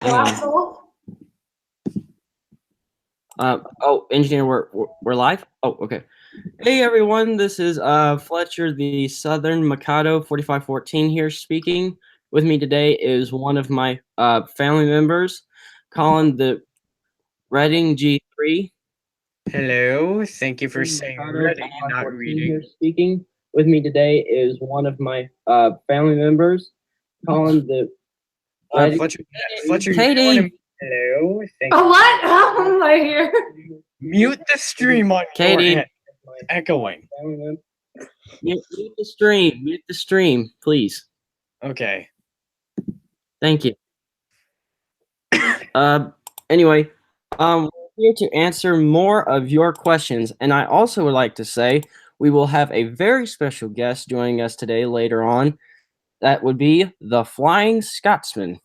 Asshole. Engineer, we're live? Oh, okay. Hey everyone, this is Fletcher, the Southern Mikado 4514 here speaking. With me today is one of my family members, Colin the Reading G3. Hello, thank you for saying Mikado reading and not 4514 here reading. speaking. With me today is one of my family members, Colin the Fletcher, you Katie. don't wanna- Hello, thank Oh, you. what? How am I here? Mute the stream on Katie. your end. It's echoing. Mute the stream. Mute the stream, please. Okay. Thank you. Anyway, we're here to answer more of your questions, and I also would like to say we will have a very special guest joining us today later on. That would be the Flying Scotsman.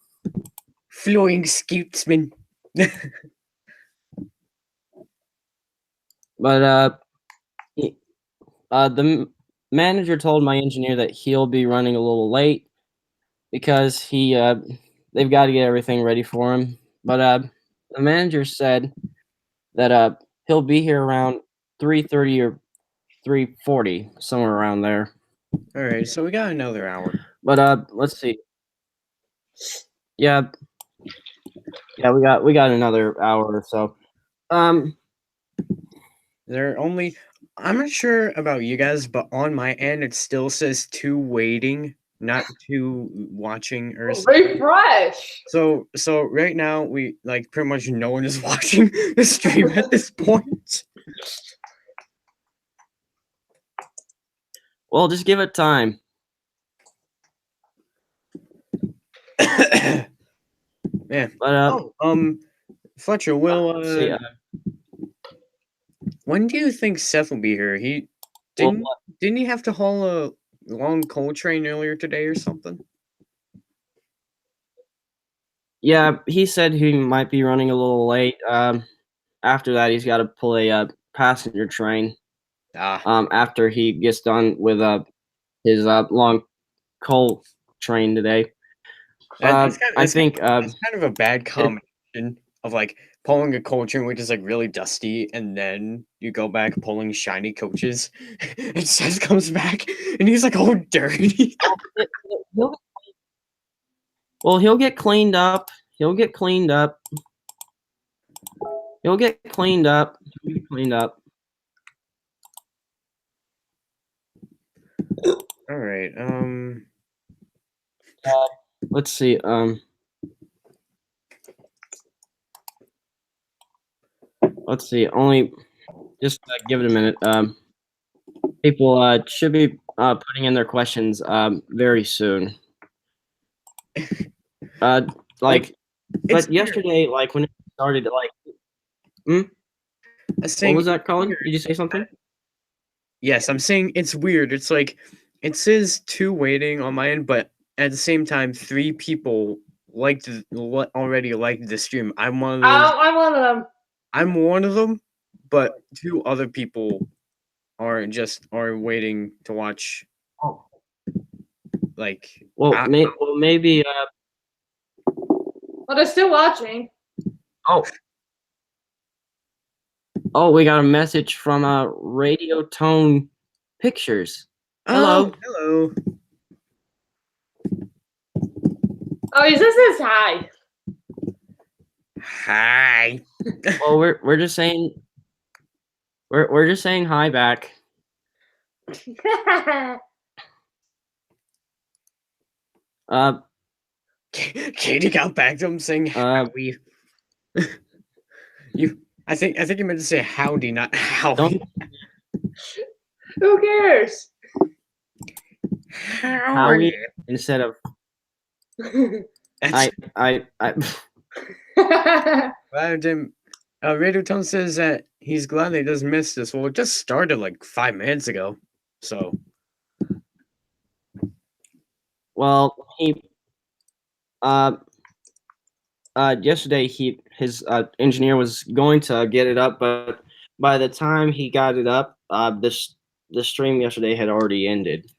Flying Scotsman. But the manager told my engineer that he'll be running a little late because they've got to get everything ready for him. But the manager said that he'll be here around 3:30 or 3:40, somewhere around there. All right, so we got another hour. But let's see. Yeah, we got another hour or so. I'm not sure about you guys, but on my end it still says 2 waiting, not 2 watching or something. Refresh. So right now we pretty much no one is watching the stream at this point. Well, just give it time. Yeah. But Fletcher, when do you think Seth will be here? Didn't he have to haul a long coal train earlier today or something? Yeah, he said he might be running a little late. After that, he's got to pull a passenger train. After he gets done with his long coal train today. I think it's kind of a bad combination of pulling a coal train, which is really dusty, and then you go back pulling shiny coaches, and Seth comes back and he's all dirty. Well, he'll get cleaned up. He'll get cleaned up. He'll get cleaned up. He'll get cleaned up. All right. Let's see. Let's see. Only just give it a minute. People should be putting in their questions very soon. But yesterday, when it started, what was that, Colin? Did you say something? Yes, I'm saying it's weird. It's it says 2 waiting on my end, but at the same time, 3 people already liked the stream. I'm one of those. I'm one of them. I'm one of them, but 2 other people are waiting to watch. Oh. Maybe. But they're still watching. Oh, we got a message from Radio Tone Pictures. Hello. Hello. Oh, he says hi. Hi. Well, we're just saying we're just saying hi back. Katie got back to him saying howdy. I think you meant to say howdy, not howdy. Who cares? Howdy instead of Radio Tone says that he's glad that he doesn't miss this. Well, it just started 5 minutes ago, so. Well, he yesterday his engineer was going to get it up, but by the time he got it up, the stream yesterday had already ended.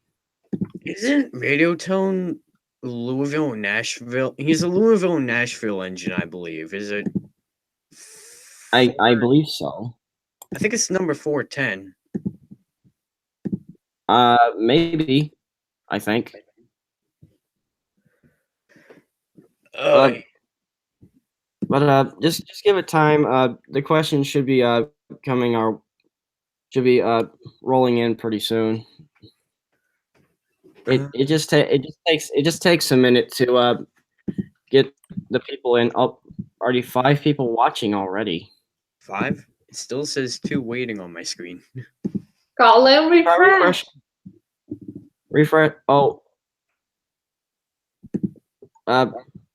Isn't Radio Tone Louisville, Nashville. He's a Louisville, Nashville engine, I believe. Is it? I believe so. I think it's number 410. Maybe. I think. Oh, But just give it time. The questions should be rolling in pretty soon. It just takes a minute to get the people in. Oh, already 5 people watching already. 5? It still says 2 waiting on my screen. Colin, refresh. Refresh. Oh.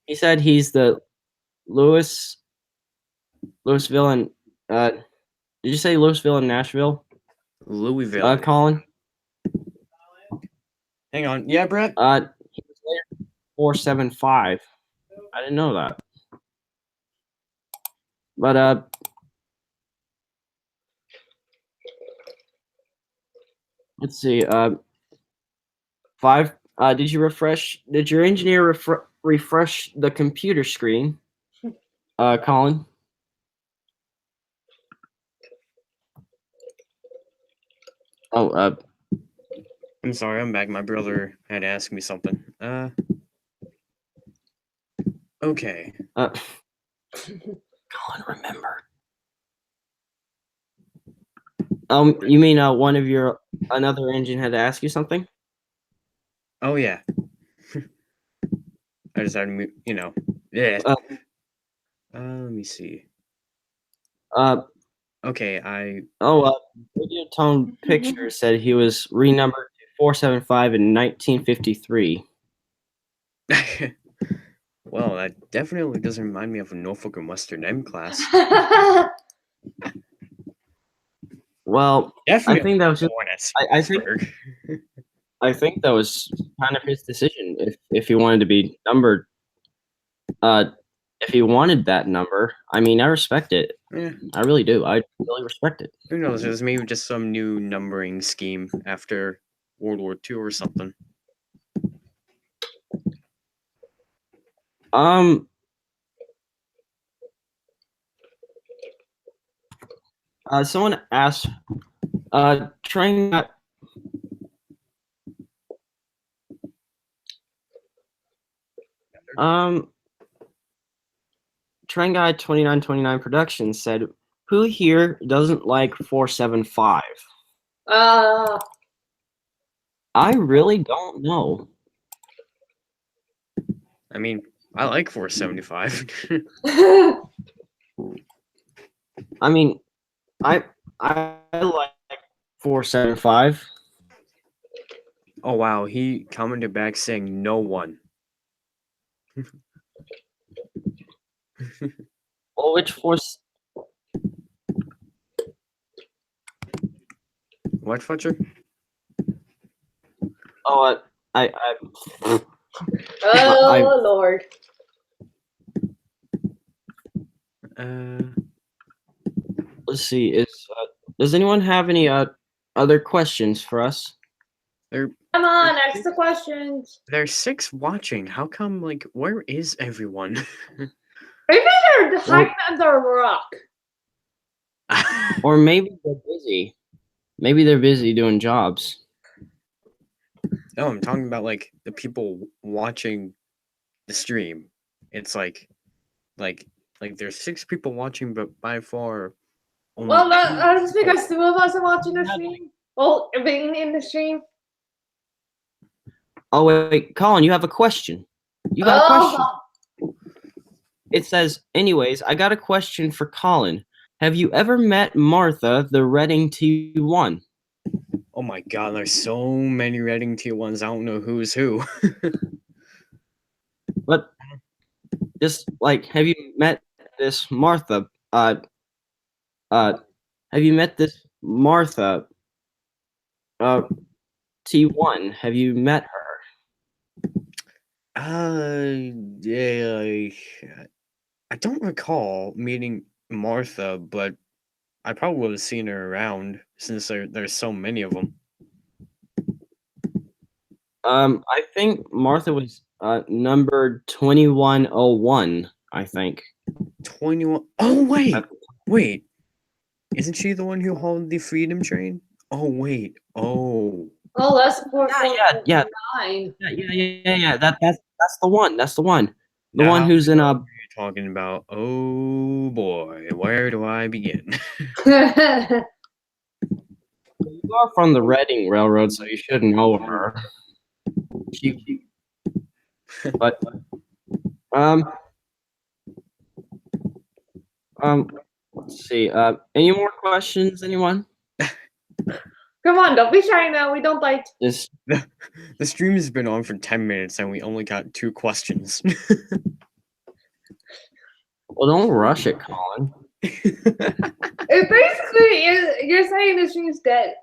He said he's the Louisville and did you say Louisville and Nashville? Louisville. Colin? Hang on. Yeah, Brett? He was later 475. I didn't know that. But let's see. 5. Did you refresh? Did your engineer refresh the computer screen? Colin. Oh. I'm sorry. I'm back. My brother had asked me something. Okay. Colin, remember. You mean one of another engine had to ask you something? Oh yeah. I just had to, Yeah. Let me see. Okay, Video Tone Pictures said he was renumbered to 475 in 1953. Well, that definitely doesn't remind me of a Norfolk and Western M class. Well, Definitely I think that was just. I think that was kind of his decision if he wanted to be numbered. If he wanted that number, I mean, I respect it. Yeah. I really do. I really respect it. Who knows? There's maybe just some new numbering scheme after World War II or something. Someone asked, Train Guy 2929 Productions said, "Who here doesn't like 475?" I really don't know. I mean, I like 475. I mean, I like 475. Oh wow, he commented back saying no one. Well, which force? What, Fletcher? Oh, Oh Lord. Let's see. Does anyone have any other questions for us? Come on, ask the questions. There's 6 watching. How come? Like, where is everyone? Maybe they're hiding under a rock. Or maybe they're busy. Maybe they're busy doing jobs. No, I'm talking about like the people watching the stream. It's like there's 6 people watching, but by far only. Well, that's because 2 of us are watching the stream. Well, being in the stream. Oh wait, Colin, you have a question. You got a question. It says, anyways, I got a question for Colin. Have you ever met Martha, the Reading T1? Oh my god, there's so many Reading T1s. I don't know who's who. But just like, have you met this Martha? Have you met this Martha? T1. Have you met her? Yeah, I don't recall meeting Martha, but I probably would have seen her around since there's so many of them. I think Martha was number 2101, I think. 21. Oh wait. Isn't she the one who hauled the Freedom Train? Oh wait. Oh. Oh, that's 4.9. Yeah. That's the one. That's the one. The Now one who's in a. you're talking about. Oh boy, where do I begin? You are from the Reading Railroad, so you should know her. But let's see. Any more questions? Anyone? Come on, don't be shy now. We don't bite. Just The stream has been on for 10 minutes and we only got 2 questions. well, don't rush it, Colin. It basically you're saying the stream's dead.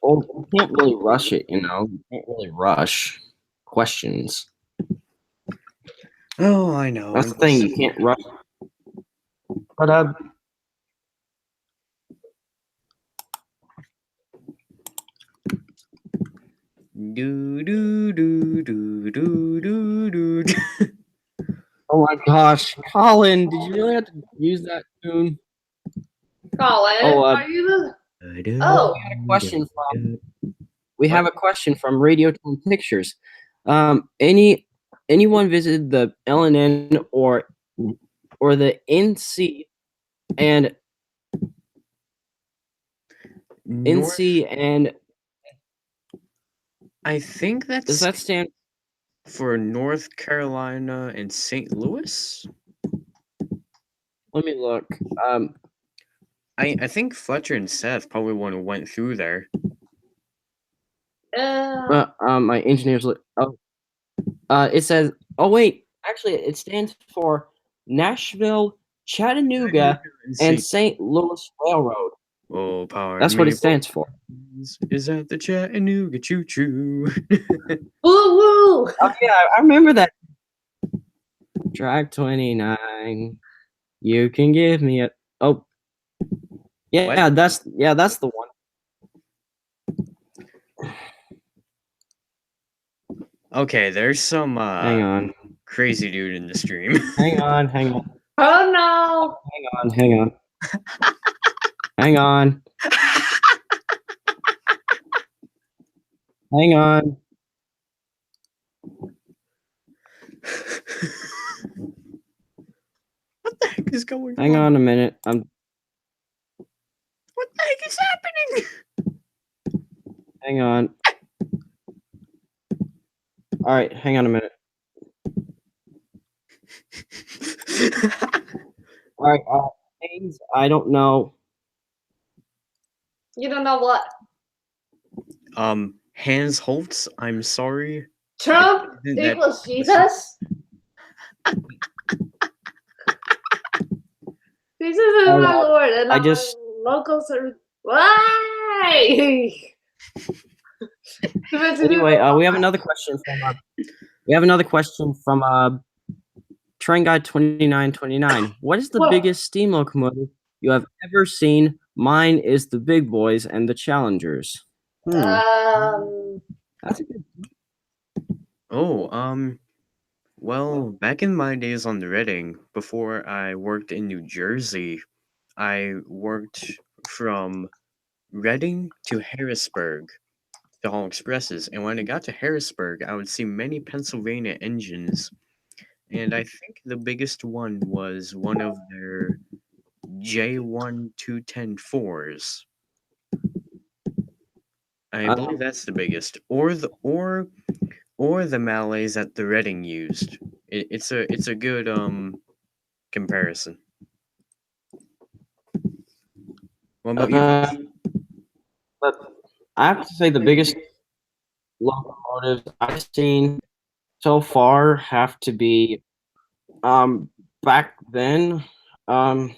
Well, you can't really rush it, you know. You can't really rush questions. Oh, I know. That's the thing. You can't rush. But Do do do do do do do. oh my gosh, Colin, did you really have to use that tune? Colin, are you the? Oh, We have a question from Radio Tone Pictures. Anyone visited the LNN or the NC and NC and I think that's does that stand for North Carolina and St. Louis? Let me look. I think Fletcher and Seth probably one who went through there. My engineers look. Oh, it says. Oh wait, actually, it stands for Nashville, Chattanooga, and St. Louis Railroad. Oh, power! That's what it stands for. Is that the Chattanooga choo choo? woo woo! Oh yeah, I remember that. Track 29. You can give me a. Oh. Yeah, What? that's the one. Okay, there's some Hang on. crazy dude in the stream. Hang on. Oh no! Hang on. Hang on. Hang on. What the heck is going on? Hang on a minute. What the heck is happening? Hang on. All right, hang on a minute. All right, Haynes, I don't know. You don't know what? Hans Holtz, I'm sorry. Trump equals Jesus? Jesus is my Lord, and I I'm just- a local servant. Why? Anyway, we have another question from Train Guide 2929. What is the What? biggest steam locomotive you have ever seen? Mine is the Big Boys and the Challengers. That's a good. Oh, well, back in my days on the Reading, before I worked in New Jersey, I worked from Reading to Harrisburg, the haul expresses, and when I got to Harrisburg, I would see many Pennsylvania engines, and I think the biggest one was one of their J1210-4s. I believe that's the biggest, or the Malays that the Reading used. It's a good comparison. What about you? But I have to say the biggest locomotives I've seen so far have to be back then. I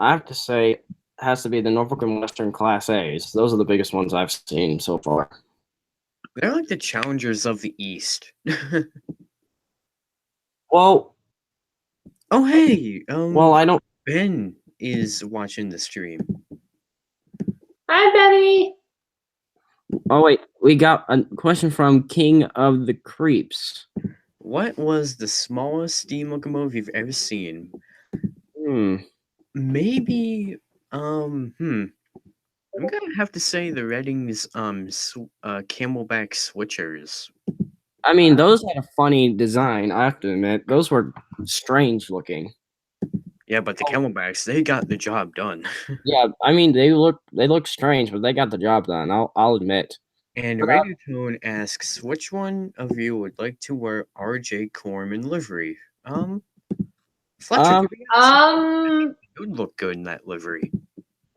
have to say it has to be the Norfolk and Western Class A's. Those are the biggest ones I've seen so far. They're like the challengers of the East. Well, oh hey, well, I don't. Ben is watching the stream. Hi, Betty. Oh wait, we got a question from King of the Creeps. What was the smallest steam locomotive you've ever seen? Hmm. Maybe, I'm gonna have to say the Redding's Camelback switchers. I mean, those had a funny design. I have to admit, those were strange looking. Yeah, but the Camelbacks, they got the job done. Yeah, I mean, they look strange, but they got the job done. I'll admit. And But Radiotone asks, which one of you would like to wear RJ Corman livery? Fletcher, to be honest, it would look good in that livery.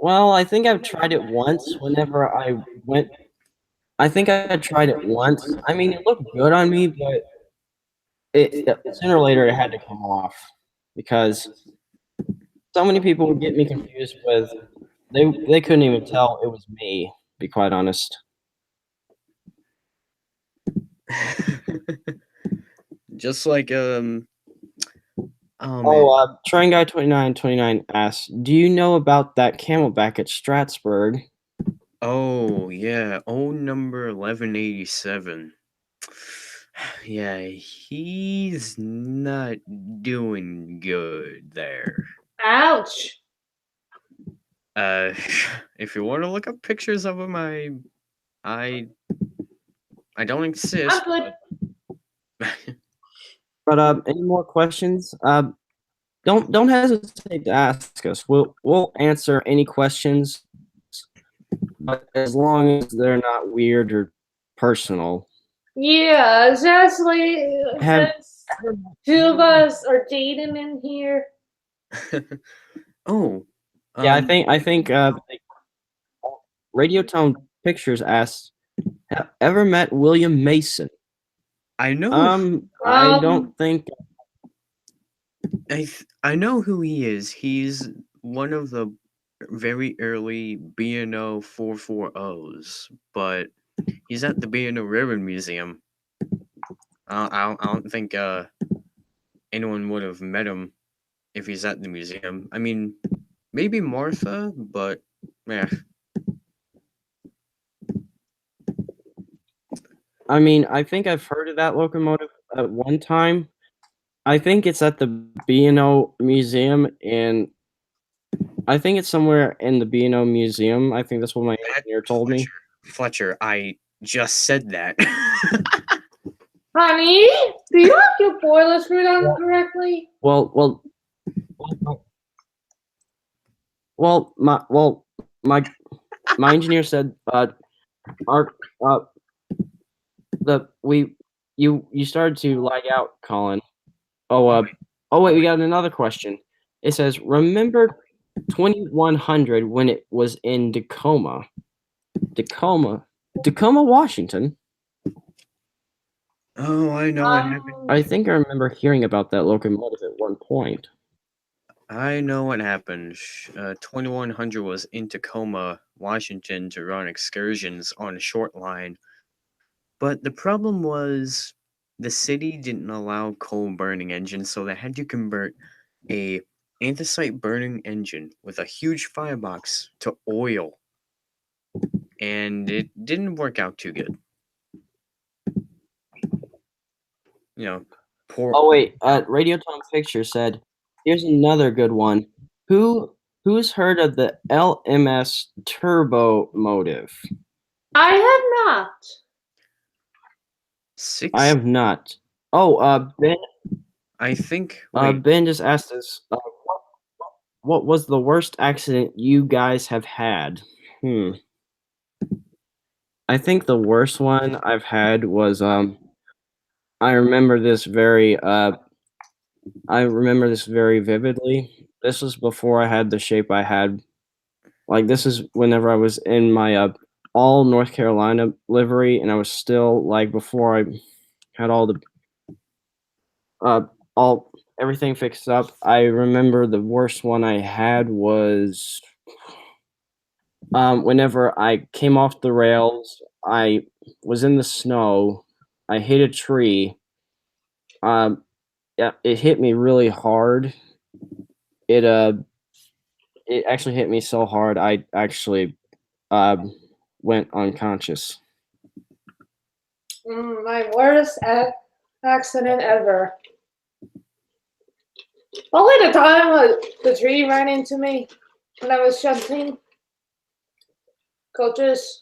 well, I think I've tried it once. Whenever I went, I think I tried it once. I mean, it looked good on me, but sooner or later it had to come off because so many people would get me confused with they couldn't even tell it was me, to be quite honest. Just like oh man. Oh, Train Guy 2929 asks, do you know about that Camelback at Stratford? Oh yeah, old number 1187. Yeah, he's not doing good there. Ouch. If you want to look up pictures of him, I don't insist. I'm good. But any more questions? Don't hesitate to ask us. We'll answer any questions, but as long as they're not weird or personal. Yeah, especially Have since two of us are dating in here. Oh, yeah, I think Radio Tone Pictures asks, have ever met William Mason? I know. I don't think. I know who he is. He's one of the very early B&O 440s, but he's at the B&O Ribbon Museum. I don't think anyone would have met him if he's at the museum. I mean, maybe Martha, but yeah. I mean, I think I've heard of that locomotive at one time. I think it's at the B&O Museum, and I think it's somewhere in the B&O Museum. I think that's what my engineer told me. Fletcher, I just said that. Honey, do you have your boiler screwed on correctly? Well, my engineer said you started to lag out, Colin. Oh wait, we got another question. It says, remember 2100 when it was in Tacoma, Washington? Oh, I know what happened. I think I remember hearing about that locomotive at one point. I know what happened. 2100 was in Tacoma, Washington to run excursions on a short line. But the problem was the city didn't allow coal burning engines, so they had to convert a anthracite burning engine with a huge firebox to oil. And it didn't work out too good. You know, poor. Oh wait, Radio Tom Picture said, here's another good one. Who's heard of the LMS turbo motive? I have not. I have not. Oh, Ben. I think. Ben just asked us, what was the worst accident you guys have had? I think the worst one I've had was I remember this very vividly. This was before I had the shape I had. Like, this is whenever I was in my all North Carolina livery, and I was still like before I had all the all everything fixed up. I remember the worst one I had was whenever I came off the rails. I was in the snow. I hit a tree. Yeah, it hit me really hard. It actually hit me so hard I actually went unconscious. My worst accident ever. Only the time the tree ran into me when I was shunting coaches.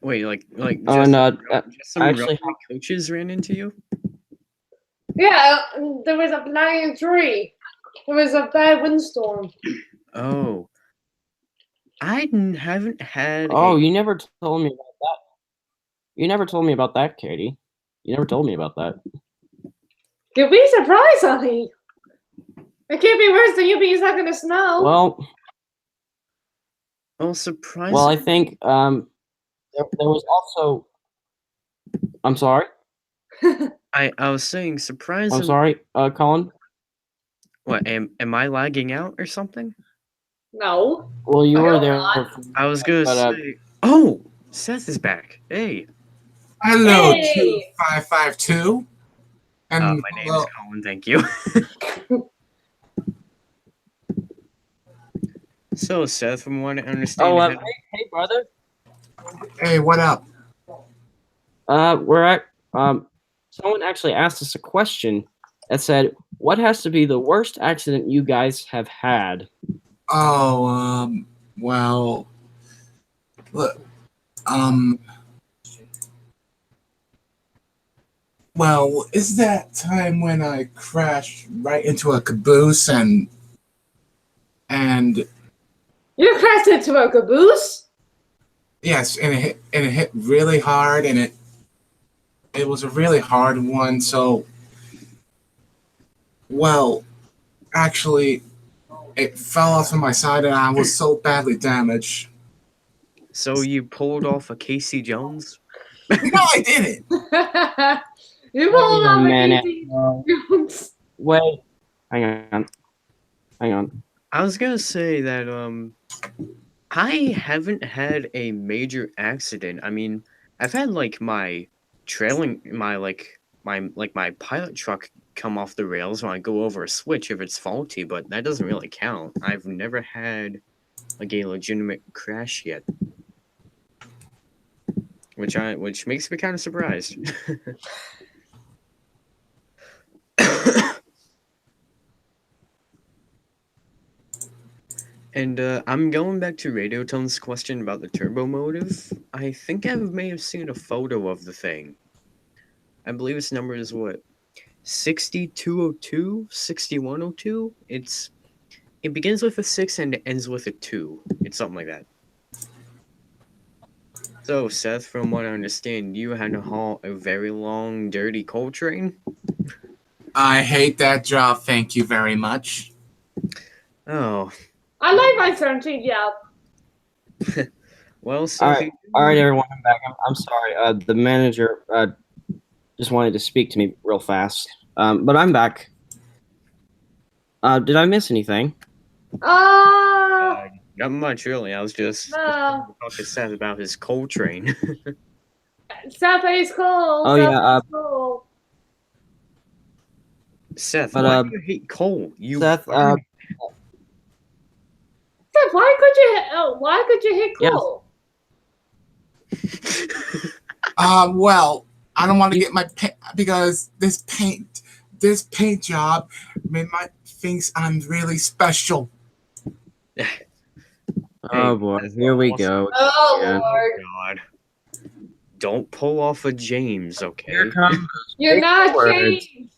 Wait, like Oh, just, and just some actually, runaway coaches ran into you? Yeah, there was a flying tree. There was a bad windstorm. Oh, haven't had oh, a. you never told me about that. You never told me about that, Katie. You never told me about that. You'll be surprised, honey. It can't be worse than you being stuck in the snow. Well, Oh, surprise! well, I think there was also. I'm sorry. I was saying I'm surprisingly. sorry, Colin. What am I lagging out or something? No. Well, you I were hope there, not. I was gonna but say. Oh, Seth is back. Hey, Hello, Hey! 2552. And my name is Colin. Thank you. So, Seth, from what I understand, oh, had- hey, brother. hey, what up? We're at someone actually asked us a question that said, "What has to be the worst accident you guys have had?" Oh, well, look, well, is that time when I crashed right into a caboose and You crashed into a caboose? yes, and it hit really hard, and it was a really hard one. So, well, actually, it fell off on my side, and I was so badly damaged. So you pulled off a Casey Jones? No, I didn't. You Wait pulled a off a minute. Casey. Wait, hang on. I was gonna say that I haven't had a major accident. I mean, I've had like my my pilot truck come off the rails when I go over a switch if it's faulty, but that doesn't really count. I've never had like a legitimate crash yet. Which makes me kind of surprised. And I'm going back to Radiotone's question about the turbo motive. I think I may have seen a photo of the thing. I believe its number is what? 6202? 6102? It begins with a 6 and it ends with a 2. It's something like that. So, Seth, from what I understand, you had to haul a very long, dirty coal train? I hate that job. Thank you very much. Oh, I like my certainty job. well, All Seth. right, everyone, I'm back. I'm sorry. The manager just wanted to speak to me real fast. But I'm back. Did I miss anything? Not much, really. I was just talking to Seth about his coal train. Seth is cool. Oh, Seth yeah, is cool. Seth, But, why do you hate coal? You Seth, Seth, why could you hit Yes. coal? Well, I don't want to get my paint because this paint job made my thinks I'm really special. Oh boy, here we go. Oh, Yeah. Lord. God. Don't pull off a James, okay? Here comes You're big not words. James.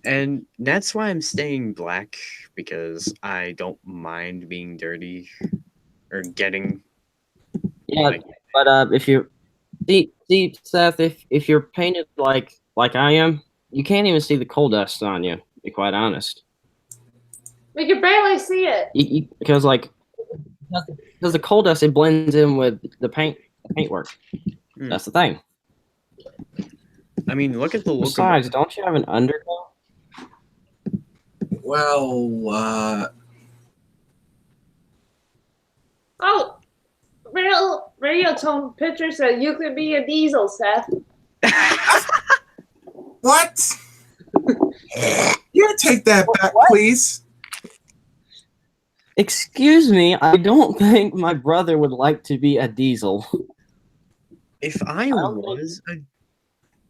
And that's why I'm staying black, because I don't mind being dirty or getting. Yeah, like, but if you see Seth, if you're painted like I am, you can't even see the coal dust on you. To be quite honest, We can barely see it. because the coal dust, it blends in with the paintwork. Hmm. That's the thing. I mean, look at the look Besides, don't you have an undercoat? Well, Oh, radio tone picture said you could be a diesel, Seth. what? You take that back, please. Excuse me, I don't think my brother would like to be a diesel. If I don't think- was a,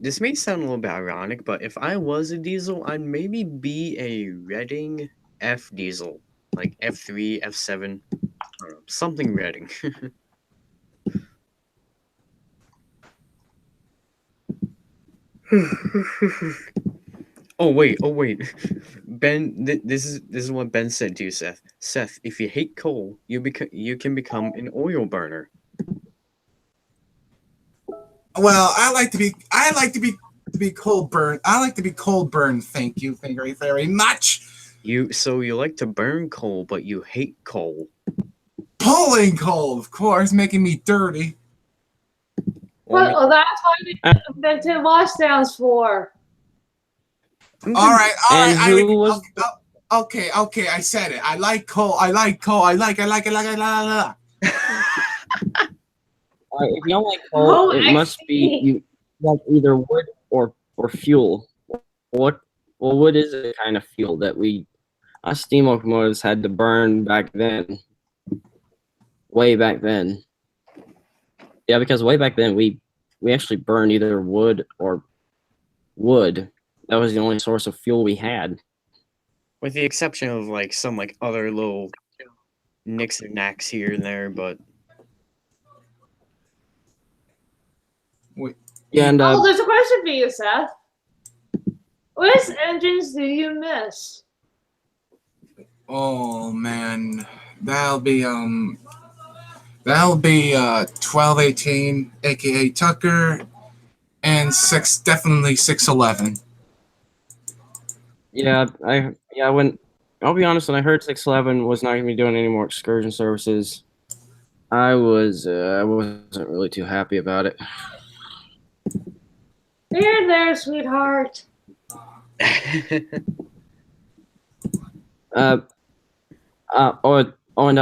this may sound a little bit ironic, but if I was a diesel, I'd maybe be a Reading F diesel, like F3, F7, I don't know, something Reading. Oh wait, Ben. This is what Ben said to you, Seth. Seth, if you hate coal, you can become an oil burner. Well, I like to be cold burn. I like to be cold burn. Thank you very, very much. You like to burn coal, but you hate coal. Pulling coal, of course, making me dirty. Well, that's why we invented washdowns for. All right. And who was Okay. I said it. I like coal. I like. if you don't like coal, Oh, it I must be see. you like either wood or fuel. What wood is a kind of fuel that us steam locomotives had to burn back then. Way back then. Yeah, because way back then we actually burned either wood or wood. That was the only source of fuel we had. With the exception of like some like other little nicks and knacks here and there, but Wait. Yeah, and Oh, there's a question for you, Seth. Which engines do you miss? Oh man, that'll be 1218, aka Tucker, and definitely 611. I'll be honest, when I heard 611 was not going to be doing any more excursion services, I wasn't really too happy about it. There, sweetheart.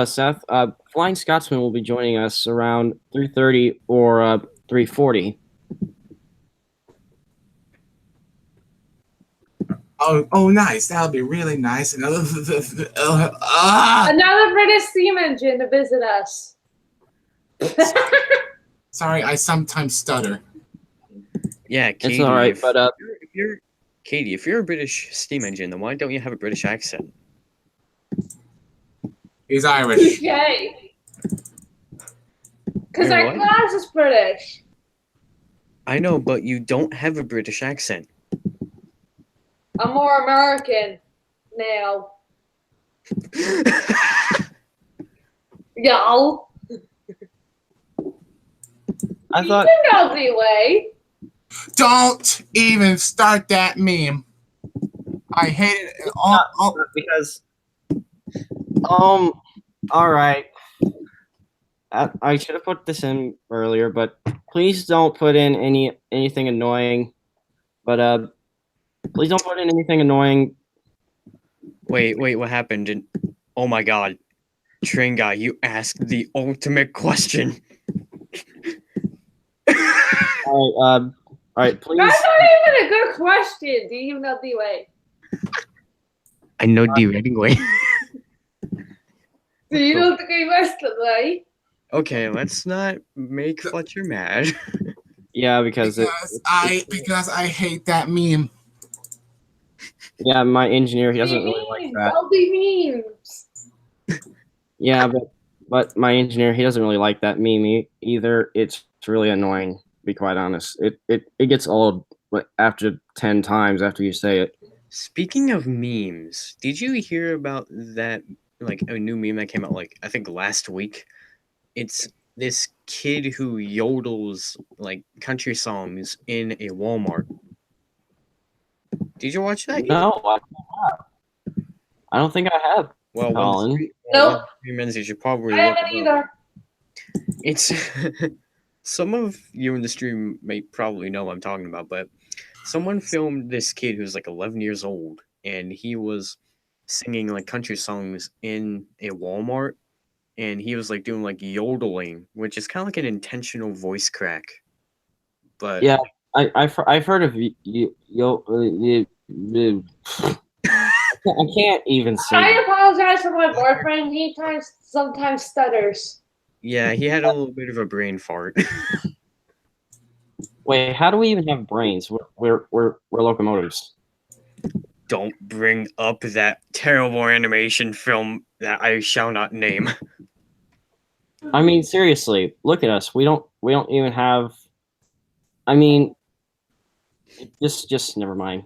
Seth, Flying Scotsman will be joining us around 3:30 or 3:40. Oh, nice. That'll be really nice. Another British steam engine to visit us. Sorry, I sometimes stutter. Yeah, Katie, It's all right, but if you're Katie, if you're a British steam engine, then why don't you have a British accent? He's Irish. Yay. Because Wait, our what? class is British. I know, but you don't have a British accent. I'm more American now. Y'all. I thought You know the way. Don't even start that meme. I hate it. because all right. I should have put this in earlier, but please don't put in anything annoying. But please don't put in anything annoying. Wait, what happened? Oh my god. Train guy, you asked the ultimate question. All right, please. That's not even a good question. Do you know the way? I know the Reading way. Do you know the way? Okay, let's not make Fletcher mad. Yeah, because I hate that meme. yeah, my engineer, he doesn't really like that. All the memes. Yeah, but my engineer, he doesn't really like that meme either. It's really annoying, to be quite honest. It gets old after 10 times after you say it. Speaking of memes, did you hear about that, like, a new meme that came out, like, I think last week? It's this kid who yodels, like, country songs in a Walmart. Did you watch that? No, I don't think I have. Well, Colin. when Nope. the stream ends, you should probably I look haven't it up. either. It's some of you in the stream may probably know what I'm talking about, but someone filmed this kid who's like 11 years old, and he was singing like country songs in a Walmart, and he was like doing like yodeling, which is kind of like an intentional voice crack. But Yeah, I've heard of I can't even say. I apologize for my boyfriend. He sometimes stutters. yeah, he had a little bit of a brain fart. Wait, how do we even have brains? We're locomotives. Don't bring up that terrible animation film that I shall not name. I mean, seriously, look at us. We don't even have. I mean, just never mind.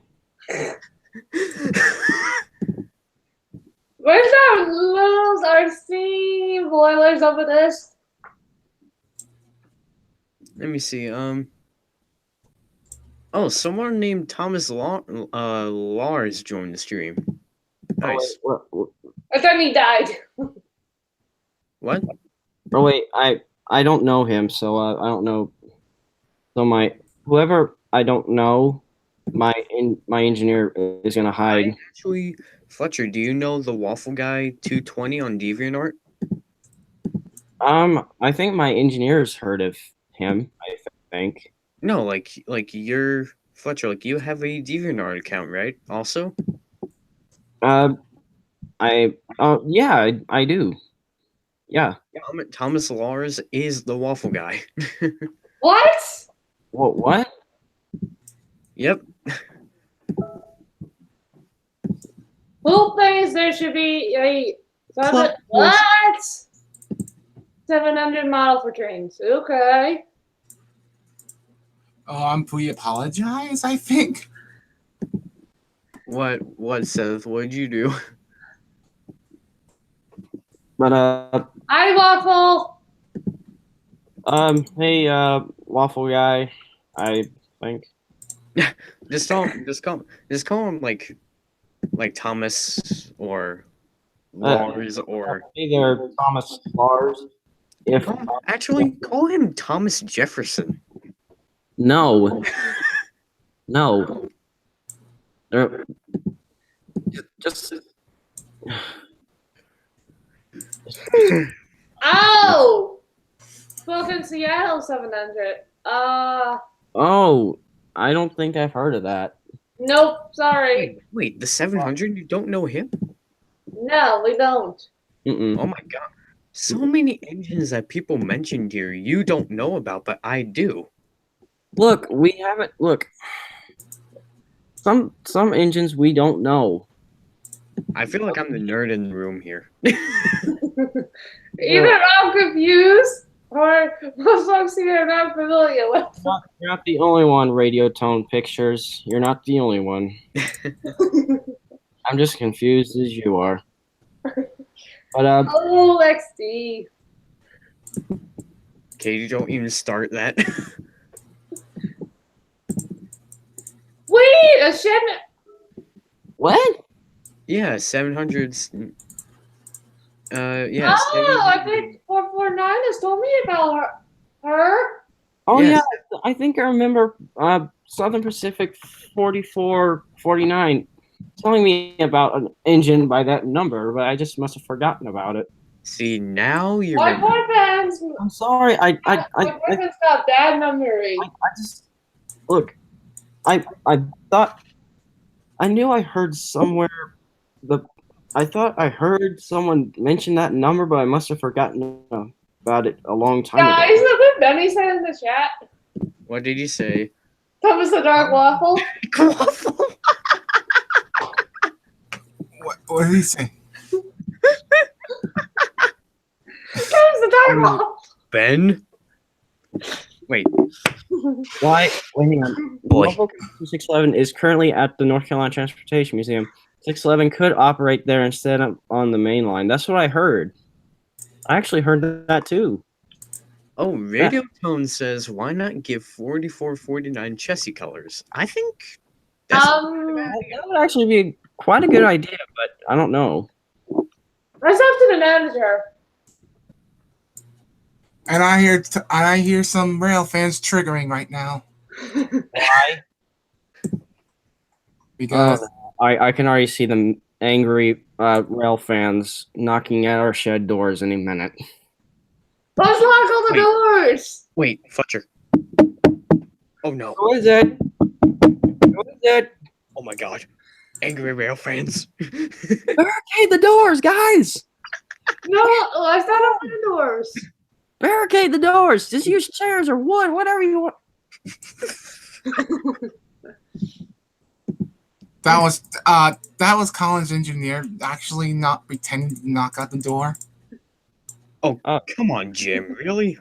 Where's our lose our steam boilers over this? Let me see. Oh, someone named Thomas Lars joined the stream. Nice. Oh, wait, I thought he died. What? oh wait, I don't know him, so I don't know. So whoever I don't know, my engineer is gonna hide. Actually, Fletcher, do you know the Waffle Guy 220 on DeviantArt? I think my engineer's heard of him. I think. No, like you're Fletcher. Like you have a DeviantArt account, right? Also. Yeah, I do. Yeah. Thomas Lars is the Waffle Guy. What? What? Yep. Who thinks there should be a Plus- what? 700 model for trains. Okay. We apologize, I think. What, Seth? What'd you do? But Hi, Waffle. hey, waffle guy, I think. Just call him like Thomas or Lars or Either Thomas Lars. If actually call him Thomas Jefferson. no, there, just Oh! Spoken Seattle 700. oh, I don't think I've heard of that. Nope, sorry. Wait, the 700? You don't know him? No, we don't. Mm-mm. Oh my god. So many engines that people mentioned here you don't know about, but I do. Look, we haven't. Look, some engines we don't know. I feel like I'm the nerd in the room here. Either I'm confused or most folks here are not familiar with. You're not the only one, Radio Tone Pictures. You're not the only one. I'm just confused as you are. But Oh, XD. Katie, don't even start that. Wait, a shed. what? Yeah, 700s. Yeah. Oh, I think 449 has told me about her. Oh Yes. yeah, I think I remember Southern Pacific 4449 telling me about an engine by that number, but I just must have forgotten about it. See, now you're. My boyfriend's I'm sorry. I boyfriend's got bad memory. just look. I thought I knew I heard somewhere I thought I heard someone mention that number, but I must have forgotten about it a long time Guys, ago. look what Benny said in the chat. What did you say? Thomas the Dark Waffle. Waffle. What did he say? Thomas the Dark Waffle. Ben. Wait. Why? Wait, hang on. Boy. Norfolk 611 is currently at the North Carolina Transportation Museum. 611 could operate there instead of on the main line. That's what I heard. I actually heard that too. Oh, Radio Tone says, why not give 4449 chassis colors? I think that's That would actually be quite a good idea, but I don't know. That's up to the manager. And I hear some rail fans triggering right now Why? because I can already see them angry rail fans knocking at our shed doors any minute. Let's lock all the Wait. doors. Wait, Fletcher. Oh no. Who is it? Who is it? Oh my god. Angry rail fans. Barricade the doors, guys! No, let's not open the doors. Barricade the doors. Just use chairs or wood, whatever you want. That was Colin's engineer actually not pretending to knock at the door. Oh, come on, Jim. Really?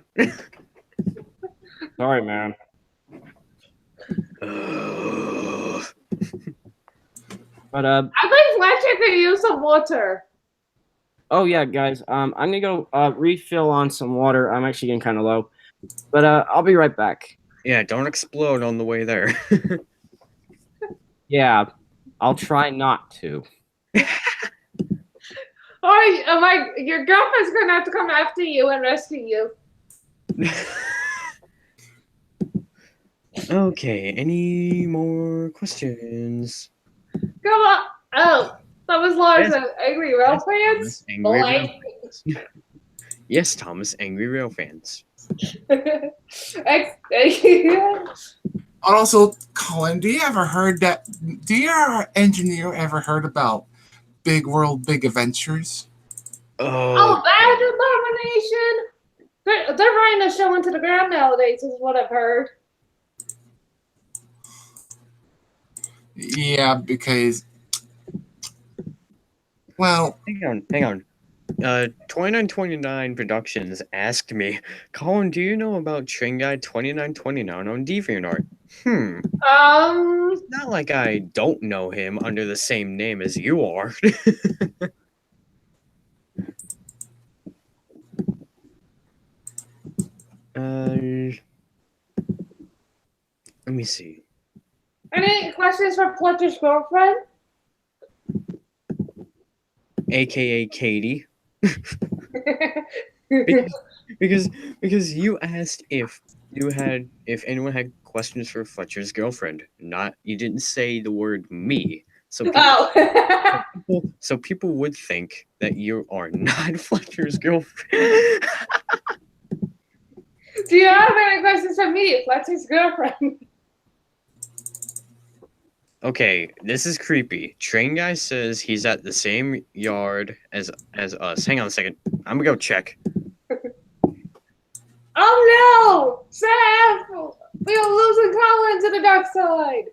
Sorry, man. But I think Fletcher could use some water. oh yeah, guys. I'm gonna go refill on some water. I'm actually getting kind of low, but I'll be right back. Yeah, don't explode on the way there. Yeah, I'll try not to. Or your girlfriend's gonna have to come after you and rescue you. Okay, any more questions? Come on. Oh, that was Lars Yes. Angry Rail Yes, Fans. Thomas, Angry Rail Boy. Fans. Yes, Thomas, Angry Rail Fans. Also, Colin, do your engineer ever heard about Big World, Big Adventures? Oh, that abomination! They're running the show into the ground nowadays, is what I've heard. Yeah, because, well, Hang on. 2929 Productions asked me, Colin, do you know about Train Guy 2929 on DeviantArt? It's not like I don't know him under the same name as you are. Let me see. Any questions for Fletcher's girlfriend? AKA Katie. because you asked if anyone had questions for Fletcher's girlfriend. You didn't say the word me. So people would think that you are not Fletcher's girlfriend. Do you have any questions for me, Fletcher's girlfriend? Okay, this is creepy. Train Guy says he's at the same yard as us. Hang on a second. I'm gonna go check. Oh no! Sam! We are losing Colin to the dark side!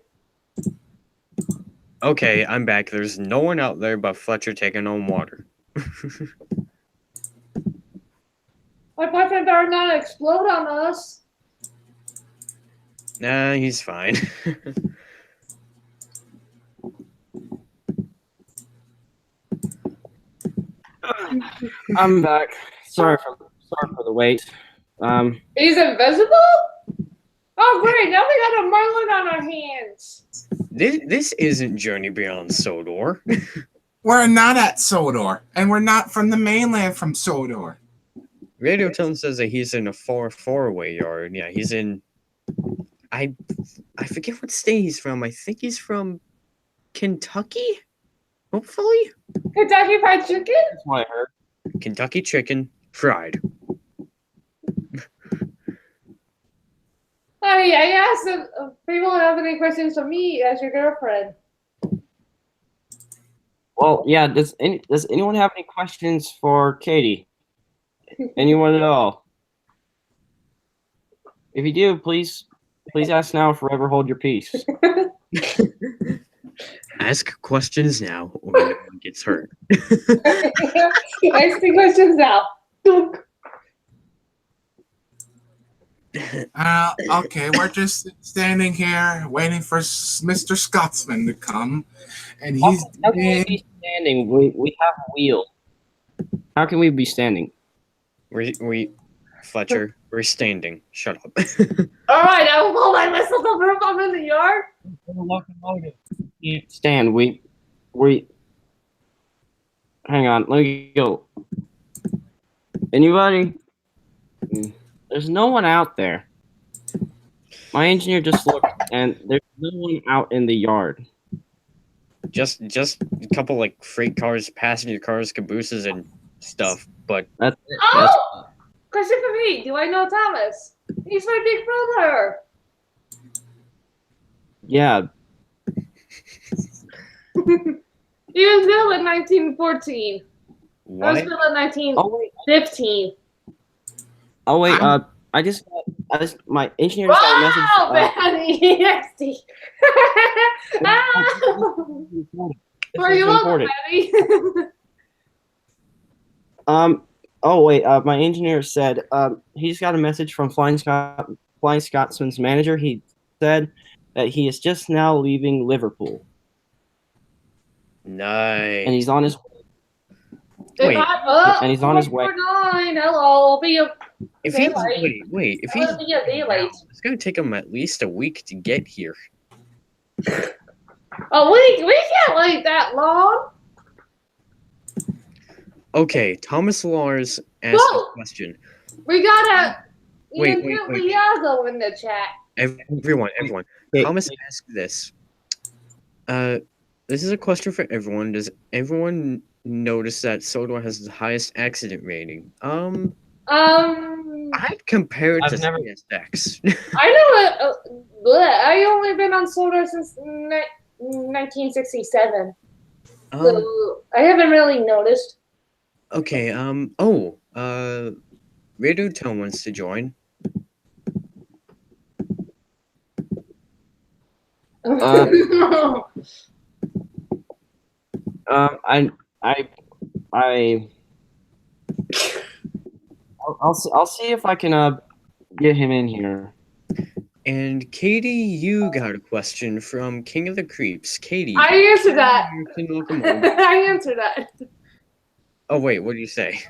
Okay, I'm back. There's no one out there but Fletcher taking on water. My boyfriend better not explode on us. Nah, he's fine. I'm back. Sorry for the wait. He's invisible? Oh great, now we got a Merlin on our hands. This isn't Journey Beyond Sodor. we're not at Sodor, and we're not from the mainland from Sodor. Radio Tone says that he's in a far away yard. Yeah, he's in. I forget what state he's from. I think he's from Kentucky. Hopefully. Kentucky Fried Chicken? That's what I heard. Kentucky chicken fried. Honey, I asked if people have any questions for me as your girlfriend. Well, yeah. Does anyone have any questions for Katie? Anyone at all? If you do, please ask now. Forever hold your peace. Ask questions now, or no one gets hurt. Ask the questions now. Okay, we're just standing here waiting for Mr. Scotsman to come, and he's. How can we be standing? We have a wheel. How can we be standing? Fletcher, we're standing. Shut up. All right, I will pull my whistle to prove I'm in the yard. Locomotive. Can't stand. We. Hang on. Let me go. Anybody? There's no one out there. My engineer just looked, and there's no one out in the yard. Just a couple like freight cars, passenger cars, cabooses, and stuff. But That's it. Oh! Question for me. Do I know Thomas? He's my big brother. Yeah. He was built in 1914. I was what? built in 1915. Oh wait. my engineer just got a message. Wow, Betty! EXT. Where you looking, Betty? Oh wait. My engineer said he just got a message from Flying Scotsman's manager. He said that he is just now leaving Liverpool Nice. and he's on his Wait, and he's on his way. 449. Hello, I'll be a if day he's late. wait, if I'll he's be a day late. it's gonna take him at least a week to get here. Oh, we can't wait that long. Okay, Thomas Lars asked Whoa. a question. We got Wait. Liago in the chat. Everyone. Hey. Thomas asked this. This is a question for everyone. Does everyone notice that Sodor has the highest accident rating? I'd compare it I've to never- CSX. I know it. I only been on Solar since 1967. So I haven't really noticed. Okay, Radio Tone wants to join. I'll see if I can get him in here. And Katie, you got a question from King of the Creeps. Katie. I answered that. You can look him over. I answered that. Oh wait, what do you say?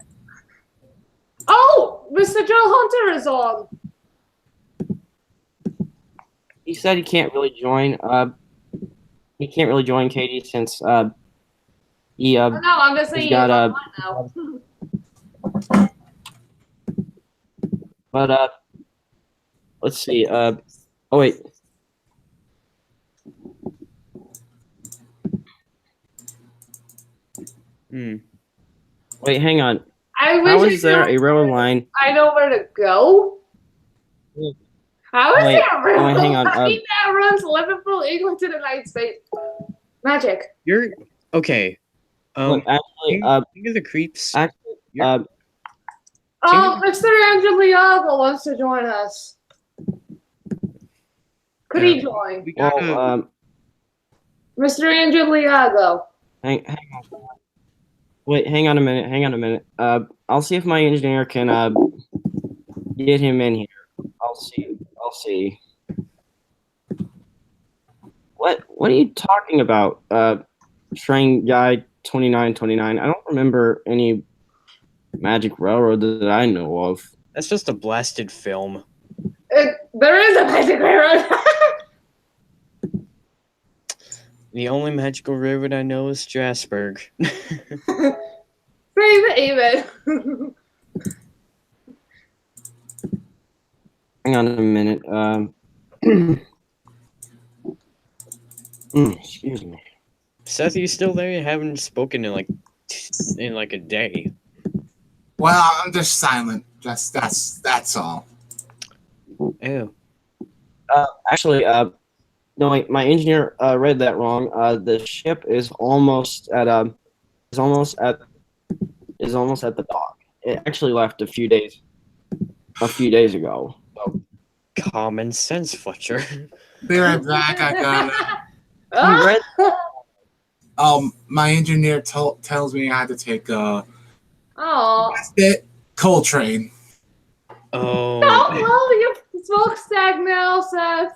Oh, Mr. Joe Hunter is on. He said he can't really join. He can't really join Katie since he No, I'm just saying he's got now. But let's see. Oh wait. Wait, hang on. I How wish is there a railroad line? I know where to go. How is Wait, there a railroad hang on, line that runs Liverpool, England to the United States? Magic. You're okay. Look, actually, King of the Creeps. Oh, Mr. Angeliago wants to join us. Could he join? We got Mr. Angeliago. hang on. Wait, hang on a minute. I'll see if my engineer can get him in here. I'll see. What are you talking about? Train guy 2929. I don't remember any Magic Railroad that I know of. That's just a blasted film. There is a Magic Railroad. The only magical railroad I know is Strasbourg. Same even. Hang on a minute. Excuse me. Seth, you still there? You haven't spoken in like a day. Well, I'm just silent. Just that's all. Ew. Actually, no, wait, my engineer read that wrong. The ship is almost at the dock. It actually left a few days ago. So. Common sense, Fletcher. Be right back. I got it. He read. My engineer tells me I had to take Oh. Coltrane. Oh. Oh, well, you smokestack now, Seth.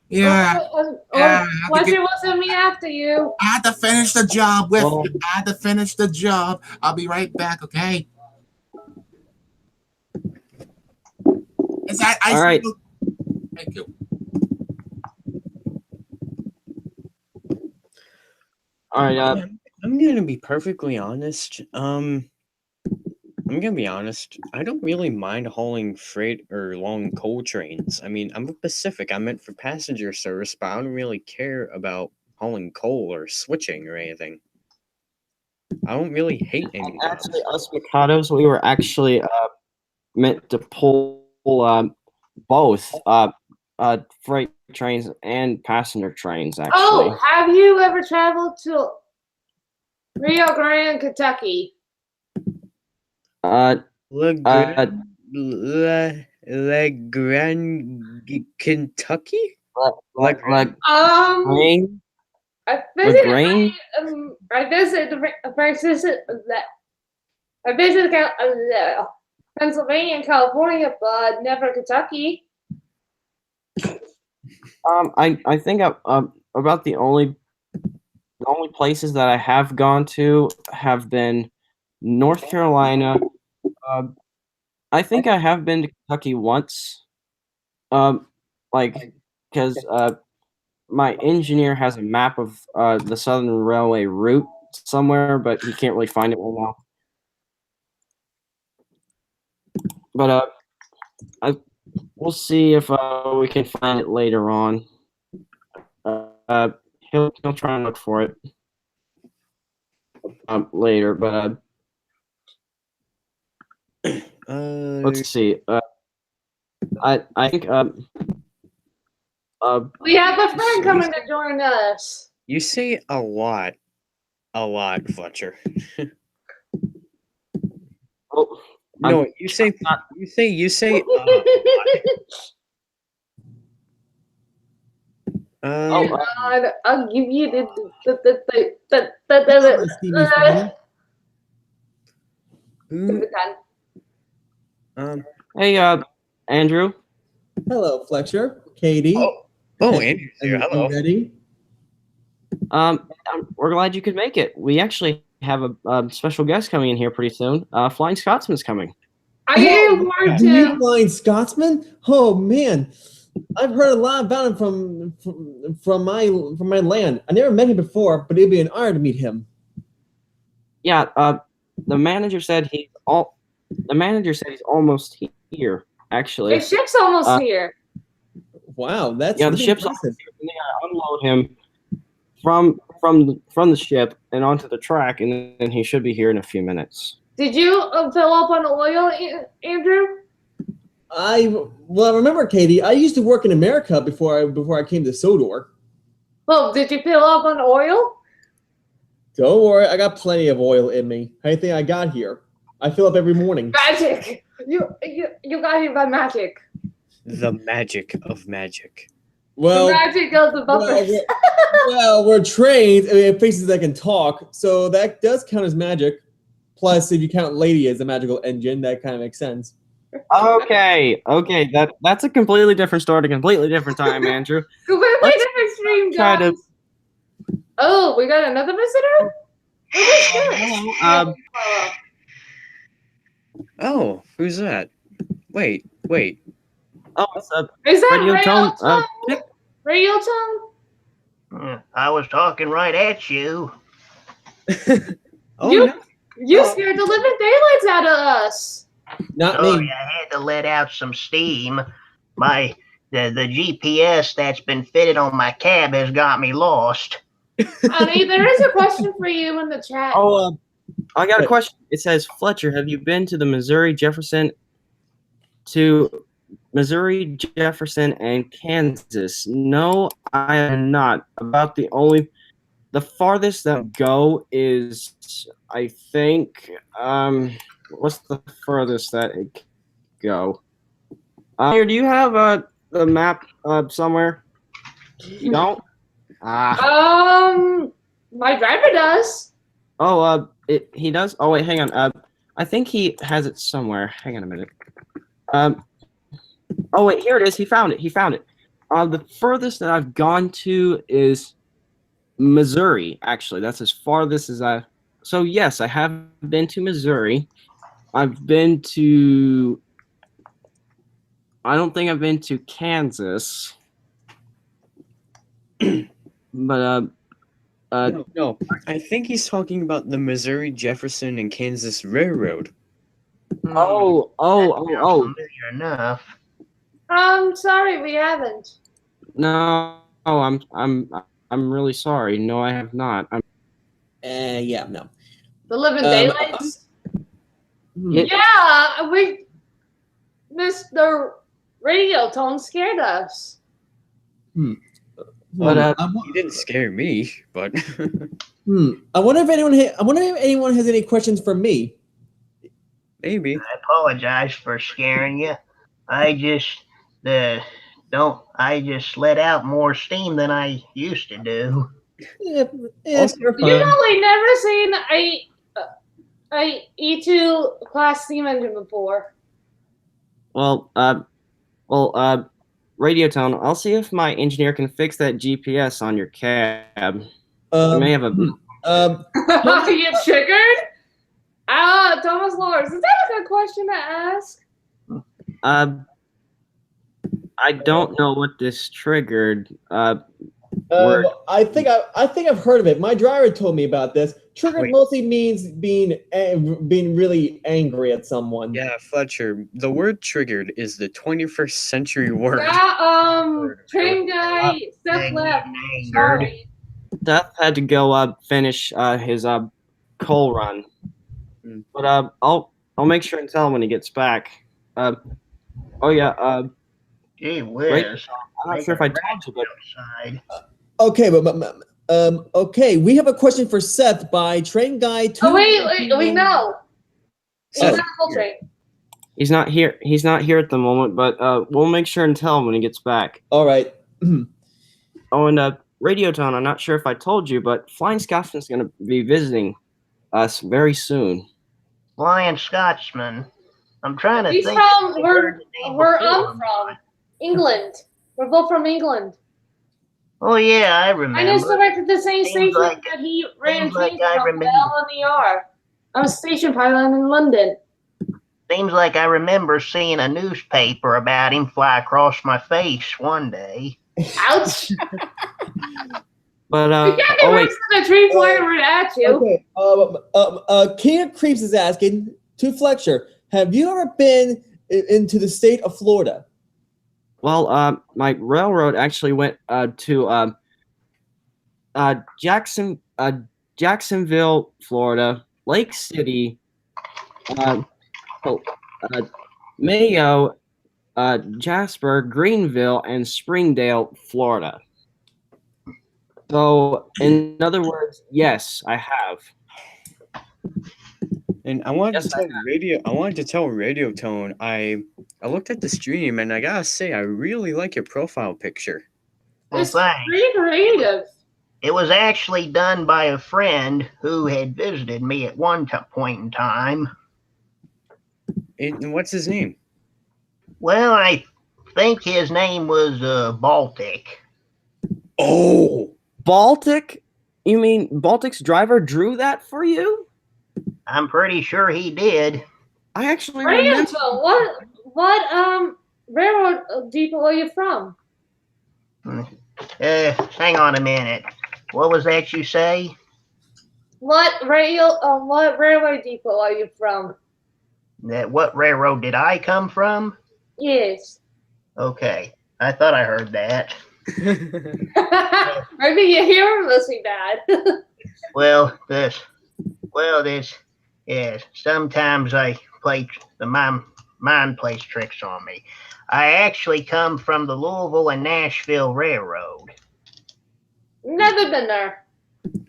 Yeah. Fletcher wasn't me after you. I had to finish the job with. Oh. I had to finish the job. I'll be right back. Okay. Is that All right. Thank you. All right. I'm gonna be perfectly honest. I'm gonna be honest. I don't really mind hauling freight or long coal trains. I mean, I'm a Pacific. I'm meant for passenger service, but I don't really care about hauling coal or switching or anything. I don't really hate any jobs. Actually, us Mikados, we were actually meant to pull both freight trains and passenger trains. Actually. Oh, have you ever traveled to Rio Grande, Kentucky? Kentucky? Like Um, grain? I With visited grain? I visited Pennsylvania and California, but never Kentucky. I think about the only places that I have gone to have been North Carolina. I think I have been to Kentucky once. Like because my engineer has a map of the Southern Railway route somewhere, but he can't really find it right now. But we'll see if we can find it later on. He'll try and look for it later, but let's see. I think We have a friend coming to join us. You say a lot, Fletcher. oh, No, you say. I'll give you Hey, Andrew. Hello, Fletcher. Katie. Andrew, hello. You ready? We're glad you could make it. We actually have a special guest coming in here pretty soon. Flying Scotsman's coming. Are you going to? Flying Scotsman? Oh man, I've heard a lot about him from my land. I never met him before, but it'd be an honor to meet him. Yeah. The manager said he's almost here. Actually, The ship's almost here. Wow, that's the really ship's impressive. almost here. And they gotta unload him from the ship and onto the track, and then he should be here in a few minutes. Did you fill up on oil, Andrew? I remember, Katie. I used to work in America before I came to Sodor. Well, did you fill up on oil? Don't worry, I got plenty of oil in me. How do you think I got here? I fill up every morning. Magic! You got here by magic. The magic of magic. Well, the magic of the buffers. we're trained. I mean, we have faces that can talk, so that does count as magic. Plus, if you count Lady as a magical engine, that kind of makes sense. Okay. That's a completely different story, a completely different time, Andrew. Completely different stream, Try guys. to. Oh, we got another visitor? Oh, who's that? Wait. Oh, what's up? Is that Radio Tone? Radio Tone? I was talking right at you. You scared the living daylights out of us. Not Sorry, me. I had to let out some steam. The GPS that's been fitted on my cab has got me lost. Honey, there is a question for you in the chat. Oh, I got a question. It says, Fletcher, have you been to the Missouri, Jefferson, and Kansas? No, I am not. About the farthest that go is, I think, what's the furthest that it can go? Here, do you have the map somewhere? You don't? My driver does. Oh, he does? Oh, wait, hang on. I think he has it somewhere. Hang on a minute. Oh, wait, here it is. He found it. The furthest that I've gone to is Missouri, actually. That's as farthest as I... So, yes, I have been to Missouri. I've been to... I don't think I've been to Kansas. But, No, I think he's talking about the Missouri, Jefferson, and Kansas Railroad. Oh. Familiar enough. Sorry, we haven't. No, I'm really sorry. No, I have not. Yeah, no. The living daylights? Yeah. Yeah, Mr. Radio Tone scared us. But He didn't scare me, but I wonder if anyone has any questions for me. maybe. I apologize for scaring you. I just just let out more steam than I used to do. Yeah, Also, you're You fine. probably never seen a E2 class steam engine before. Well, Radio Tone, I'll see if my engineer can fix that GPS on your cab. You may have a You get triggered? Thomas Lawrence, is that a good question to ask? I don't know what this triggered. I think I've heard of it. My driver told me about this. Triggered Wait. mostly means being really angry at someone. yeah, Fletcher, the word triggered is the 21st century word. Yeah, train guy, Steph Being left. angered. Sorry. Seth had to go finish his coal run, but I'll make sure and tell him when he gets back. Oh yeah, Gee whiz. I'm not sure if I told you, but Outside. Okay, okay, we have a question for Seth by Train Guy 2. Oh wait, we know. He's Seth, not full train. he's not here. He's not here at the moment, but we'll make sure and tell him when he gets back. All right. Oh, and Radio Tone, I'm not sure if I told you, but Flying Scotsman's going to be visiting us very soon. Flying Scotsman. I'm trying to He's think. from I've heard the name before. I'm from England. We're both from England. Oh yeah, I I remember. used to work at the same Seems station like- that he ran seems like trains I from remember. LNER. I was station pilot in London. Seems like I remember seeing a newspaper about him fly across my face one day. Ouch! But You can't be worse than a tree flying right at you. Okay. King of Creeps is asking to Fletcher, have you ever been into the state of Florida? well, my railroad actually went to Jacksonville, Florida, Lake City, Mayo, Jasper, Greenville, and Springdale, Florida. So, in other words, yes, I have. And I wanted Yes, to tell Radio Tone, I looked at the stream and I gotta say I really like your profile picture. Well, It's thanks. pretty creative. It was actually done by a friend who had visited me at one point in time. And what's his name? Well, I think his name was Baltic. Oh, Baltic? You mean Baltic's driver drew that for you? I'm pretty sure he did. I actually Radio remember. Tone, what railroad depot are you from? Hang on a minute. What was that you say? What railway depot are you from? That what railroad did I come from? Yes. Okay, I thought I heard that. Maybe your hearing must be bad. Yes. Sometimes the mind plays tricks on me. I actually come from the Louisville and Nashville Railroad. Never been there.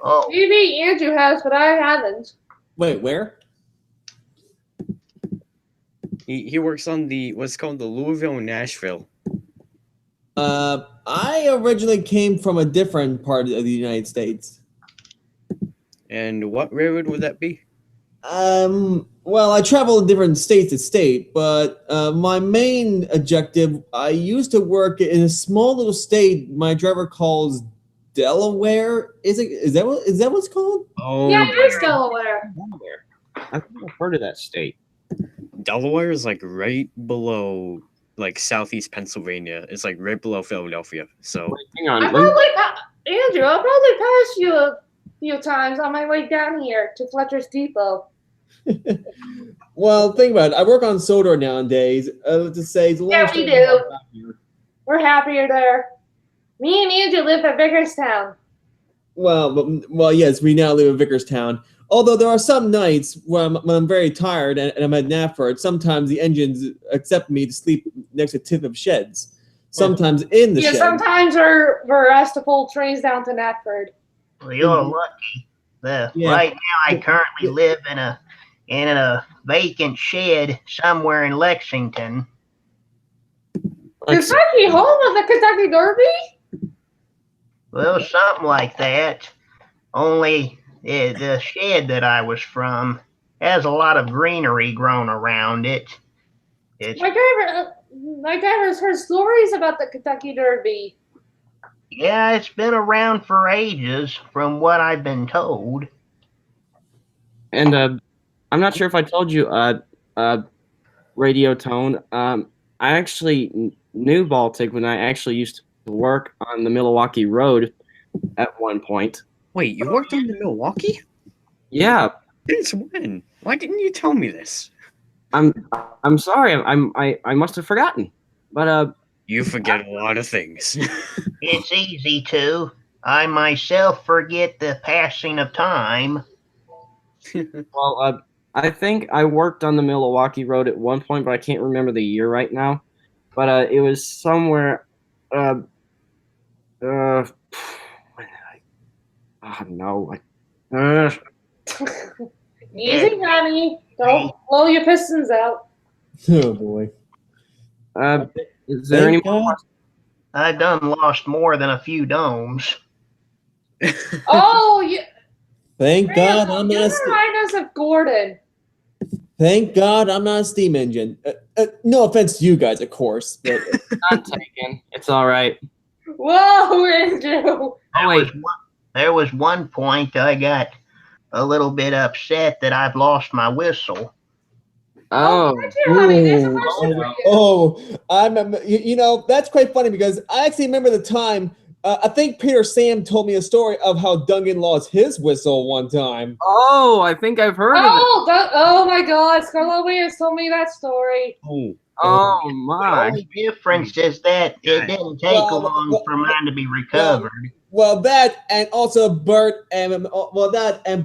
Oh, Maybe Andrew has, but I haven't. Wait, where? he works on what's called the Louisville and Nashville. I originally came from a different part of the United States. And what railroad would that be? Well, I travel in different states to state, but my main objective, I used to work in a small little state my driver calls Delaware. Is that what it's called? Oh, Yeah, it is Delaware. Delaware. I've never heard of that state. Delaware is like right below like southeast Pennsylvania. It's like right below Philadelphia. So Wait, hang on. I'll probably pass you a few times on my way down here to Fletcher's Depot. Well, think about it. I work on Sodor nowadays. Let's just say it's a long Yeah, we story do. about here. We're happier there. Me and Andrew live at Vickerstown. Well, yes, we now live in Vickerstown. Although there are some nights when I'm very tired and I'm at Knapford, sometimes the engines accept me to sleep next to tip of sheds. Sometimes in the Yeah, shed. sometimes we're asked to pull trains down to Knapford. well, you're lucky. Yeah. Right now, I currently live in a vacant shed somewhere in Lexington. Like, Kentucky, home of the Kentucky Derby? Well, something like that. Only the shed that I was from has a lot of greenery grown around it. It's My dad has heard stories about the Kentucky Derby. Yeah, it's been around for ages, from what I've been told. and I'm not sure if I told you, Radio Tone. I actually knew Baltic when I actually used to work on the Milwaukee Road at one point. Wait, you worked on the Milwaukee? Yeah, Since when? Why didn't you tell me this? I'm sorry. I must have forgotten. But You forget a lot of things. It's easy to. I myself forget the passing of time. well, I think I worked on the Milwaukee Road at one point, but I can't remember the year right now. But it was somewhere. When did I? Oh no! Easy, honey. Don't blow your pistons out. Oh boy. Is there any Thank more? God. I've done lost more than a few domes. Oh, you. Thank God Man, I'm you not. A remind us of Gordon. Thank God I'm not a steam engine. No offense to you guys, of course, but Not taken. It's all right. Whoa, Andrew. Oh, There was one point I got a little bit upset that I've lost my whistle. Oh, Andrew, honey, there's a question for you. you know, that's quite funny because I actually remember the time. I think Peter Sam told me a story of how Duncan lost his whistle one time. oh! I think I've heard of it. Oh my God, Scarlett Williams told me that story. Oh The my! only difference is that it didn't take long for mine to be recovered. Well, that and also Bert and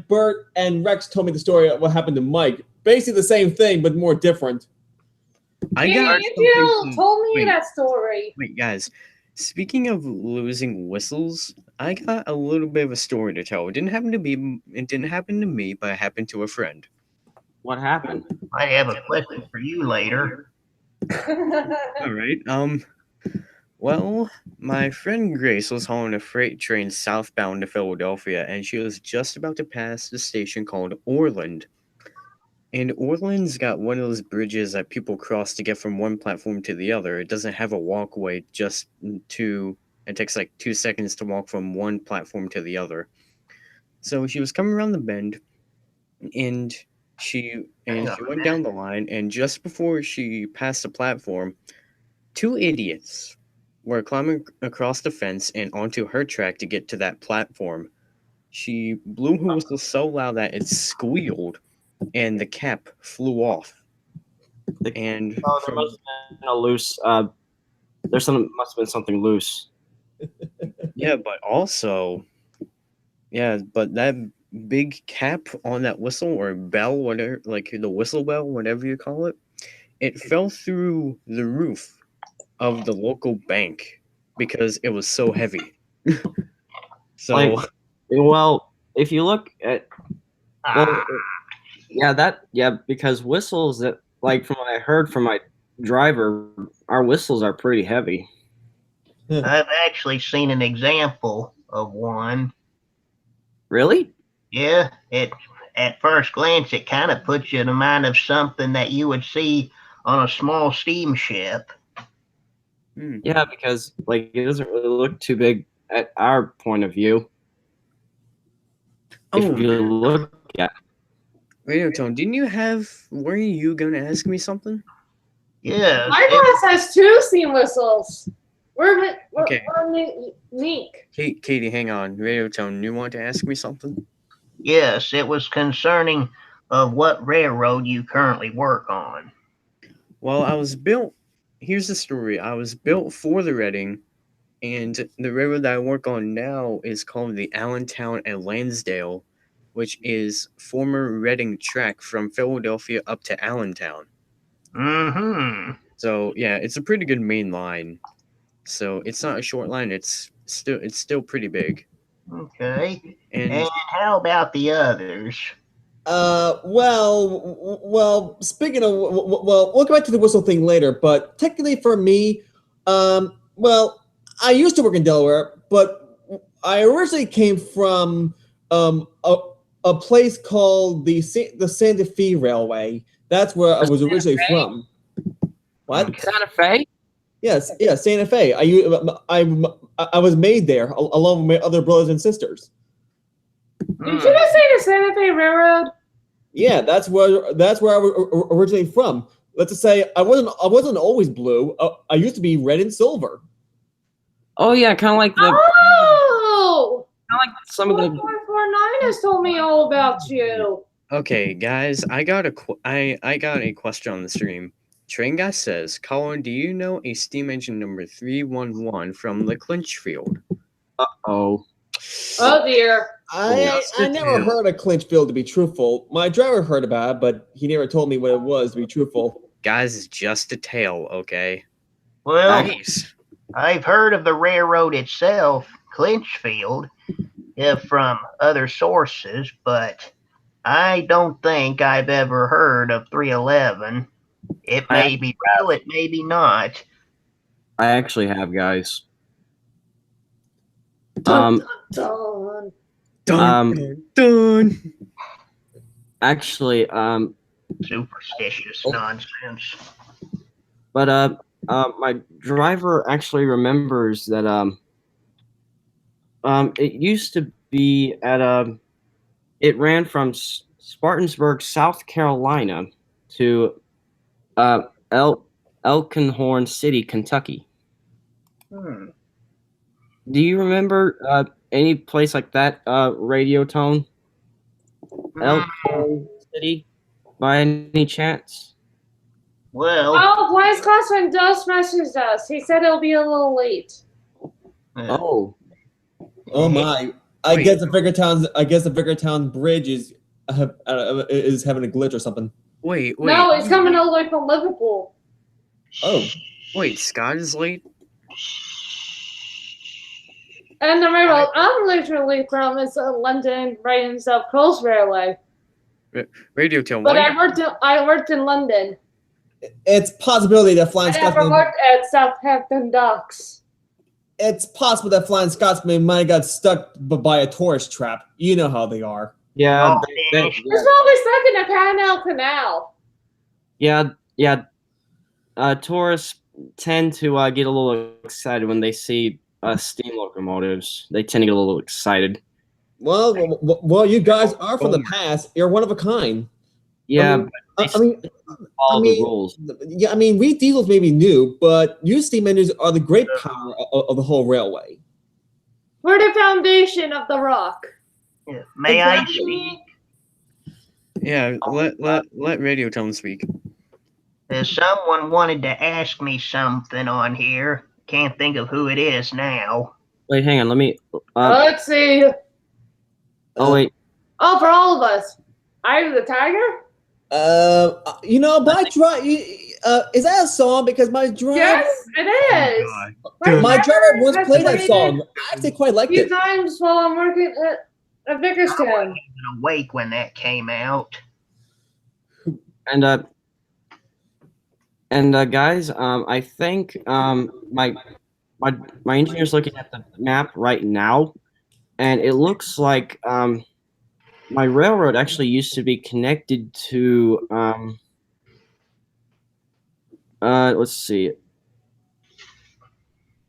Bert and Rex told me the story of what happened to Mike. Basically the same thing, but more different. I Yeah, got Andrew something. told me Wait. that story. Wait, guys. Speaking of losing whistles, I got a little bit of a story to tell. It didn't happen to me, but it happened to a friend. What happened? I have a question for you later. All right. Well, my friend Grace was hauling a freight train southbound to Philadelphia, and she was just about to pass the station called Orland. And Orland's got one of those bridges that people cross to get from one platform to the other. It doesn't have a walkway, it takes like 2 seconds to walk from one platform to the other. So she was coming around the bend, and she went down the line, and just before she passed the platform, two idiots were climbing across the fence and onto her track to get to that platform. She blew her whistle so loud that it squealed, and the cap flew off. And Oh, there must have been a loose. Must have been something loose. but that big cap on that whistle or bell, whatever, like the whistle bell, whatever you call it, it fell through the roof of the local bank because it was so heavy. So, Well, if you look at, because whistles that, like from what I heard from my driver, our whistles are pretty heavy. I've actually seen an example of one. Really? Yeah, at first glance, it kind of puts you in mind of something that you would see on a small steamship. Yeah, because like it doesn't really look too big at our point of view. If you look at Radio Tone, were you gonna ask me something? Yes. My boss has 2 steam whistles. We're Okay. unique. Katie, hang on. Radio Tone, you want to ask me something? Yes, it was concerning of what railroad you currently work on. Well, here's the story. I was built for the Reading, and the railroad that I work on now is called the Allentown and Lansdale, which is former Reading track from Philadelphia up to Allentown. Mm-hmm. So yeah, it's a pretty good main line. So it's not a short line. It's still pretty big. Okay. And And how about the others? Speaking of, we'll go back to the whistle thing later, but technically for me, Well, I used to work in Delaware, but I originally came from a place called the Santa Fe Railway. That's where I was originally from. What? Okay. Santa Fe? Yes, yeah, Santa Fe. I was made there along with my other brothers and sisters. Did you just say the Santa Fe Railroad? Yeah, that's where I was originally from. Let's just say I wasn't always blue. I used to be red and silver. Oh yeah, kind of like the Oh! some of the 4449 has told me all about you. Okay, guys, I got a question on the stream. Train Guy says, Colin, do you know a steam engine number 311 from the clinch field? oh. Oh dear. I never heard of Clinchfield, to be truthful. My driver heard about it, but he never told me what it was, to be truthful. Guys, it's just a tale, okay? Well, Nice. I've heard of the railroad itself, Clinchfield, from other sources, but I don't think I've ever heard of 311. It may be real, it may be not. I actually have, guys. Dun, dun. Done. Actually, Superstitious nonsense. but my driver actually remembers that it used to be at it ran from Spartansburg, South Carolina, to Elkinhorn City, Kentucky. Do you remember any place like that, Radio Tone? Elkinhorn City, by any chance? Well, Oh, Fly's Classman just messaged us. He said it'll be a little late. Oh, Oh my! I guess the Vickertown Bridge is having a glitch or something. Wait. No, he's coming all the way from Liverpool. Oh, Wait, Scott is late? And the railroad I'm literally from is London, right in South Coast Railway. Radio Tone, But why? I worked in London. it's possibility that I Flying never Scotsman. worked at Southampton Docks. It's possible that Flying Scotsman might have got stuck by a tourist trap. You know how they are. yeah, Oh, It's probably stuck in the Panama Canal. yeah. Tourists tend to get a little excited when they see steam locomotives. They tend to get a little excited. Well, you guys are from the past. You're one of a kind. Yeah, I mean, follow the rules. yeah, I mean, we diesels may be new, but you steam engines are the great power of the whole railway. We're the foundation of the rock. may I speak? Yeah, let Radio Tone speak. Someone wanted to ask me something on here. Can't think of who it is now. Wait, hang on. Let me. Let's see. Oh wait. Oh, for all of us. Eye of the Tiger? My drive. Is that a song? Because my driver, Yes, it is. my driver once has played that played song. I actually quite A liked few it. times while I'm working at I Vickerstown. wasn't even awake when that came out. And guys, I think my engineer's looking at the map right now, and it looks like my railroad actually used to be connected to let's see,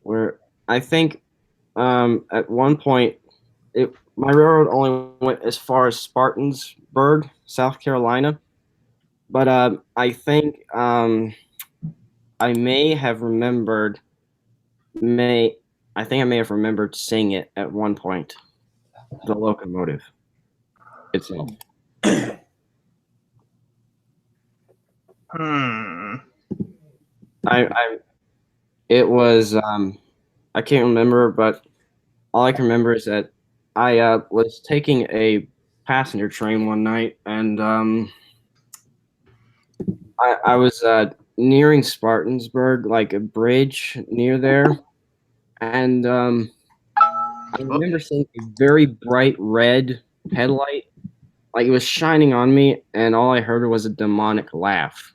where I think at one point my railroad only went as far as Spartansburg, South Carolina, but I think I may have remembered I may have remembered seeing it at one point, the locomotive itself. It was I can't remember, but all I can remember is that I was taking a passenger train one night, and I was nearing Spartansburg, like a bridge near there, and I remember seeing a very bright red headlight, like it was shining on me, and all I heard was a demonic laugh,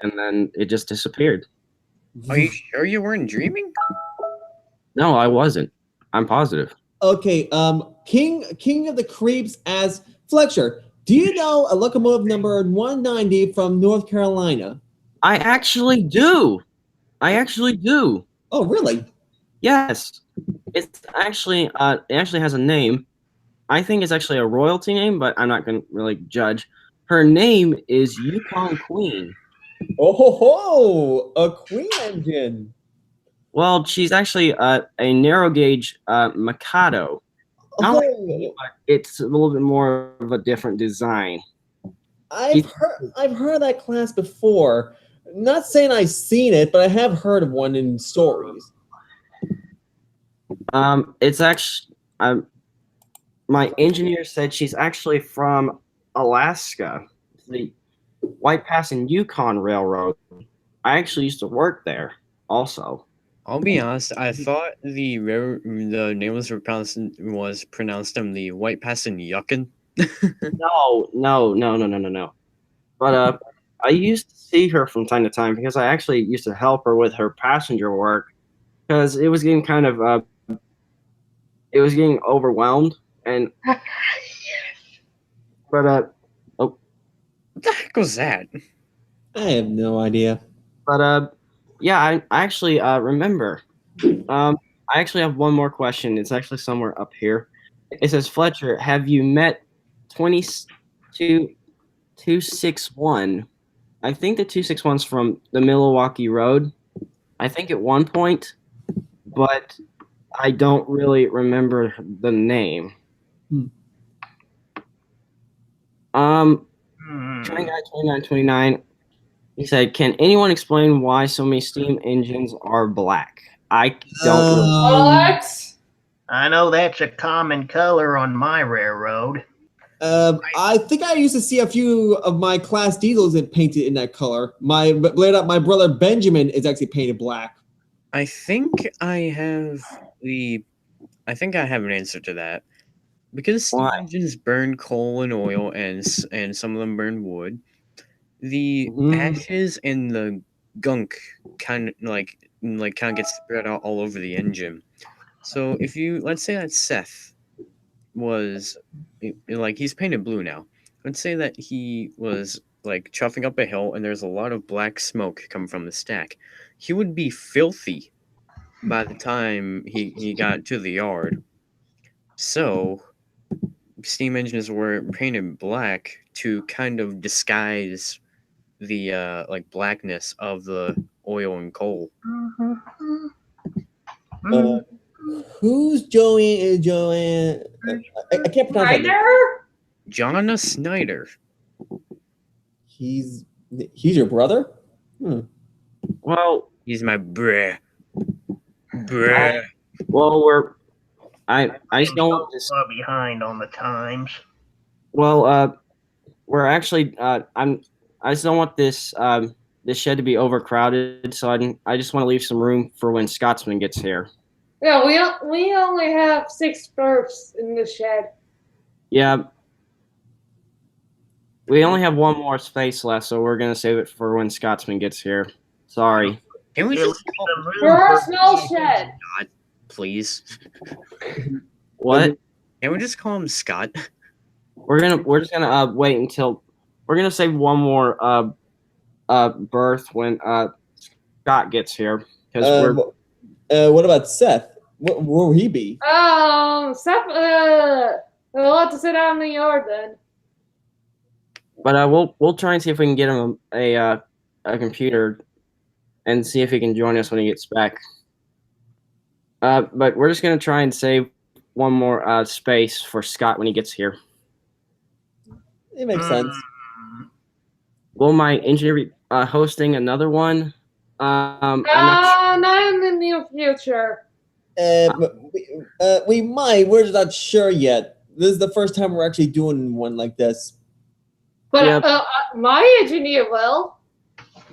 and then it just disappeared. Are you sure you weren't dreaming? No, I wasn't. I'm positive. Okay, King of the Creeps as Fletcher. Do you know a locomotive number 190 from North Carolina? I actually do. Oh, really? Yes. It actually has a name. I think it's actually a royalty name, but I'm not gonna really judge. Her name is Yukon Queen. Oh ho ho! A Queen engine. Well, she's actually a narrow gauge Mikado. Not like, Oh, but it's a little bit more of a different design. I've heard that class before. Not saying I've seen it, but I have heard of one in stories. It's actually my engineer said she's actually from Alaska, the White Pass and Yukon Railroad. I actually used to work there also. I'll be honest. I thought the name was pronounced the White Pass and Yuckin. No. But I used to see her from time to time because I actually used to help her with her passenger work because it was getting kind of it was getting overwhelmed and but What the heck was that? I have no idea. but yeah, I actually remember. I actually have one more question. It's actually somewhere up here. It says, Fletcher, have you met 261? I think the 261's from the Milwaukee Road. I think at one point, but I don't really remember the name. Train guy 2929. He said, "Can anyone explain why so many steam engines are black?" I don't know. What? I know that's a common color on my railroad. I think I used to see a few of my class diesels that painted in that color. My brother Benjamin is actually painted black. I think I have an answer to that. Because steam Why? engines burn coal and oil, and some of them burn wood. The ashes and the gunk kind of gets spread out all over the engine. So if you let's say that Seth was he's painted blue now. Let's say that he was like chuffing up a hill and there's a lot of black smoke coming from the stack. He would be filthy by the time he got to the yard. So steam engines were painted black to kind of disguise the blackness of the oil and coal. Who's Joanne? I can't pronounce that name. Snyder? Jonna Snyder. He's your brother? Well, He's my bruh. well, I just don't want this. Far behind on the times. Well, we're actually I just don't want this this shed to be overcrowded, so I just want to leave some room for when Scotsman gets here. Yeah, we only have 6 berths in the shed. Yeah. We only have one more space left, so we're gonna save it for when Scotsman gets here. Sorry. Can we just For our small shed. Scott, please? What? Can we just call him Scott? We're just gonna wait until we're gonna save one more berth when Scott gets here because what about Seth? Where will he be? Seth, we'll have to sit out in the yard then. but we'll try and see if we can get him a computer and see if he can join us when he gets back. But we're just gonna try and save one more space for Scott when he gets here. It makes sense. Will my engineer be hosting another one? I'm Not in the near future. We might. We're just not sure yet. This is the first time we're actually doing one like this. But Yep. my engineer will.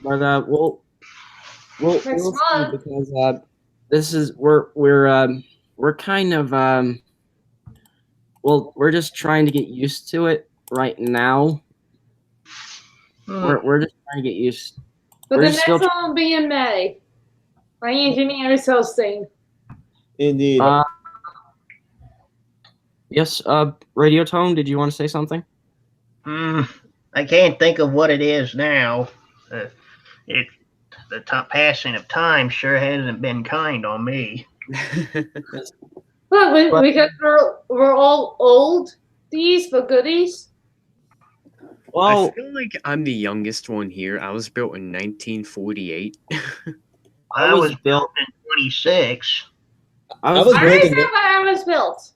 But we'll Next see month. because this is we're kind of we're just trying to get used to it right now. We're just trying to get used. But We're the just next still one will be in May. My engineer is so sane. Indeed. Yes, Radio Tone, did you want to say something? I can't think of what it is now. The passing of time sure hasn't been kind on me. Well, because we're all old. These for goodies. I Well, feel like I'm the youngest one here. I was built in 1948. I was built. built in 26. I I was was I built. built already in said what I was built.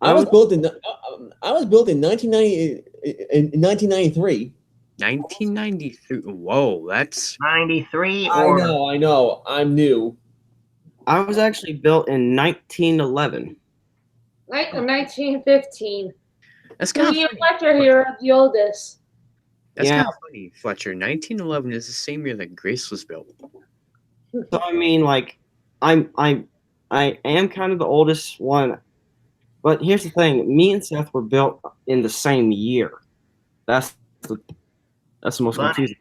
I was built in 1990 in 1993. 1993. Whoa, that's 93 I or know. I'm new. I was actually built in 1911. Like 1915. kind of Me and funny. Fletcher here are the oldest. That's Yeah. kind of funny, Fletcher. 1911 is the same year that Grace was built. So I mean, like, I am kind of the oldest one, but here's the thing: me and Seth were built in the same year. That's the most Funny. confusing.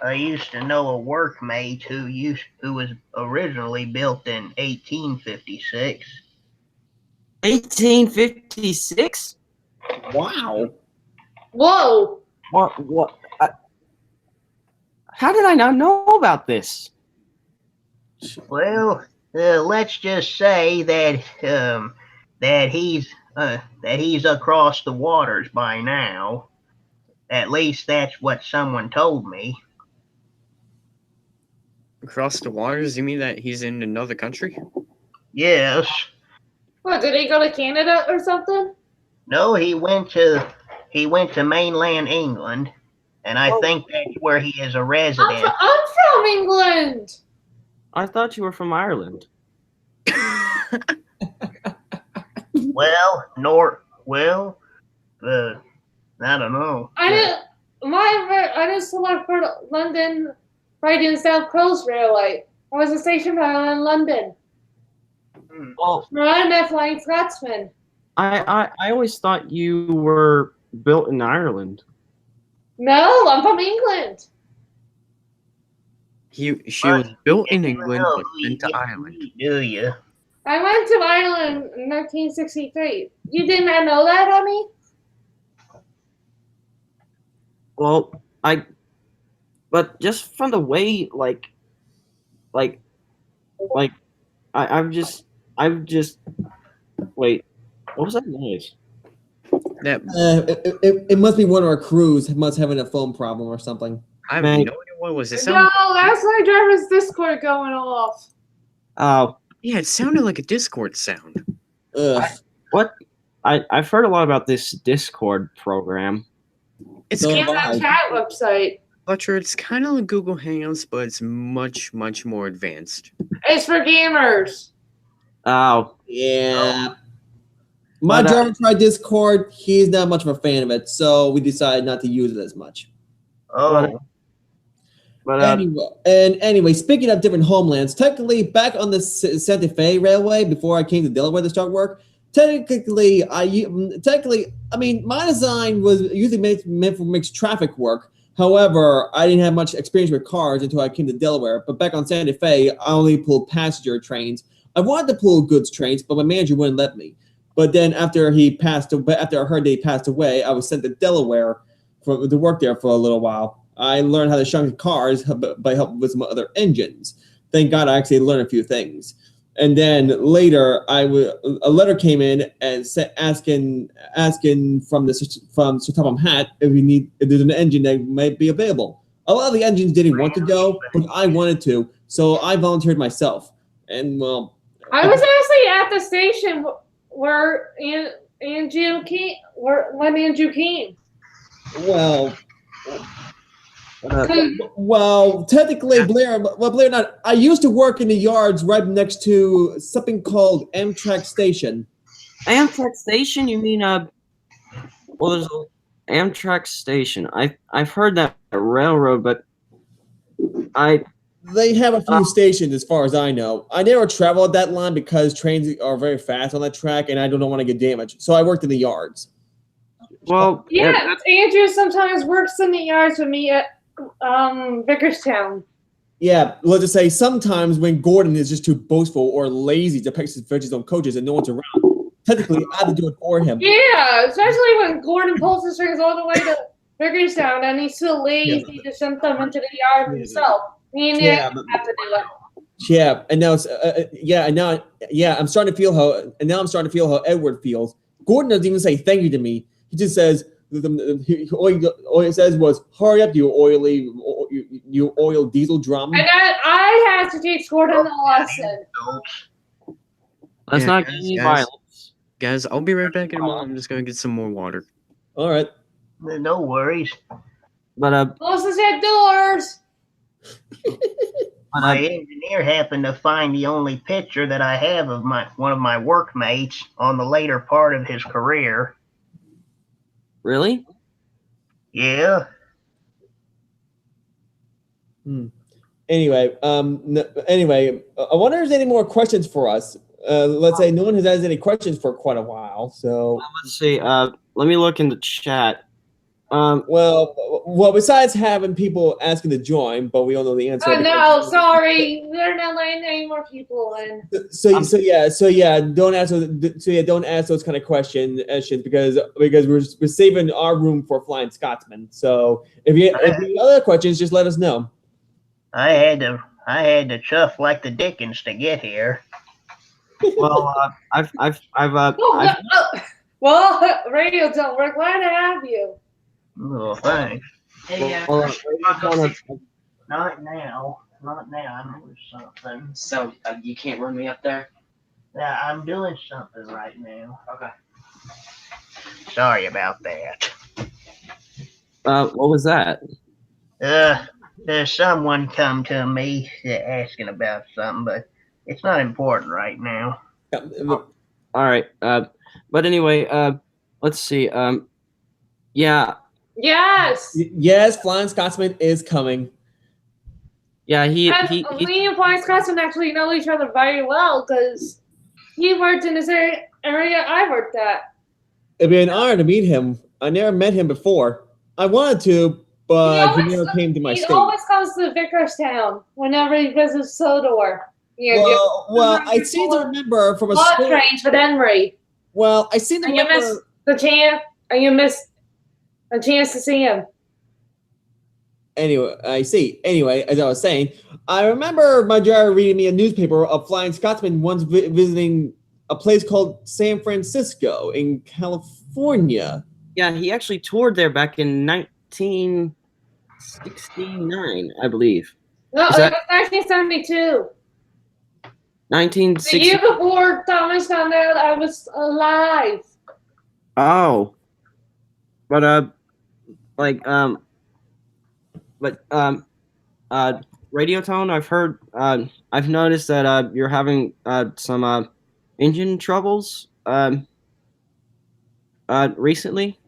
I used to know a workmate who was originally built in 1856. 1856? Wow. Whoa! What? How did I not know about this? Well, let's just say that he's across the waters by now. At least that's what someone told me. Across the waters? You mean that he's in another country? Yes. What, did he go to Canada or something? No, he went to mainland England, and I Oh. think that's where he is a resident. I'm from England. I thought you were from Ireland. I don't know. I just select for London, right in South Coast Railway. I was a station pilot in London. Well, I'm a Flying Scotsman. I always thought you were built in Ireland. No, I'm from England. She was built in You England know but who sent to you Ireland. meet, do you? I went to Ireland in 1963. You did not know that, honey? Well, but just from the way, I'm just, wait, what was that noise? That It must be one of our crews must having a phone problem or something. I have Man. no idea what was it. No, that's my driver's Discord going off. Oh, Yeah, it sounded like a Discord sound. Ugh. what? I've heard a lot about this Discord program. It's So It's have I. a chat website. Fletcher, it's kind of like Google Hangouts, but it's much, much more advanced. It's for gamers. Oh, Yeah. My But, driver tried Discord. He's not much of a fan of it, so we decided not to use it as much. Oh, but Anyway, speaking of different homelands, technically back on the Santa Fe Railway before I came to Delaware to start work. Technically, I mean, my design was usually meant for mixed traffic work. However, I didn't have much experience with cars until I came to Delaware. But back on Santa Fe, I only pulled passenger trains. I wanted to pull goods trains, but my manager wouldn't let me. But then after I heard that he passed away, I was sent to Delaware to work there for a little while. I learned how to shunt cars by help with some other engines. Thank God I actually learned a few things. And then later, a letter came in and asking from Sir Topham Hatt if there's an engine that might be available. A lot of the engines didn't want to go, but I wanted to, so I volunteered myself. And well, I was actually at the station where Andrew came. When Andrew came. Well, technically, believe it or not, I used to work in the yards right next to something called Amtrak Station. Amtrak Station? You mean well, there's an Amtrak Station. I've heard that railroad, but They have a few stations as far as I know. I never traveled that line because trains are very fast on that track, and I don't want to get damaged. So I worked in the yards. well, Yeah, Andrew sometimes works in the yards with me at Vickerstown. Yeah, let's just say sometimes when Gordon is just too boastful or lazy to pick his own coaches and no one's around, technically I have to do it for him. Yeah, especially when Gordon pulls the strings all the way to Biggerstown and he's too lazy to send them into the yard himself. Me and Nick have to do it. Yeah, and now it's I'm starting to feel how Edward feels. Gordon doesn't even say thank you to me. He just says all he says was hurry up, you oil diesel drum. And I had to teach Gordon a lesson. Let's not get any violence. Guys, I'll be right back in a moment. I'm just gonna get some more water. All right. No worries. But Close the shed doors. My engineer happened to find the only picture that I have of one of my workmates on the later part of his career. really? Yeah. Anyway, I wonder if there's any more questions for us. Let's say no one has asked any questions for quite a while. So Let's see. Let me look in the chat. Well, besides having people asking to join, but we all know the answer. No, sorry, we're not letting any more people in. So don't ask those kind of questions because we're saving our room for Flying Scotsman. So if you have other questions, just let us know. I had to chuff like the Dickens to get here. Well, Well, Radio Tone, we're glad to have you. Oh, thanks. Not now. I'm doing something. So you can't run me up there? Yeah, I'm doing something right now. Okay. Sorry about that. What was that? There's someone come to me asking about something, but it's not important right now. All right. But anyway, let's see. Yeah. Yes, Flying Scotsman is coming. Yeah, me and Flying Scotsman actually know each other very well because he worked in this area I worked at. It'd be an honor to meet him. I never met him before. I wanted to, but he never came to my state. He always comes to Vickerstown whenever he visits Sodor. Well, I seem to remember from a trains with Henry. Well, I seem to remember. You missed the chance. You missed a chance to see him. Anyway, I see. Anyway, as I was saying, I remember my driver reading me a newspaper of Flying Scotsman once visiting a place called San Francisco in California. Yeah, he actually toured there back in 1969, I believe. No, it was 1972. 1960. The year before Thomas found out I was alive. Oh. But Radio Tone, I've heard, I've noticed that you're having some engine troubles recently.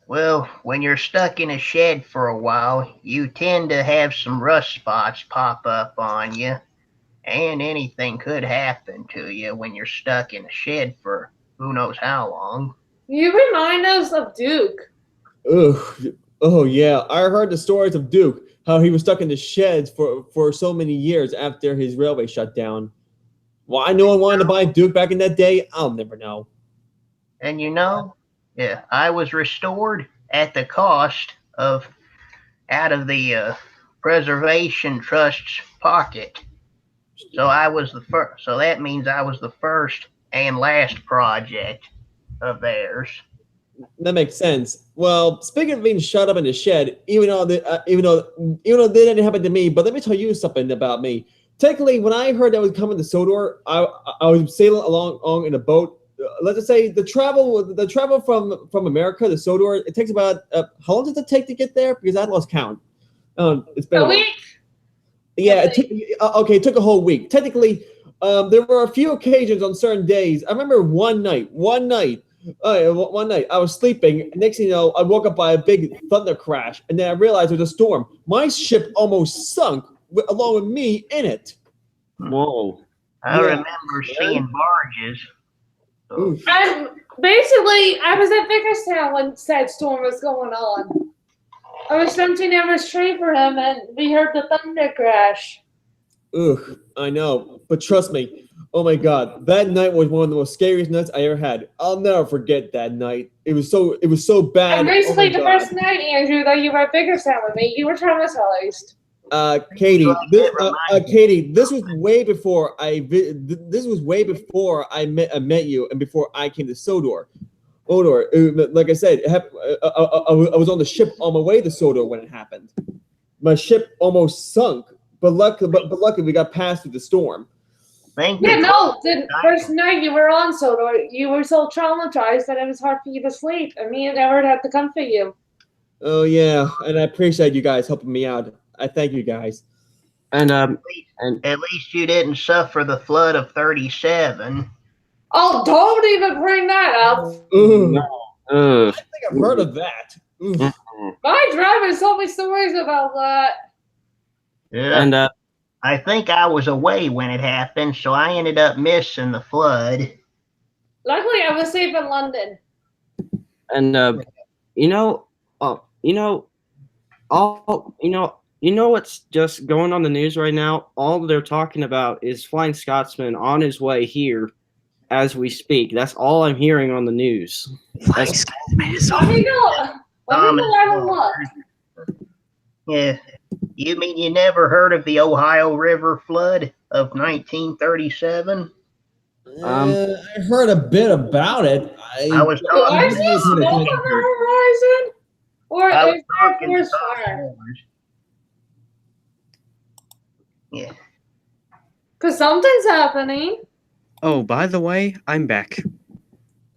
Well, when you're stuck in a shed for a while, you tend to have some rust spots pop up on you, and anything could happen to you when you're stuck in a shed for who knows how long. You remind us of Duke. Oh yeah, I heard the stories of Duke, how he was stuck in the sheds for so many years after his railway shut down. Why no one wanted to buy Duke back in that day, I'll never know. And yeah, I was restored at the cost out of the Preservation Trust's pocket. So I was the first. So that means I was the first and last project of theirs. That makes sense. Well, speaking of being shut up in the shed, even though that didn't happen to me, but let me tell you something about me. Technically, when I heard that was coming to Sodor, I was sailing along in a boat. Let's just say the travel from America to Sodor, it takes about how long does it take to get there? Because I lost count. It's been a week. Yeah, it took a whole week. Technically, there were a few occasions on certain days. I remember one night I was sleeping. Next thing you know, I woke up by a big thunder crash, and then I realized it was a storm. My ship almost sunk along with me in it. Whoa! I remember seeing barges. Basically, I was at Vickerstown when said storm was going on. I was sensing down the street for him, and we heard the thunder crash. Ugh, I know, but trust me. Oh my God, that night was one of the most scariest nights I ever had. I'll never forget that night. It was so bad. And Oh basically, my the God. first night, Andrew, that you were at Biggerstown with me, you were traumatized. Katie, Never mind. Katie, this was way before this was way before I met you and before I came to Sodor. Odor, like I said, I was on the ship on my way to Sodor when it happened. My ship almost sunk, but luckily we got past through the storm. Thank Yeah, you. no, the first night you were on Sodor, you were so traumatized that it was hard for you to sleep, and me and Edward had to comfort you. Oh yeah, and I appreciate you guys helping me out. I thank you guys. And At least you didn't suffer the flood of 37. Oh, don't even bring that up. I think I've heard of that. Ugh. My drivers told me stories about that. Yeah. and I think I was away when it happened, so I ended up missing the flood. Luckily, I was safe in London. you know, what's just going on the news right now? All they're talking about is Flying Scotsman on his way here as we speak. That's all I'm hearing on the news. Flying Scotsman is Let me go. Let me go have a look. Yeah. You mean you never heard of the Ohio River flood of 1937? I heard a bit about it. I was Do I talking see smoke on the horizon? Or I was is there a talking forest to fire? Yeah. Because something's happening. Oh, by the way, I'm back.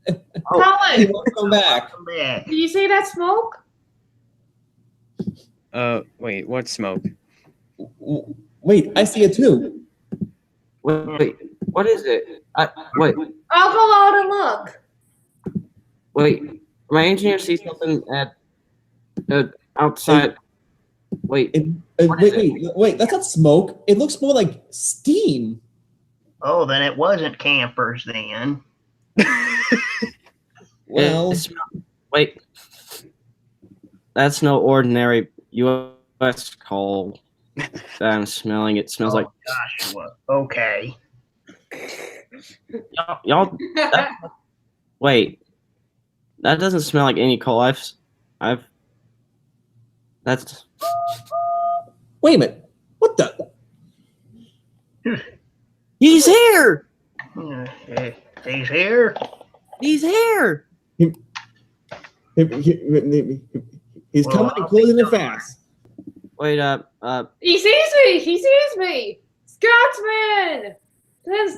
Hey, Colin, welcome back. Come back. do you see that smoke? Wait, what smoke? Wait, I see it too. Wait, what is it? Wait, I'll go out and look. wait. My engineer sees something at outside. Wait, Wait, that's not smoke. It looks more like steam. Oh, then it wasn't campers then. Well, wait. That's no ordinary U.S. coal that I'm smelling. It smells like Joshua. Okay. y'all. Wait, that doesn't smell like any coal. That's. wait a minute. What the? He's here. He's here. He's here. He's coming and closing it fast. Wait, He sees me. He sees me. Scotsman. There's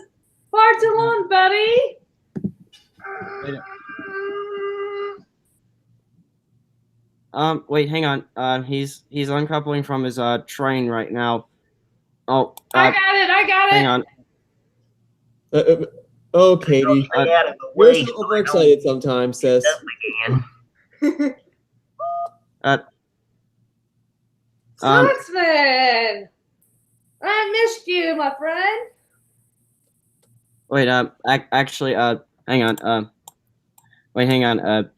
far too long, buddy. wait, hang on. He's uncoupling from his train right now. Oh, I got it. hang on. Oh, Katie, Stay out of the you're way. so overexcited sometimes, sis. Again. Scotsman. I missed you, my friend. Wait, actually, hang on. Wait, hang on.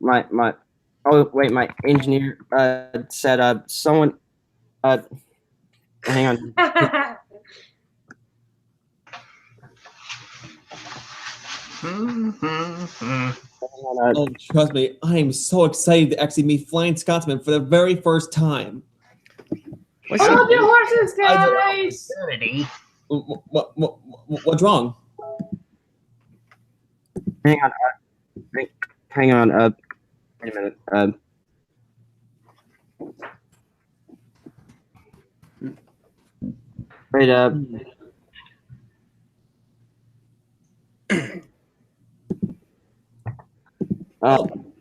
My my engineer said someone hang on. Oh, trust me, I am so excited to actually meet Flying Scotsman for the very first time. What's Hold up? your horses, guys. Kennedy. What's wrong? Hang on. Hang on. Wait a minute.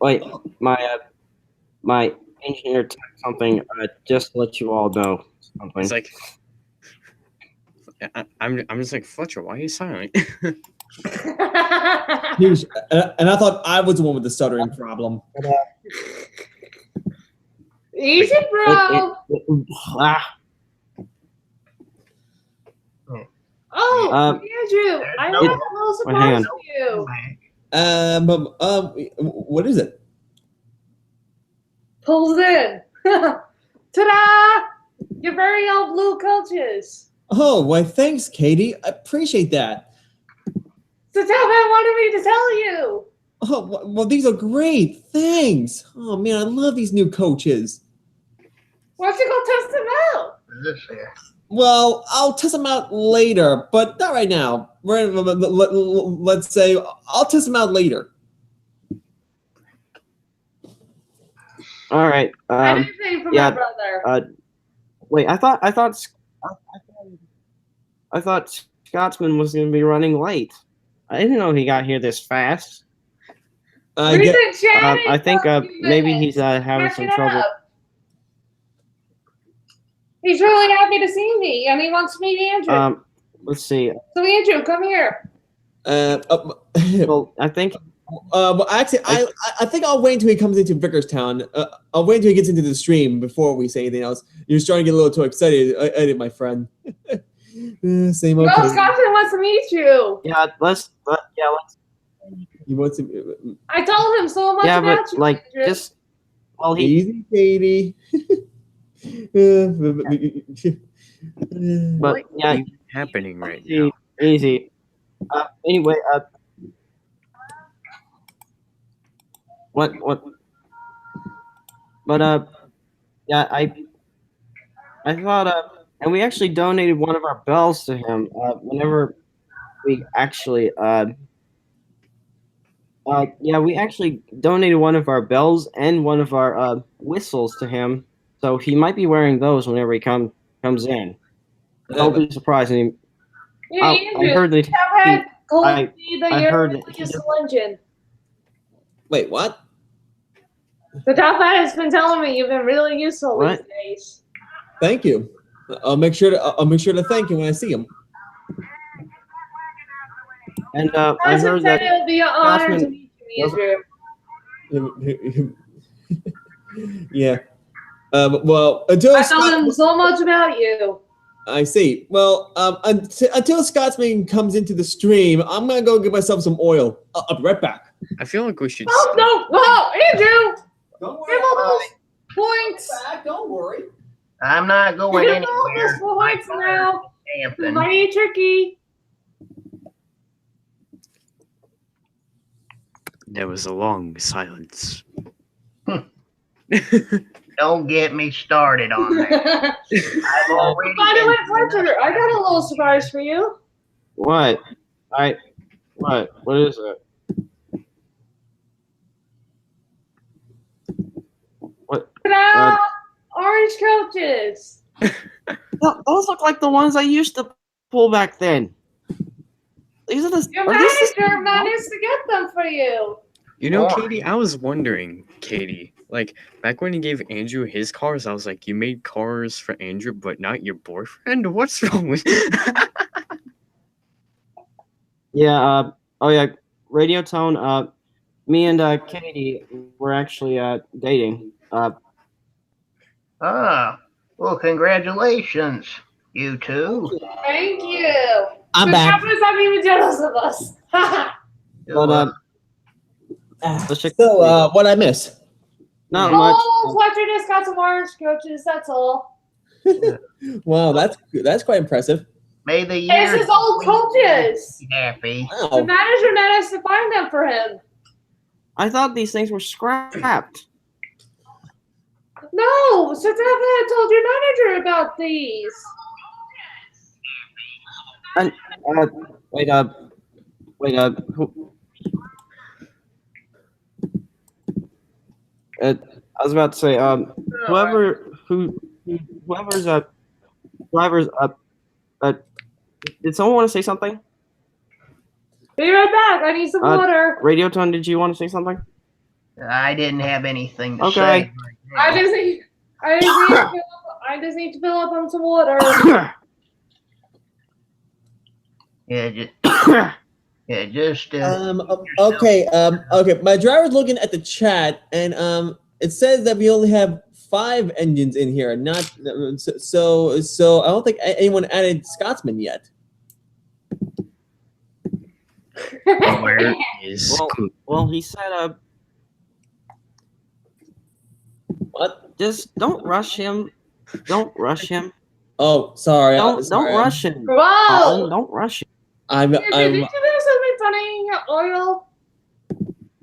Wait. Wait. My engineer typed something. Just to let you all know something. It's like I'm just like, Fletcher, why are you silent? Huge. And I thought I was the one with the stuttering problem. Easy, bro. Oh, Andrew, I have a little surprise hang on. for you. What is it? pulls in. Ta-da! Your very own blue coaches. Oh, why, thanks, Katie. I appreciate that. So tell me wanted me to tell you. Oh, well, these are great. Thanks. Oh, man, I love these new coaches. Why don't you go test them out? This here. Well, I'll test them out later, but not right now. Let's say I'll test them out later. All right. Anything from yeah, my brother. Wait, I thought Scotsman was going to be running late. I didn't know he got here this fast. We've been chatting I think for a few maybe he's minutes. having Catch some it trouble. up. He's really happy to see me, and he wants to meet Andrew. Let's see. So Andrew, come here. Well, I think. Well, actually, I think I'll wait until he comes into Vickerstown. I'll wait until he gets into the stream before we say anything else. You're starting to get a little too excited, my friend. Same old. No, Scotsman wants to meet you. Yeah, let's. He wants to. I told him so much Yeah, about but you. like Andrew. just. Well, he. Easy, Katie. But yeah, Happening right now. easy. Anyway, what? But yeah, I thought and we actually donated one of our bells to him. Whenever we actually yeah, we actually donated one of our bells and one of our whistles to him. So he might be wearing those whenever he comes in. Don't be surprised. And Yeah, Andrew, I heard that I've had I heard that his engine. Wait, what? The top hat has been telling me you've been really useful What? these days. Thank you. I'll make sure to thank you when I see him. And I Carson heard said that it would be an honor to Scotsman meet you, Andrew. Yeah. Well, until I told him so much about you. I see. Well, until Scotsman comes into the stream, I'm gonna go get myself some oil. I'll be right back. I feel like we should. Oh no, Andrew! Don't Give all those points. Back. Don't worry. I'm not going Give all those anywhere. points now. Camping. Mighty tricky. There was a long silence. Don't get me started on that. I've already By the way, been- Fletcher, I got a little surprise for you. what? What is it? What? Ta-da! Orange coaches. Those look like the ones I used to pull back then. These are the. Your are these the- manager managed to get them for you. You know, Why? Katie, I was wondering, Katie, like back when you gave Andrew his cars, I was like, you made cars for Andrew, but not your boyfriend? What's wrong with Yeah. Oh yeah. Radio Tone. Me and Katie were actually dating. Ah, well, congratulations, you two. Thank you. I'm The back. Captain's not even jealous of us. But let's check- So, what I miss? not much. Oh, Fletcher just got some orange coaches, that's all. Wow, that's quite impressive. May the It's year his old coaches. be happy. The Wow. manager managed to find them for him. I thought these things were scrapped. No, since I told your manager about these. And wait. Who? I was about to say whoever's driver's did someone want to say something? Be right back. I need some water. Radio Tone, did you want to say something? I didn't have anything to Okay. say. I just need to fill up on some water. Yeah, just Okay. Okay. My driver's looking at the chat, and it says that we only have 5 engines in here. Not so. I don't think anyone added Scotsman yet. Where is Well, he said What? Just don't rush him. Don't rush him. Oh, sorry. Don't rush him. Whoa! Colin, don't rush him. I'm. Did you do something funny, Oil?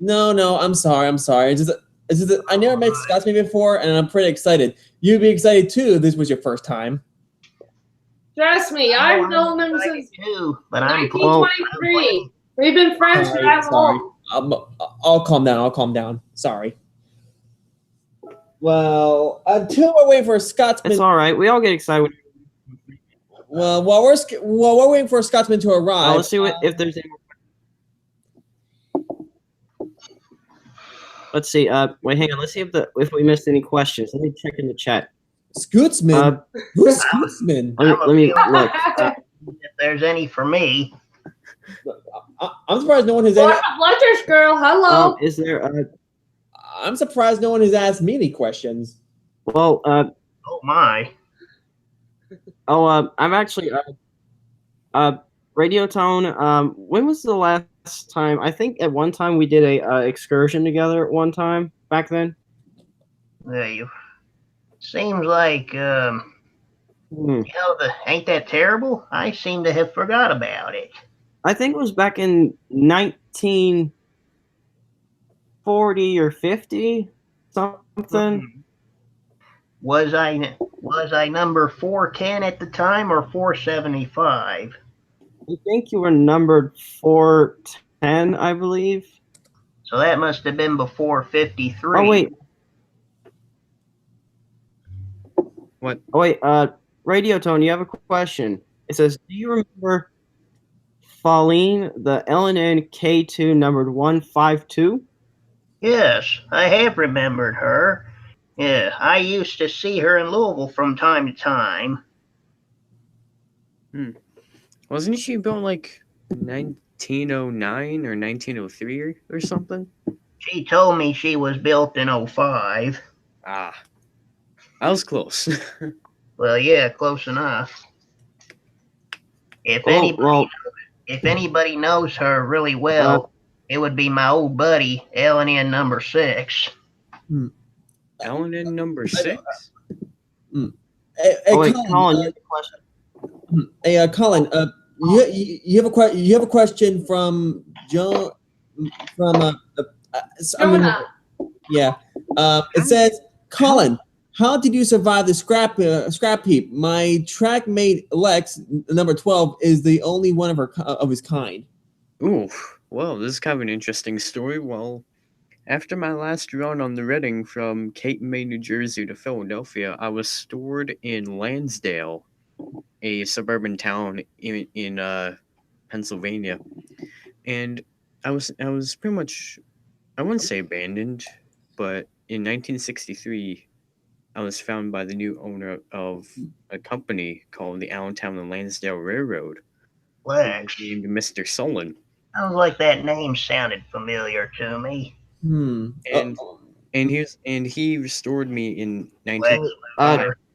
No. I'm sorry. It's just that I never met Scotsman before, and I'm pretty excited. You'd be excited too if this was your first time. Trust me, I've known him since too, but I'm 1923. We've been friends for that long. I'll calm down. Sorry. Well, until we're waiting for a Scotsman. It's all right. We all get excited. Well, while we're waiting for a Scotsman to arrive. Let's see if there's any. Let's see. Wait, hang on. Let's see if we missed any questions. Let me check in the chat. Scootsman? Who's Scootsman? Let me look. If there's any for me. I'm surprised no one has. Fletcher's girl, hello. Is there? I'm surprised no one has asked me any questions. Well. Oh my. I'm actually. Radio Tone. When was the last time? I think at one time we did a excursion together. At one time back then. Seems like ain't that terrible? I seem to have forgot about it. I think it was back in 1940 or 50, something. Was I number 410 at the time or 475? I think you were numbered 410, I believe. So that must have been before 53. Oh wait. What? Oh wait. Radio Tone, you have a question. It says, "Do you remember Pauline, the LNN K2 numbered 152?" Yes, I have remembered her. Yeah, I used to see her in Louisville from time to time. Wasn't she built like 1909 or 1903 or something? She told me she was built in 05. Ah, I was close. Well, yeah, close enough. If anybody knows her really well, it would be my old buddy, LNN number 6. LNN number 6? Hey, wait, Colin, you have a question. Hey, Colin. You have a question from John Jonah. Yeah. It says, Colin, how did you survive the scrap heap? My track mate Lex, number 12, is the only one of his kind. Ooh, well, this is kind of an interesting story. Well, after my last run on the Reading from Cape May, New Jersey to Philadelphia, I was stored in Lansdale, a suburban town in Pennsylvania, and I was pretty much, I wouldn't say abandoned, but in 1963, I was found by the new owner of a company called the Allentown and Lansdale Railroad, Lex. named Mr. Solon. Sounds like that name sounded familiar to me. And he restored me in 19.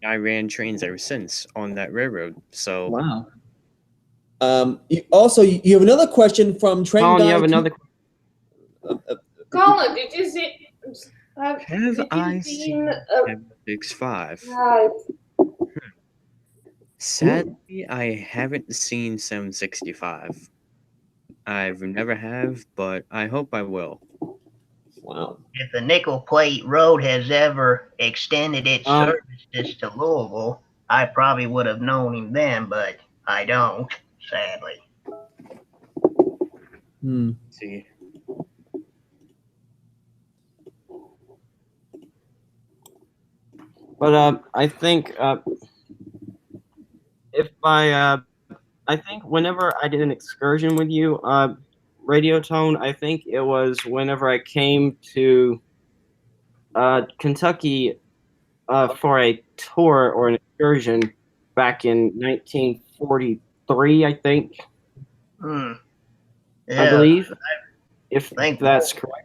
I ran trains ever since on that railroad. So wow. You have another question from Train Colin, Guy. you have another. Colin, did you see? have I seen 765? Sadly, I haven't seen 765. I've never have, but I hope I will. Wow. If the Nickel Plate Road has ever extended its services to Louisville, I probably would have known him then, but I don't, sadly. See. But I think I think whenever I did an excursion with you, Radio Tone, I think it was whenever I came to Kentucky for a tour or an excursion back in 1943, I think. Yeah, I believe, if that's correct.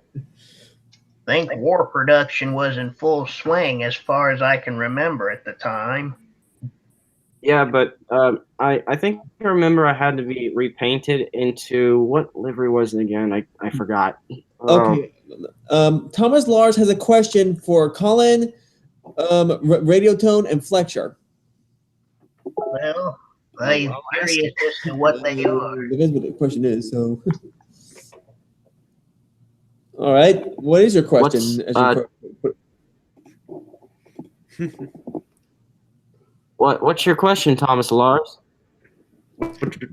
I think war production was in full swing as far as I can remember at the time. Yeah, but I think I remember I had to be repainted into, what livery was it again? I forgot. Okay. Thomas Lars has a question for Colin. Radio tone and flexure. Well, I'm curious as to what they are. Depends what the question is. So, all right. What is your question? What's your question, Thomas Lars?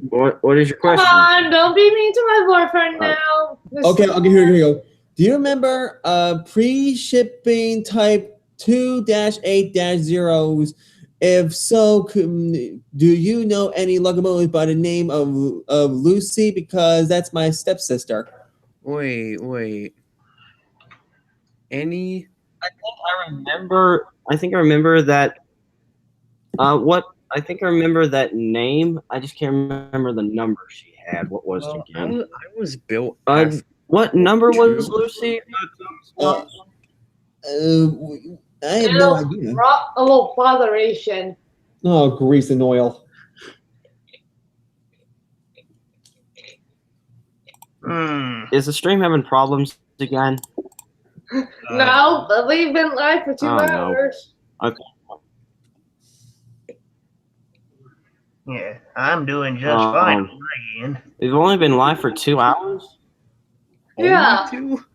What is your question? Come on, don't be mean to my boyfriend now. Okay, here you go. Do you remember pre-shipping type 2-8-0s? If so, do you know any locomotives by the name of Lucy? Because that's my stepsister. Wait. Any? I think I remember that. I think I remember that name. I just can't remember the number she had. What was it again? I was built. What number was Lucy? I have no idea. A little botheration. Oh, grease and oil. Is the stream having problems again? No, but we've been live for 2 hours. No. Okay. Yeah, I'm doing just fine on my end. We've only been live for 2 hours? Yeah. Only 2?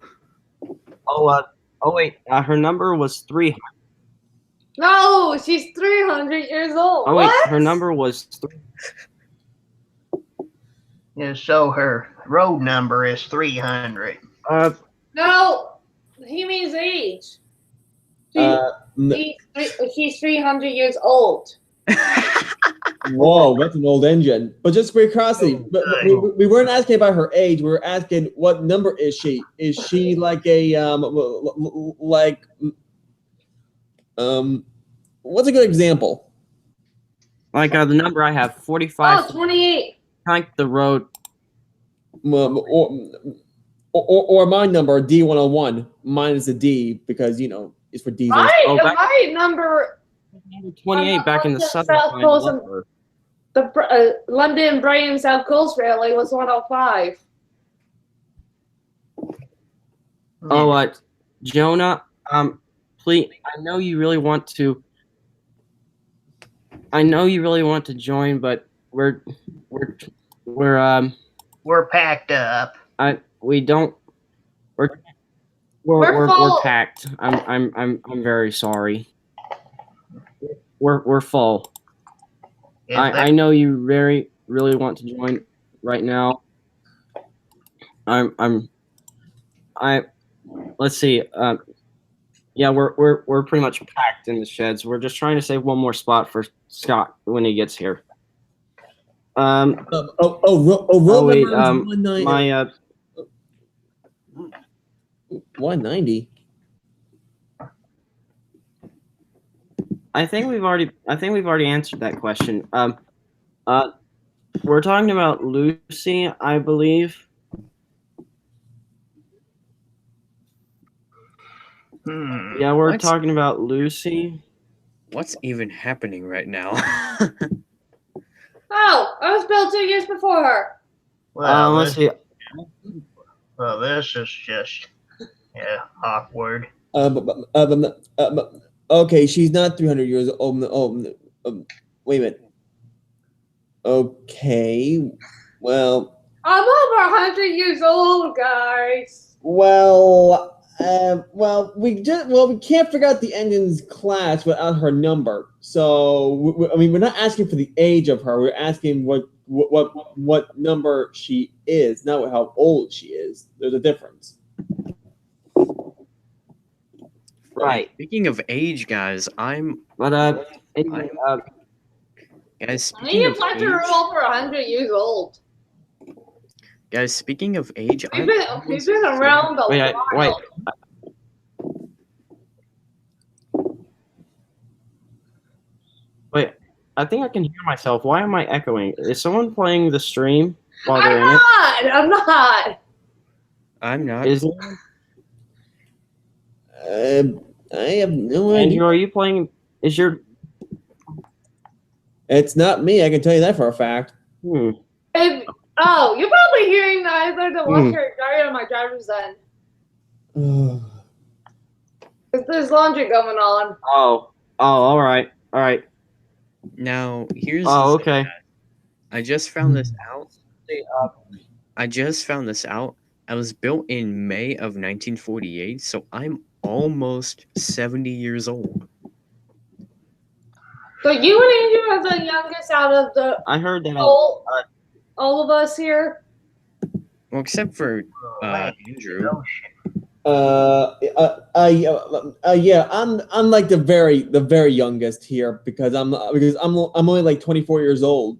Oh wait, her number was 300. No, she's 300 years old. Oh wait, what? her number was 3. Yeah, so her road number is 300. No, he means age. She's 300 years old. Whoa, that's an old engine. But just for curiosity, we weren't asking about her age. We were asking what number is she? Is she like a what's a good example? Like the number I have, 45. Oh, 28. Like the road. Or my number, D101. Mine is a D because it's for diesel. My number 28 back in the southern Coast, the London, Brighton, South Coast Railway was 105. Oh, Jonah, please. I know you really want to join, but we're packed up. We're packed. I'm very sorry. We're full. I know you really want to join right now. Let's see. Yeah, we're pretty much packed in the sheds. We're just trying to save one more spot for Scott when he gets here. Road wait, number is my 190. I think we've already answered that question. We're talking about Lucy, I believe. Yeah, we're talking about Lucy. What's even happening right now? Oh, I was built 2 years before her. Well, let's see. Well, this is just awkward. Okay, she's not 300 years old. Wait a minute. Okay, well. I'm over 100 years old, guys. Well, we can't figure out the engine's class without her number. So, we're not asking for the age of her. We're asking what number she is, not how old she is. There's a difference. Right. Speaking of age, guys, guys, You have to roll over 100 years old. Guys, speaking of age, We've been around a while. Wait. Wait, I think I can hear myself. Why am I echoing? Is someone playing the stream while they're in it? I'm not. I'm not. Is it? I have no idea. Andrew, are you playing? It's not me. I can tell you that for a fact. You're probably hearing either the washer or dryer on my driver's end. There's laundry going on. Oh, all right. Now, here's Oh, the thing, okay. guys. I just found this out. I was built in May of 1948, so I'm almost 70 years old. So you and Andrew are the youngest out of the I heard that. all of us here. Well, except for Andrew. Yeah, I'm like the very youngest here because I'm only like 24 years old.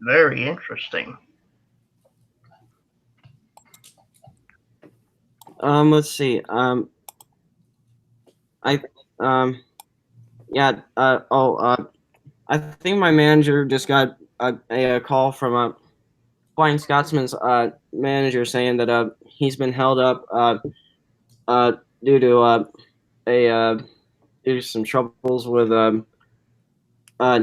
Very interesting. Let's see. I think my manager just got a call from a Flying Scotsman's manager saying that he's been held up due to due to some troubles with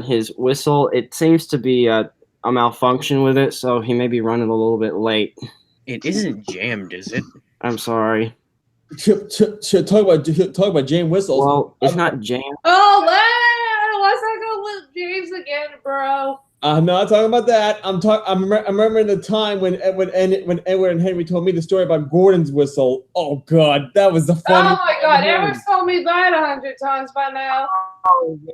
his whistle. It seems to be a malfunction with it, so he may be running a little bit late. It isn't jammed, is it? I'm sorry. Talk about Jane whistles. Well, it's not jammed. Oh, let's not go with James again, bro. I'm not talking about that. I'm remembering the time when Edward and Henry told me the story about Gordon's whistle. Oh God, that was the funny. Oh my God, Edward's told me that 100 times by now. Oh yeah.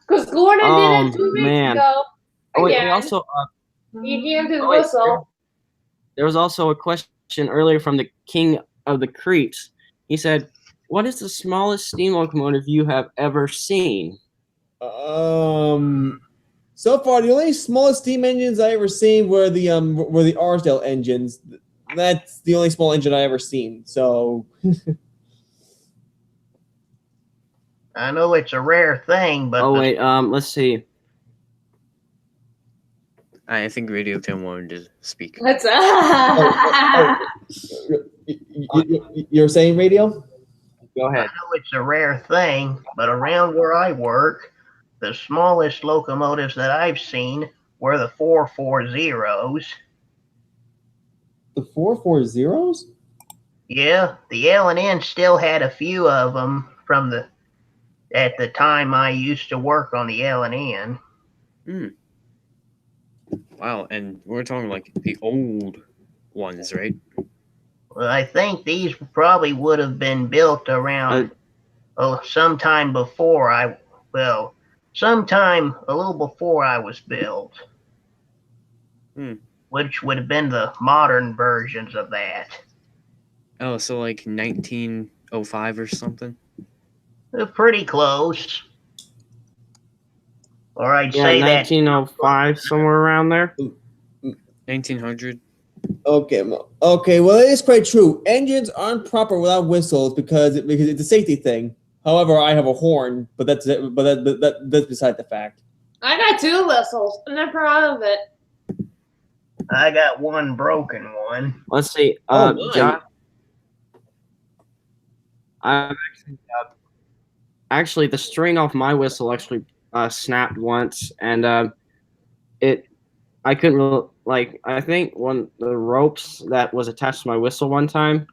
Because Gordon did it 2 weeks ago. Oh, wait, Again. also, He jammed his whistle. There was also a question earlier from the King of the Creeps. He said, "What is the smallest steam locomotive you have ever seen?" So far, the only smallest steam engines I ever seen were the Arsdale engines. That's the only small engine I ever seen. So. I know it's a rare thing, but let's see. I think Radio 10 wanted to speak. What's You're saying radio? Go ahead. I know it's a rare thing, but around where I work, the smallest locomotives that I've seen were the 440s. The 440s? Yeah, the L&N still had a few of them at the time I used to work on the L&N. Wow, and we're talking like the old ones, right? Well, I think these probably would have been built around sometime a little before I was built. Which would have been the modern versions of that. Oh, so like 1905 or something? Pretty close. Or I'd say 1905, somewhere around there. 1900. Okay. Well, it is quite true. Engines aren't proper without whistles because it's a safety thing. However, I have a horn, but that's it. But that's beside the fact. I got 2 whistles, and I'm proud of it. I got one broken one. Let's see. John. Actually, the string off my whistle actually snapped once, and I couldn't really, I think one the ropes that was attached to my whistle one time,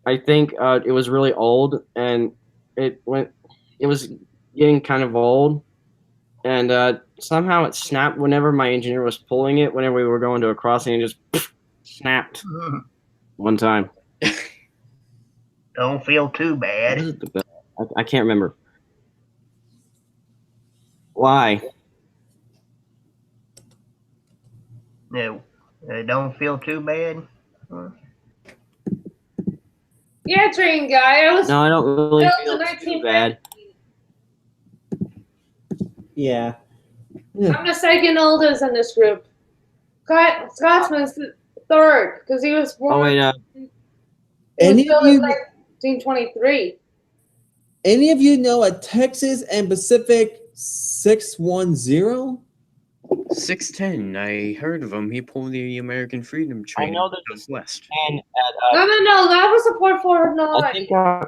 I think it was really old, and it was getting kind of old, and somehow it snapped whenever my engineer was pulling it. Whenever we were going to a crossing, it just snapped one time. Don't feel too bad. I can't remember. Why? No, don't feel too bad. Yeah, train guy. No, I don't really feel too bad. Yeah. I'm the second oldest in this group. Scotsman's the third because he was born. Oh wait, Any of you? 1923. Any of you know a Texas and Pacific 610? 610. I heard of him. He pulled the American Freedom Train. I know there's a west. And No. That was a 449.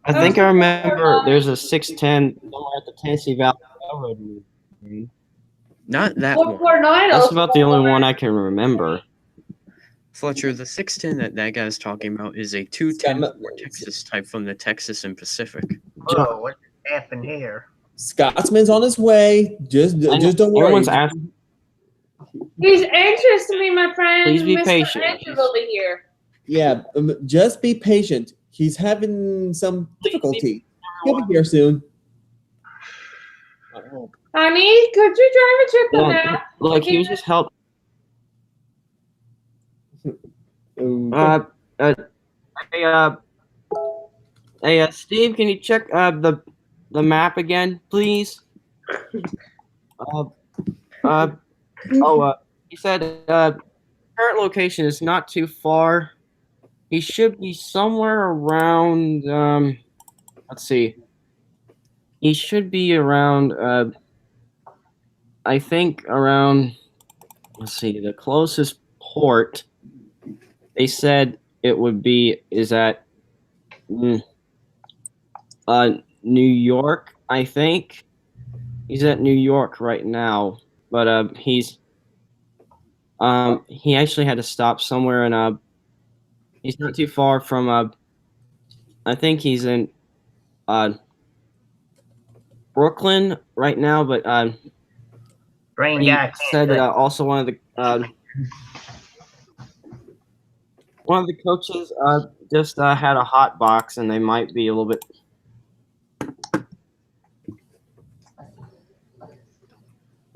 I think I remember there's a 610 somewhere at the Tennessee Valley Railroad. Not that What one. tornadoes? That's about the only one I can remember. Fletcher, the 610 that guy's talking about is a 210 Texas type from the Texas and Pacific. Whoa, what happened here? Scotsman's on his way. Just don't worry. Everyone's asking. He's anxious to meet my friend, Please be Mr. patient. Andrew over here. Yeah, just be patient. He's having some difficulty. He'll be here soon. Honey, could you drive a trip to map? Like he was just help. Hey, Steve, can you check the map again, please? He said current location is not too far. He should be somewhere around. Let's see. He should be around. I think around. Let's see. The closest port. They said it would be at New York, I think. He's at New York right now, but he actually had to stop somewhere in he's not too far from I think he's in Brooklyn right now, but Brain he guy said that also one of the coaches just had a hot box, and they might be a little bit.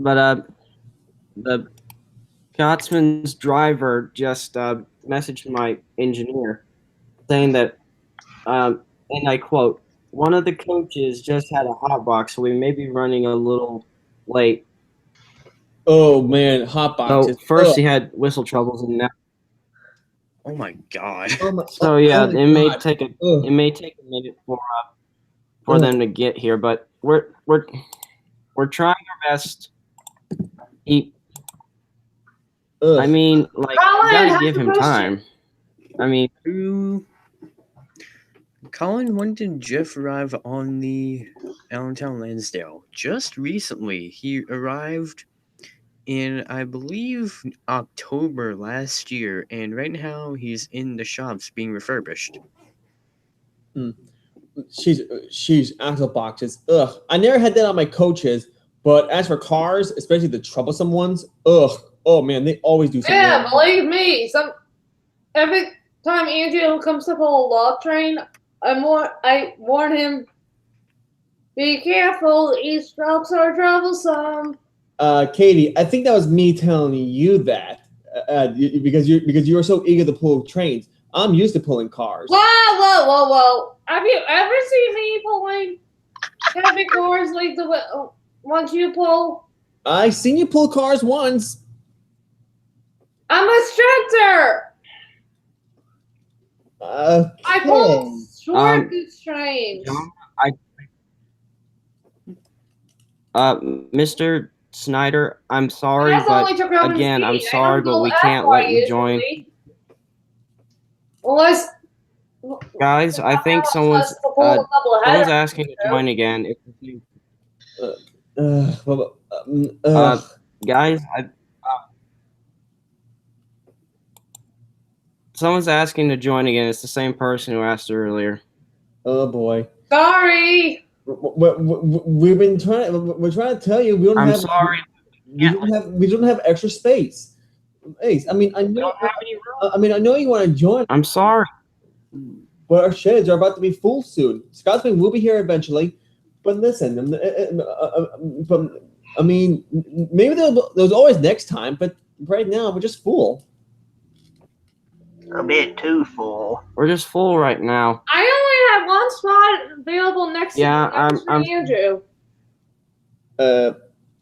But the Scotsman's driver just messaged my engineer saying that, and I quote, "One of the coaches just had a hot box, so we may be running a little late." Oh man, hot boxes. So first he had whistle troubles, and now. Oh my god. So yeah, oh my it may God. take a minute for them to get here, but we're trying our best. I mean, like, you gotta give him time. I mean, Colin, when did Jeff arrive on the Allentown Lansdale? Just recently. He arrived in, I believe, October last year, and right now he's in the shops being refurbished. She's axle boxes. Ugh. I never had that on my coaches, but as for cars, especially the troublesome ones, ugh. Oh man, they always do something. Yeah, wrong. believe me. Every time Andrew comes up on a log train, I warn him, be careful, these trucks are troublesome. Katie, I think that was me telling you that because you were so eager to pull trains. I'm used to pulling cars. Whoa. Have you ever seen me pulling heavy cars like the ones you pull? I seen you pull cars once. I'm a instructor. I pulled short trains. Mr. Snyder, I'm sorry, That's only but took around again, I'm 15. sorry, but we can't let you join. Unless, Guys, I think someone's asking to join again. Guys, someone's asking to join again. It's the same person who asked earlier. Oh boy. Sorry. We're trying to tell you we don't I'm have. sorry. We don't have extra space. Ace, I mean, I know. I know you want to join. I'm sorry. But our sheds are about to be full soon. Scotsman will be here eventually. But listen, I mean, maybe there's always next time. But right now we're just full. A bit too full. We're just full right now. I only have one spot available next to Andrew.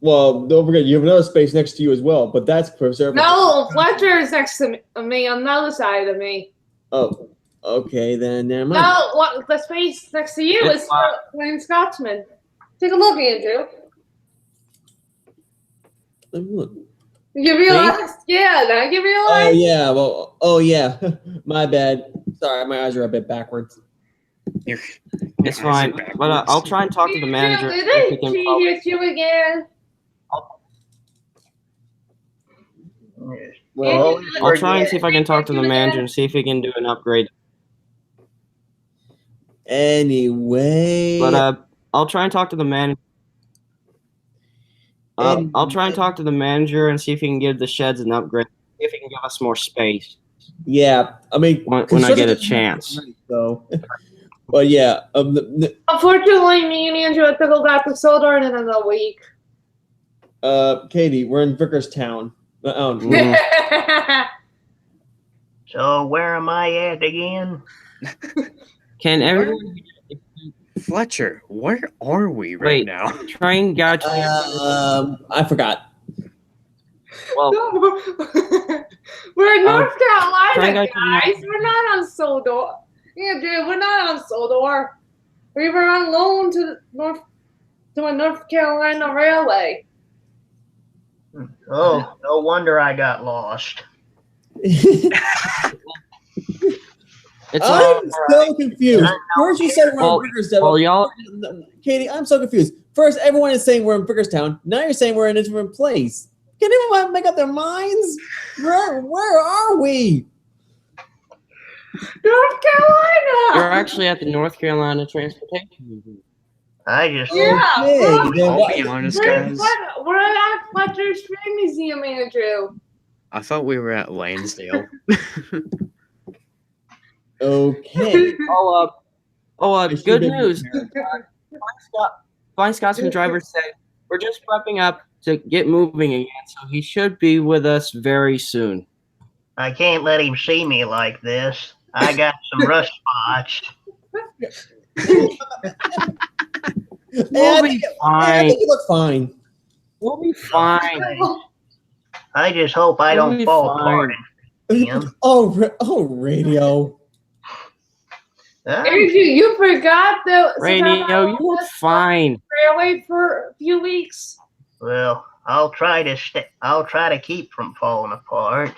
Well, don't forget you have another space next to you as well, but that's preserved. No, Fletcher is next to me on the other side of me. Oh, okay then. Never mind. No, the space next to you is playing Scotsman. Take a look, Andrew. Look. You realize? Yeah, now you realize? Oh yeah. Well. Oh yeah. My bad. Sorry, my eyes are a bit backwards. It's fine, but I'll try and talk to the manager. Did she hit you again? Well, I'll try and see if I can talk to the manager and see if he can do an upgrade. anyway. But I'll try and talk to the manager. I'll try and Anyway. talk to the manager and see if he can give the sheds an upgrade. See if he can give us more space Yeah, I mean, when I get a chance. So, but yeah, Unfortunately, me and Andrew have to go back to Sildar in another week. Katie, we're in Vickerstown. So where am I at again? Can everyone Fletcher, where are we right wait? now? Train got I forgot. well. We're in North Carolina, Trying to- guys. We're not on Sildar. Andrew, we're not on Sildar. We were on loan to a North Carolina railway. Oh, no wonder I got lost. It's all I'm so confused. First you said we're in Vickerstown. well, y'all. Katie, I'm so confused. First, everyone is saying we're in Vickerstown. Now you're saying we're in a different place. Can anyone make up their minds? Where are we? North Carolina. You're actually at the North Carolina Transportation Museum. I just Yeah. Okay, then I'll what- be honest, We're guys. at Fletcher's Train Museum, Andrew. I thought we were at Lansdale. Okay. Good news. Flying Scotsman driver said we're just prepping up to get moving again, so he should be with us very soon. I can't let him see me like this. I got some rust spots. We'll be I fine. think you look fine. We'll be fine. I just hope I We'll don't be fall fine. apart. Him. Radio. Andrew, you forgot the Radio, you look fine. railway for a few weeks. Well, I'll try to keep from falling apart.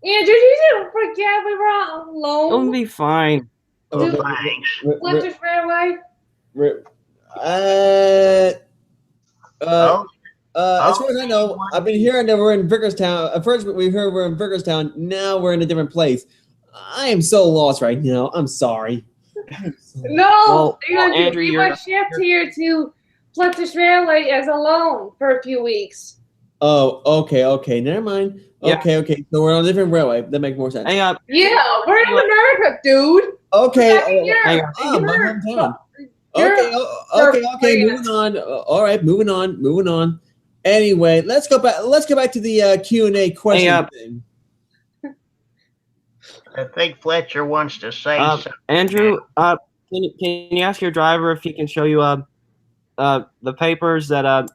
Andrew, you didn't forget we were on You'll loan. be fine. Oh, thanks. Fletcher's Railway. As far as I know, I've been hearing that we're in Vickerstown. At first, we heard we're in Vickerstown. Now we're in a different place. I am so lost right now. I'm sorry. No, Well, Andrew, we you're- were shipped here to Fletcher's Railway as a loan for a few weeks. Oh, okay. Never mind. Yeah. Okay. So we're on a different railway. That makes more sense. Hang up. Yeah, we're in America, dude. Okay. Back in Europe. hang on. Oh, my Europe. hometown. Europe. Okay. Moving on. All right, moving on. Anyway, let's go back to the Q&A question up. thing. I think Fletcher wants to say something. Andrew, can you ask your driver if he can show you the papers that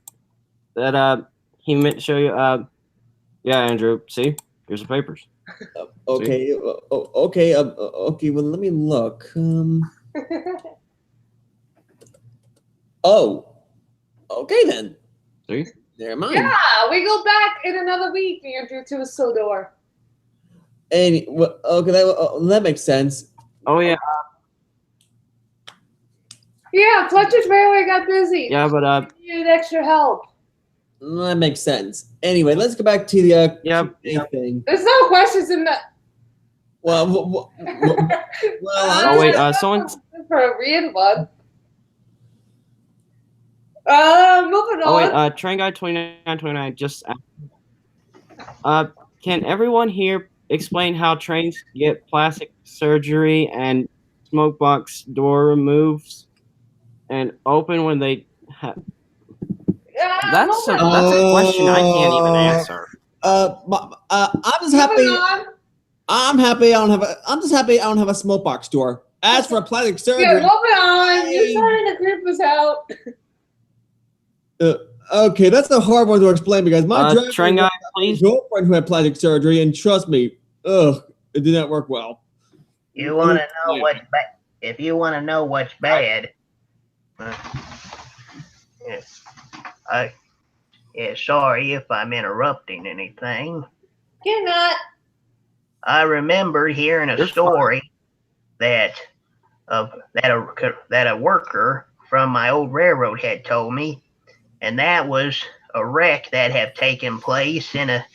he meant to show you? Yeah, Andrew. See, here's the papers. Okay. Okay. Well, let me look. Oh. Okay then. See? Never mind. Yeah, we go back in another week, Andrew, to Sildar. Okay, that makes sense. Oh yeah, Yeah, Fletcher's Railway got busy. yeah, but Needed extra help. That makes sense. Anyway, let's go back to the Yep. Q&A thing. There's no questions in the. Well, Oh wait, someone. For a real one. Moving Oh on. wait, Train Guy 2929 just. Can everyone here explain how trains get plastic surgery and smoke box door removes and open when they have? That's a question I can't even answer. I'm just happy. I'm just happy I don't have a smoke box door. As for plastic surgery, Yeah, moving on. You're trying to creep us out. okay, that's a hard one to explain because my Train Guy, please. girlfriend who had plastic surgery, and trust me, it did not work well. You want to know what's bad? If you want to know what's bad, sorry if I'm interrupting anything. You're not. I remember hearing a You're story that a worker from my old railroad had told me, and that was a wreck that had taken place in a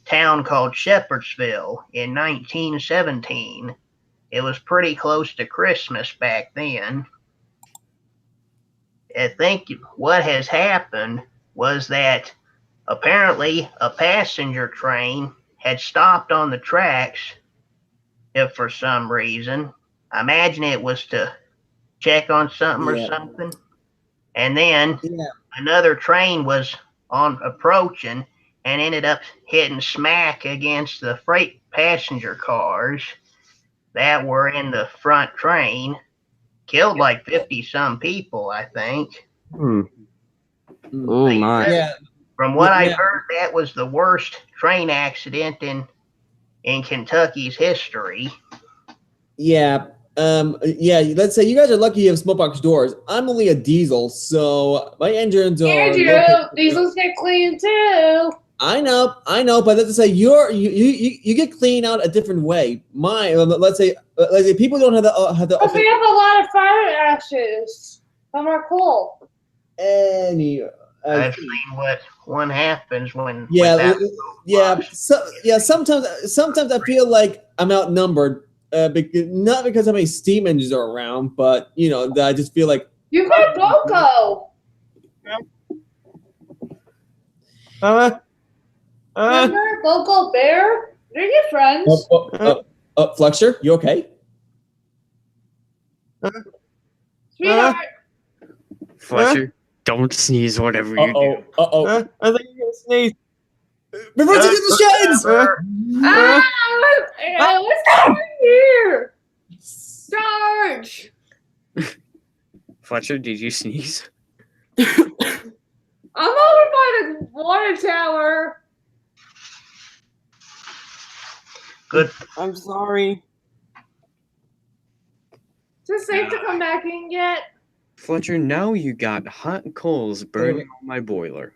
town called Shepherdsville in 1917. It was pretty close to Christmas back then. I think what has happened was that apparently a passenger train had stopped on the tracks if for some reason. I imagine it was to check on something or Yeah. something. And then Yeah. another train was on approaching and ended up hitting smack against the freight passenger cars that were in the front train. Killed like 50 some people, I think. Oh my. Yeah. From what I've Yeah. heard, that was the worst train accident in Kentucky's history. Yeah. Yeah, let's say you guys are lucky you have smallpox doors. I'm only a diesel, so my engines are Andrew, diesels get clean too. I know, but let's say you get clean out a different way. Let's say people don't have the But we have a lot of fire ashes from our coal. any. I've seen what one happens when Yeah, without sometimes I feel like I'm outnumbered. Not because how many steam engines are around, but that I just feel like You got Boko. Remember Boko Bear? They're your friends. Fletcher, you okay? Sweetheart. Fletcher, don't sneeze whatever you do. I think you're gonna sneeze. Reverse into the sheds. What's going here? Sarge. Fletcher, did you sneeze? I'm over by the water tower. Good. I'm sorry. Is it safe to come back in yet? Fletcher, now you got hot coals burning on my boiler.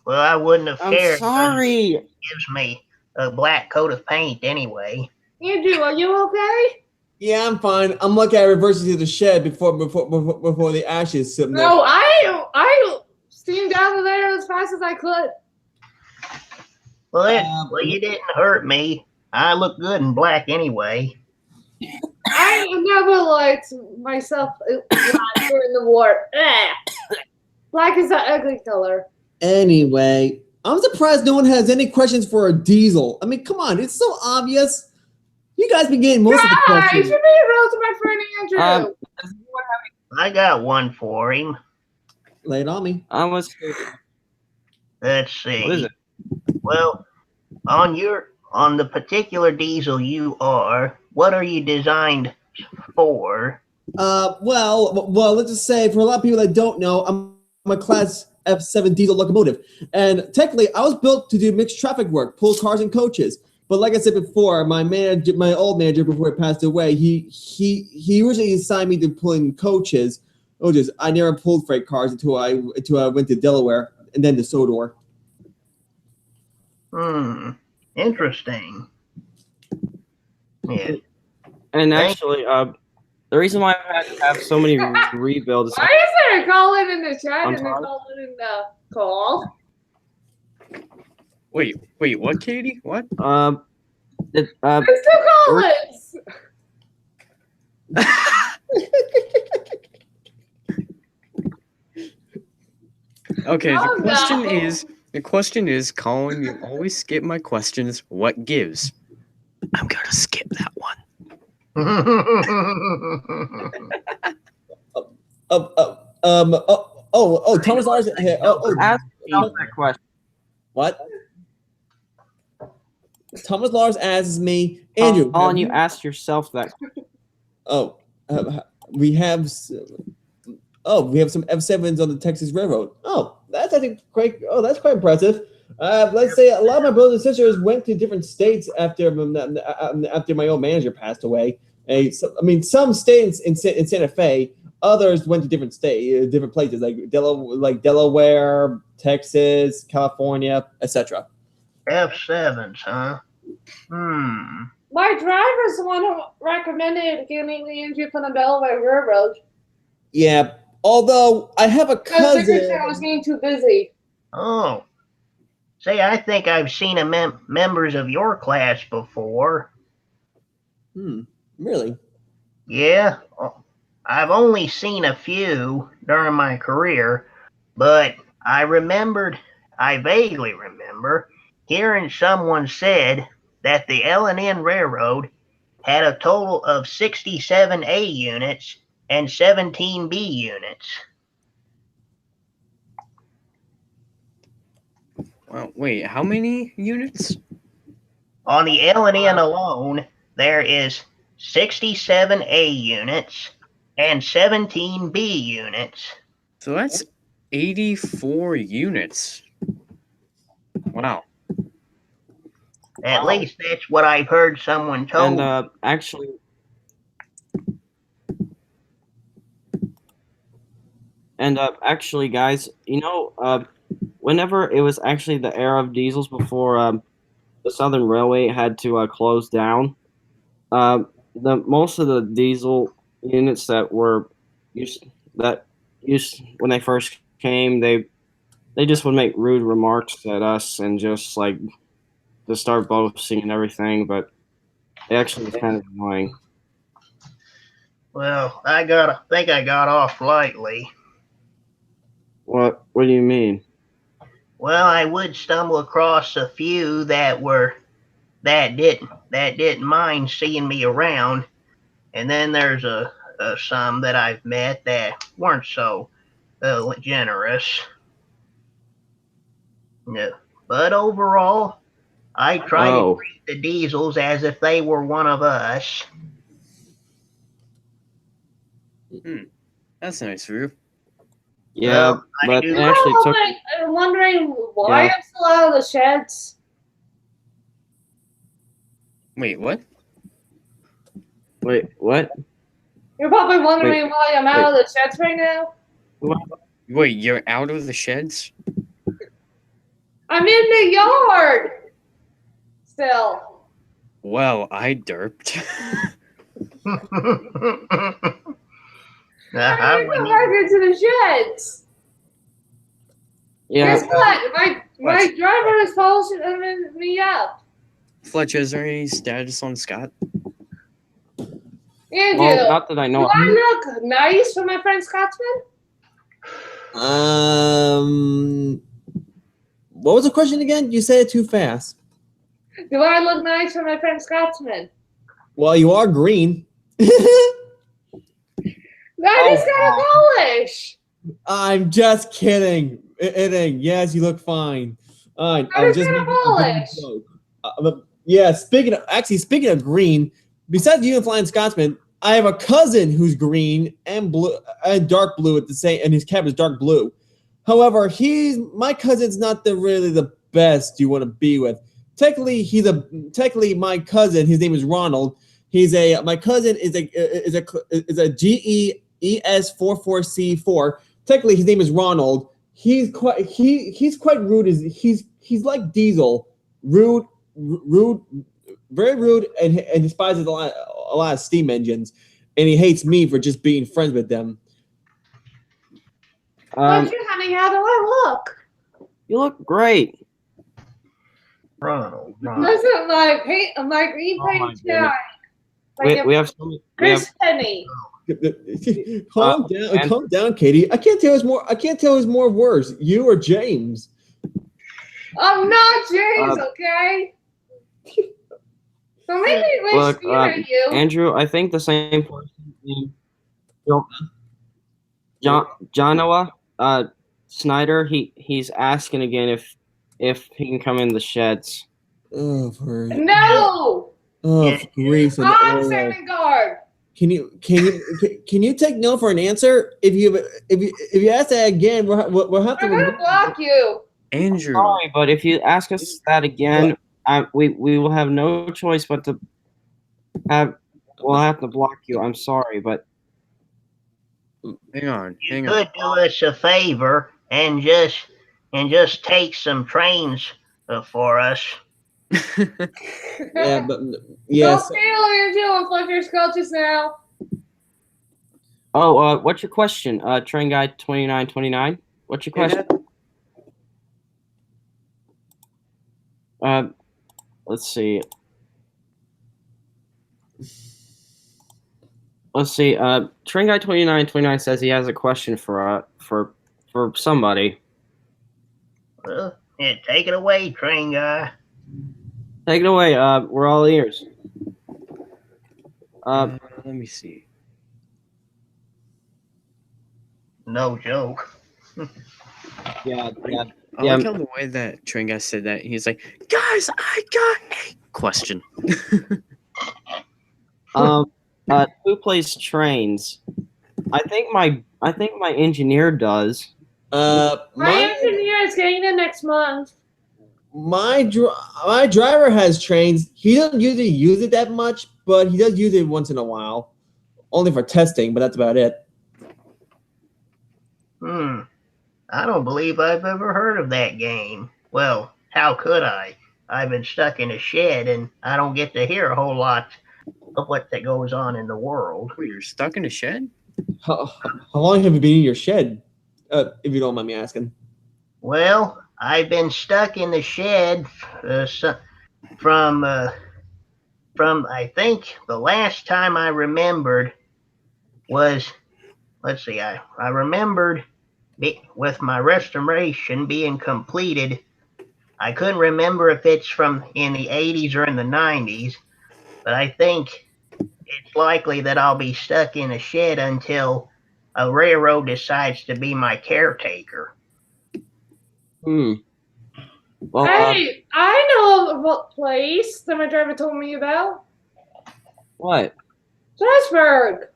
Well, I wouldn't have I'm cared. sorry. It gives me a black coat of paint anyway. Andrew, are you okay? Yeah, I'm fine. I'm lucky I reversed into the shed before the ashes. No, I steamed out of there as fast as I could. Well, you didn't hurt me. I look good in black anyway. I never liked myself black during the war. Black is an ugly color. Anyway, I'm surprised no one has any questions for a diesel. I mean, come on, it's so obvious. You guys been getting most of the You questions. should be real to my friend Andrew. I got one for him. Lay it on me. Let's see. What is it? Well, on the particular diesel you are, what are you designed for? Well, let's just say for a lot of people that don't know, I'm a Class F7 diesel locomotive, and technically I was built to do mixed traffic work, pull cars and coaches. But like I said before, my old manager before he passed away, he originally assigned me to pulling coaches. I never pulled freight cars until I went to Delaware and then to Sodor. Interesting. Yeah. And actually, the reason why I had to have so many rebuilds. Why is there a call in the chat I'm and a sorry? call in the call? Wait, what, Katie? What? There's two call-ins. Okay, Oh, the question is, Colin, you always skip my questions. What gives? I'm gonna skip that one. Thomas Lars. Ask yourself that question. What? Thomas Lars asks me, Andrew. Colin, you asked yourself that. We have some F7s on the Texas Railroad. Oh, that's I think great. Oh, that's quite impressive. Let's say a lot of my brothers and sisters went to different states after my old manager passed away. Some stayed in Santa Fe. Others went to different places like Delaware, Texas, California, etc. F7s, huh? My driver's the one who recommended getting the engine from the Delaware Railroad. Yeah, Although I have a Because Flicker said I cousin. was getting too busy. Oh. Say, I think I've seen members of your class before. Really? Yeah, I've only seen a few during my career, but I vaguely remember hearing someone said that the L&N Railroad had a total of 67 A units and 17 B units. Well, wait, how many units? On the L&N alone, there is 67 A units and 17 B units. So that's 84 units. Wow. At least that's what I've heard someone told. And actually, guys, whenever it was actually the era of diesels before the Southern Railway had to close down, the most of the diesel units that were used when they first came, they just would make rude remarks at us and just like to start boasting and everything, but it actually was kind of annoying. Well, I think I got off lightly. What do you mean? Well, I would stumble across a few that didn't mind seeing me around, and then there's some that I've met that weren't so generous. No, but overall, I try to treat the diesels as if they were one of us. That's nice of you. Yeah, Well, but do- it actually took. I'm wondering why Yeah. I'm still out of the sheds. Wait, what? Wait, what? You're probably wondering why I'm out of the sheds right now. Wait, you're out of the sheds? I'm in the yard still. Well, I derped. I need to go back into the sheds. Yeah. Guess what? My driver is polishing me up. Fletcher, is there any status on Scott? Andrew, Well, not that I know. do I look nice for my friend Scotsman? What was the question again? You said it too fast. Do I look nice for my friend Scotsman? Well, you are green. I just got a polish. I'm just kidding. Yes, you look fine. I just got a polish. Yeah, speaking of green, besides you and Flying Scotsman, I have a cousin who's green and blue and dark blue at the same, and his cap is dark blue. However, my cousin's not really the best you want to be with. Technically my cousin. His name is Ronald. My cousin is a GES44C4. Technically, his name is Ronald. He's quite rude. He's like Diesel, rude, very rude, and despises a lot of steam engines, and he hates me for just being friends with them. Honey, how do I look? You look great. Ronald. Doesn't my green paint shine? We have some. Chris Penny. Calm down, Katie. I can't tell who's more worse, you or James. I'm not James, okay? So maybe we Look, should you. Andrew, I think the same person. Jonoa Snyder. He's asking again if he can come in the sheds. Oh, No. Oh, grief! I'm standing guard. Can you take no for an answer? If you ask that again, we'll have to. I'm gonna block you. Andrew. Sorry, but if you ask us that again, we will have no choice but to have. We'll have to block you. I'm sorry, but Hang on. You could do us a favor and just take some trains for us. Yeah, but yes. Don't feel you're doing Fletcher Sculptures now. Oh, what's your question? Train guy 2929. What's your question? Let's see. Train guy 2929 says he has a question for somebody. Well, yeah, take it away, train guy. Take it away. We're all ears. Let me see. No joke. Yeah. I like how the way that train guy said that. He's like, guys, I got a question. Who plays trains? I think my engineer does. My My engineer is getting it next month. my driver has trains. He doesn't usually use it that much, but he does use it once in a while, only for testing. But that's about it. I don't believe I've ever heard of that game. Well, how could I? I've been stuck in a shed and I don't get to hear a whole lot of what that goes on in the world. Wait, you're stuck in a shed? How long have you been in your shed? If you don't mind me asking. Well, I've been stuck in the shed from I think the last time I remembered was, let's see, I remembered with my restoration being completed. I couldn't remember if it's from in the 80s or in the 90s, but I think it's likely that I'll be stuck in a shed until a railroad decides to be my caretaker. Well, Hey, I know what place that my driver told me about. what? Strasburg.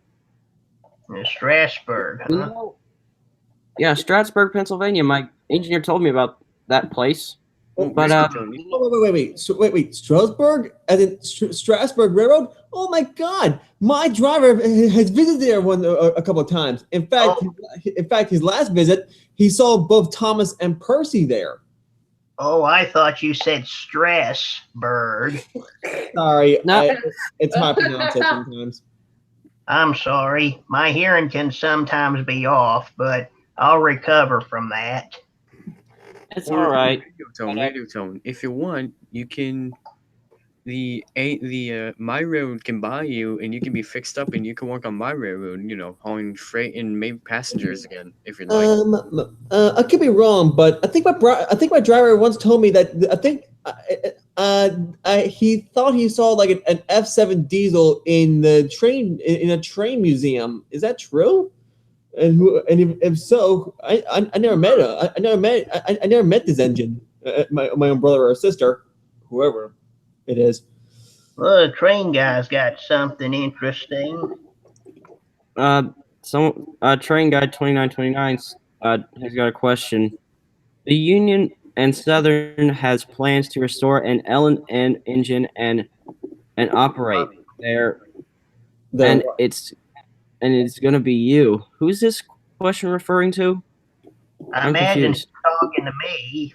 In Strasburg, You huh? know, yeah, Stratford, Pennsylvania. My engineer told me about that place. But Wait. So, wait. Strasburg, as in Strasburg Railroad. Oh my God! My driver has visited there a couple of times. In fact, his last visit, he saw both Thomas and Percy there. Oh, I thought you said Strasburg. Sorry, No. it's hard to pronounce it sometimes. I'm sorry. My hearing can sometimes be off, but I'll recover from that. It's all right. Radio tone. If you want, you can. My railroad can buy you, and you can be fixed up, and you can work on my railroad. You know, hauling freight and maybe passengers again, if you'd like. I could be wrong, but I think my driver once told me that he thought he saw like an F7 diesel in a train museum. Is that true? And if so, I never met her. I never met this engine. My own brother or sister, whoever it is. Well, the train guy's got something interesting. Train guide 2929 has got a question. The Union and Southern has plans to restore an L&N engine and operate there, and it's going to be you. Who's this question referring to? I I'm imagine confused. he's talking to me.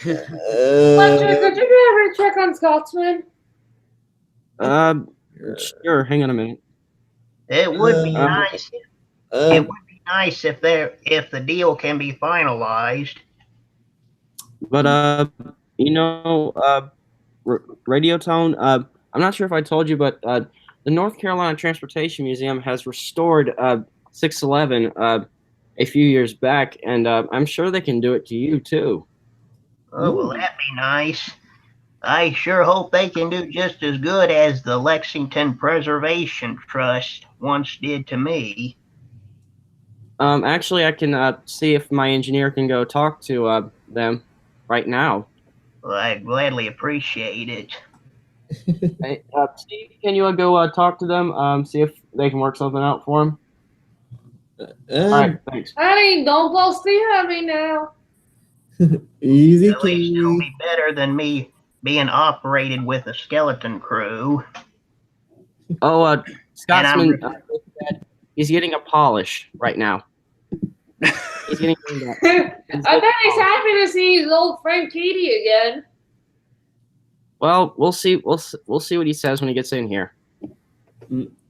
Fletcher, could you ever check on Scotsman? Sure. Hang on a minute. It would be nice. It would be nice if the deal can be finalized. But Radio Tone. I'm not sure if I told you, but the North Carolina Transportation Museum has restored 611 a few years back, and I'm sure they can do it to you too. Oh, well, that'd be nice. I sure hope they can do just as good as the Lexington Preservation Trust once did to me. Actually, I can see if my engineer can go talk to them right now. Well, I'd gladly appreciate it. Hey, Steve, can you go talk to them? See if they can work something out for him. All right, thanks. Hey, don't blow steam at me now. Easy, At least it'll be better than me being operated with a skeleton crew. Oh, Scotsman, he's getting a polish right now. He's getting I bet he's happy to see his old friend Katie again. Well, we'll see. We'll see what he says when he gets in here.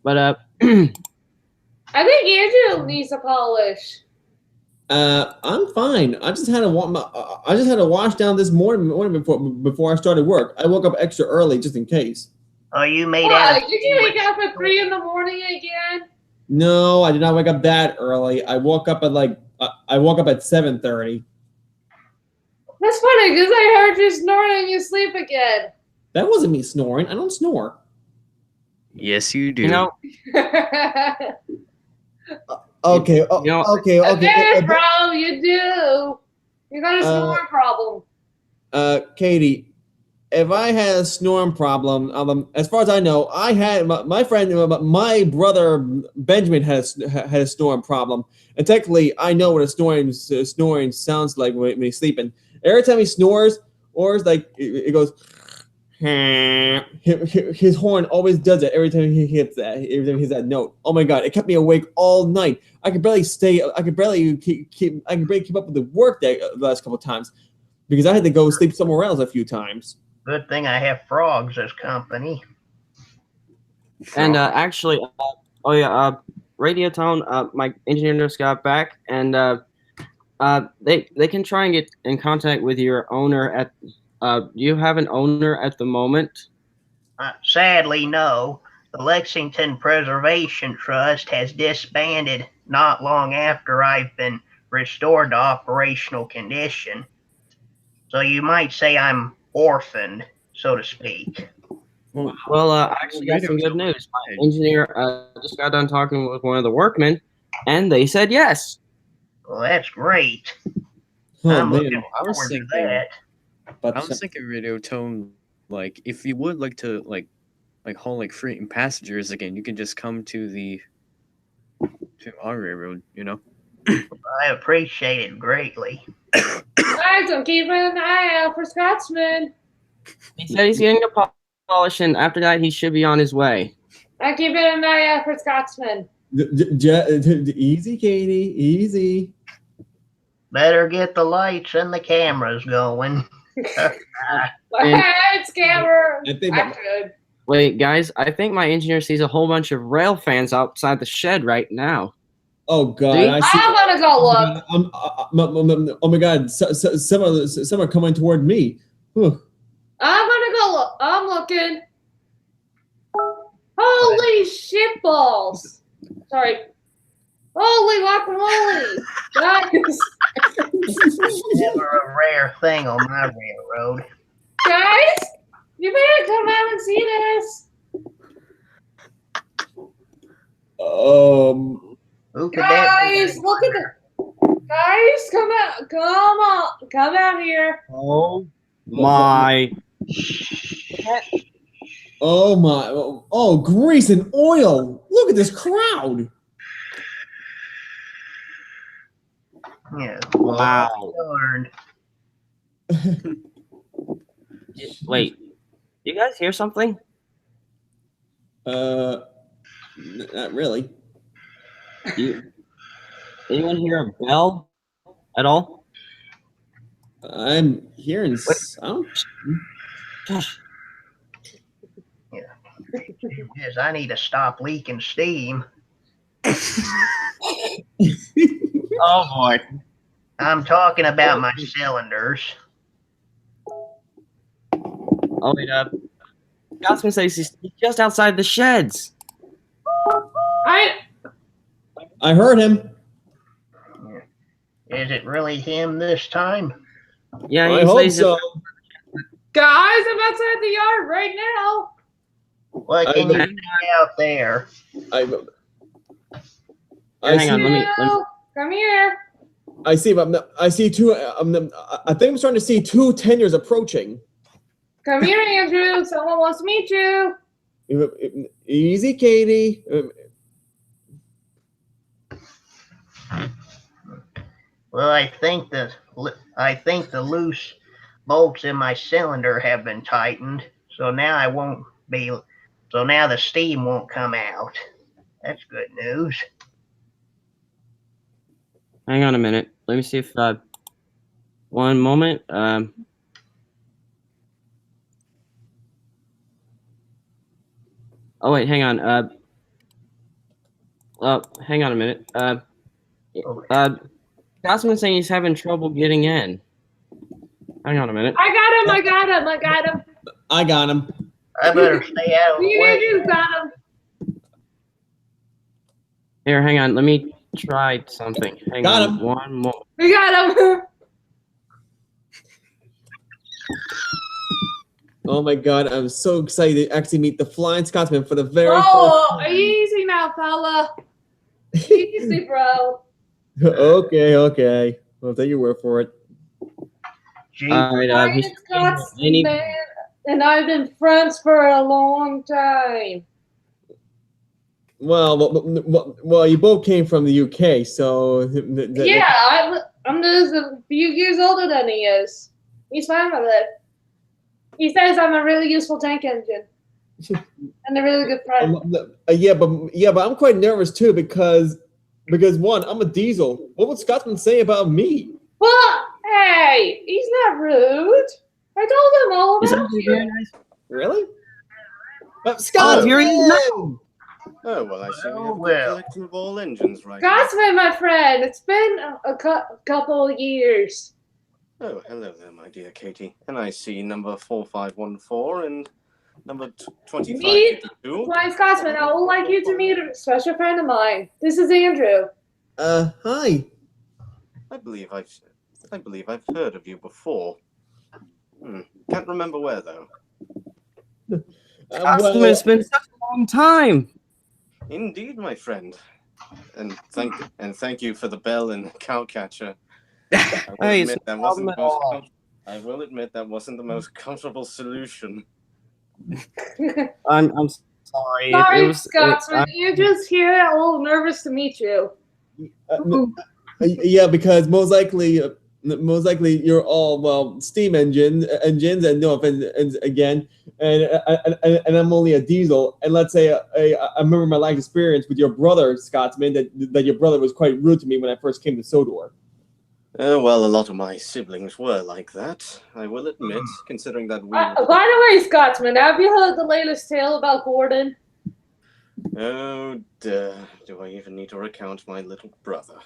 But I think Andrew needs a polish. I'm fine. I just had to wash down this morning before I started work. I woke up extra early just in case. Oh, you made Why? out of Did you wake up at 3 in the morning again? No, I did not wake up that early. I woke up at 7:30. That's funny because I heard you snoring in your sleep again. That wasn't me snoring. I don't snore. Yes, you do. You know, Okay. Okay. Okay, bro, you do. You got a snoring problem. Katie, if I had a snoring problem, as far as I know, I had my friend, my brother Benjamin had a snoring problem, and technically, I know what a snoring sounds like when he's sleeping. Every time he snores, or it's like it goes. His horn always does it every time he hits that. Every time he hits that note. Oh my god! It kept me awake all night. I could barely stay. I could barely keep up with the work the last couple of times because I had to go sleep somewhere else a few times. Good thing I have frogs as company. and actually, Radio Tone, my engineer just got back, and they can try and get in contact with your owner at. Do you have an owner at the moment? Sadly, no. The Lexington Preservation Trust has disbanded not long after I've been restored to operational condition. So you might say I'm orphaned, so to speak. Well, I actually got some good news. My engineer just got done talking with one of the workmen, and they said yes. Well, that's great. Oh I'm man! looking I was forward to thinking- that. But I was thinking, Radio Tone, like if you would like to haul like freight and passengers again, you can just come to our railroad. You know. I appreciate it greatly. Guys, I'm keeping an eye out for Scotsman. He said he's getting a polish, and after that, he should be on his way. I'm keeping an eye out for Scotsman. Easy, Katie. Easy. Better get the lights and the cameras going. It's camera. I think Action. Wait, guys, I think my engineer sees a whole bunch of rail fans outside the shed right now. Oh god! See? I see. I'm gonna go look. Oh my god! Some are coming toward me. Whew. I'm gonna go look. I'm looking. Holy shit balls! Sorry. Holy guacamole! Guys, Never a rare thing on my railroad. guys, you better come out and see this. Who could that be? Guys, look at the. Guys, come out here. Oh my! Oh my! Oh, grease and oil! Look at this crowd! Yeah. Wow! Darn. Wait, you guys hear something? Not really. Anyone hear a bell at all? I'm hearing sound. Yes, I need to stop leaking steam. Oh boy! I'm talking about my cylinders. Oh wait, Scotsman says he's just outside the sheds. I heard him. Is it really him this time? Yeah, I he hope says so. Guys, I'm outside the yard right now. What can you see out there? Hang on, let me. Come here. I see. I see two. I think I'm starting to see two tenures approaching. Come here, Andrew. Someone wants to meet you. Easy, Katie. Well, I think the loose bolts in my cylinder have been tightened, so now I won't be. So now the steam won't come out. That's good news. Hang on a minute. Let me see if. One moment. Oh wait, hang on. hang on a minute. Scotsman's saying he's having trouble getting in. Hang on a minute. I got him. I got him. I got him. I got him. I better stay out of the Me way. and you got him. Here, hang on. Let me try something. Hang Got on. him. One more. We got him. Oh my god, I'm so excited to actually meet the Flying Scotsman for the very Oh, first time. easy now, fella. Easy, bro. Okay. I'll take your word for it. Gee, All right. Ryan Scotsman, and I've been friends for a long time. Well, you both came from the UK, so Yeah, I'm just a few years older than he is. He's fine with it. He says I'm a really useful tank engine and a really good friend. yeah, but I'm quite nervous too because one, I'm a diesel. What would Scotsman say about me? Well, hey, he's not rude. I told him all Is that about very you. nice? Really? Scotsman! you're in- Oh, well, I see we have a good well. collection of all engines right now. Scotsman, my friend, it's been a couple of years. Oh, hello there, my dear Katie. And I see number 4514 and number 2552. Flying Scotsman, I would like you to meet a special friend of mine. This is Andrew. Hi. I believe I've heard of you before. Can't remember where, though. Scotsman, it's been such a long time. Indeed, my friend. And thank you for the bell and cow catcher. Hey, it's no problem at all. I will admit that wasn't the most comfortable solution. I'm sorry. Sorry, Scotsman. Andrew's here, a little nervous to meet you. Yeah, because most likely you're all steam engines, and no offense again, and I'm only a diesel. And let's say I remember my life experience with your brother, Scotsman, that your brother was quite rude to me when I first came to Sodor. Well, a lot of my siblings were like that, I will admit, considering that we... By the way, Scotsman, have you heard the latest tale about Gordon? Oh, duh. Do I even need to recount my little brother?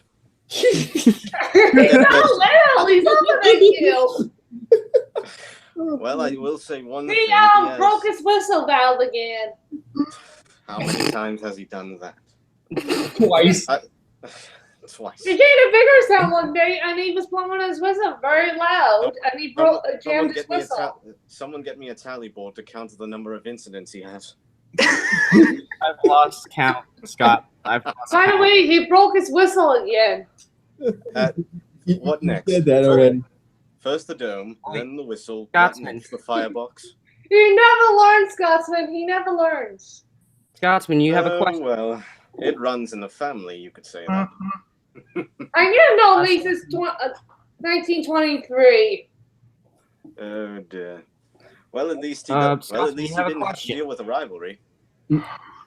He's not little. He's older than you. Well, I will say one thing. He He has- broke his whistle valve again. How many times has he done that? Twice. Twice. He made a bigger sound one day, and he was blowing his whistle very loud, and he jammed his whistle. Someone get me a tally board to count the number of incidents he has. I've lost count, Scott. By the way, he broke his whistle again. What next? You did that already. First the dome, then the whistle, Scotsman. the firebox. He never learns, Scotsman. He never learns. Scotsman, you have a question. Well, it runs in the family, you could say that. I didn't know me since 1923. Oh dear. Well, at least he Scotsman, you have a didn't have to question. deal with a rivalry.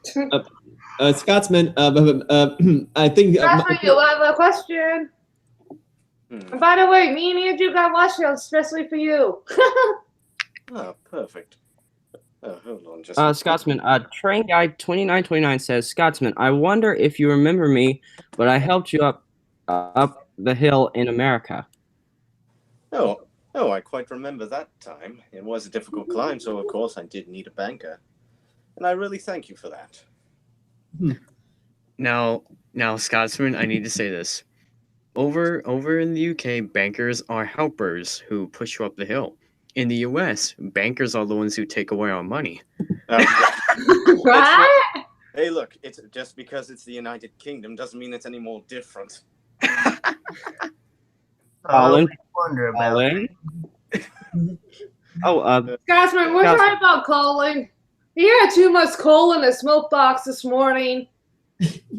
Scotsman, I think. Scotsman, you have a question. And by the way, me and Andrew got watch shows especially for you. Oh, perfect. Oh, hold on just Scotsman, Train Guy 2929 says, Scotsman, I wonder if you remember me, but I helped you up the hill in America. Oh, I quite remember that time. It was a difficult climb, so of course I did need a banker. And I really thank you for that. Now, Scotsman, I need to say this. Over in the UK, bankers are helpers who push you up the hill. In the US, bankers are the ones who take away our money. What? Hey, look, it's just because it's the United Kingdom doesn't mean it's any more different. Colin? Wonder about Colin? Oh, Scotsman, we're Scotsman. talking about Colin. He had too much coal in his smoke box this morning.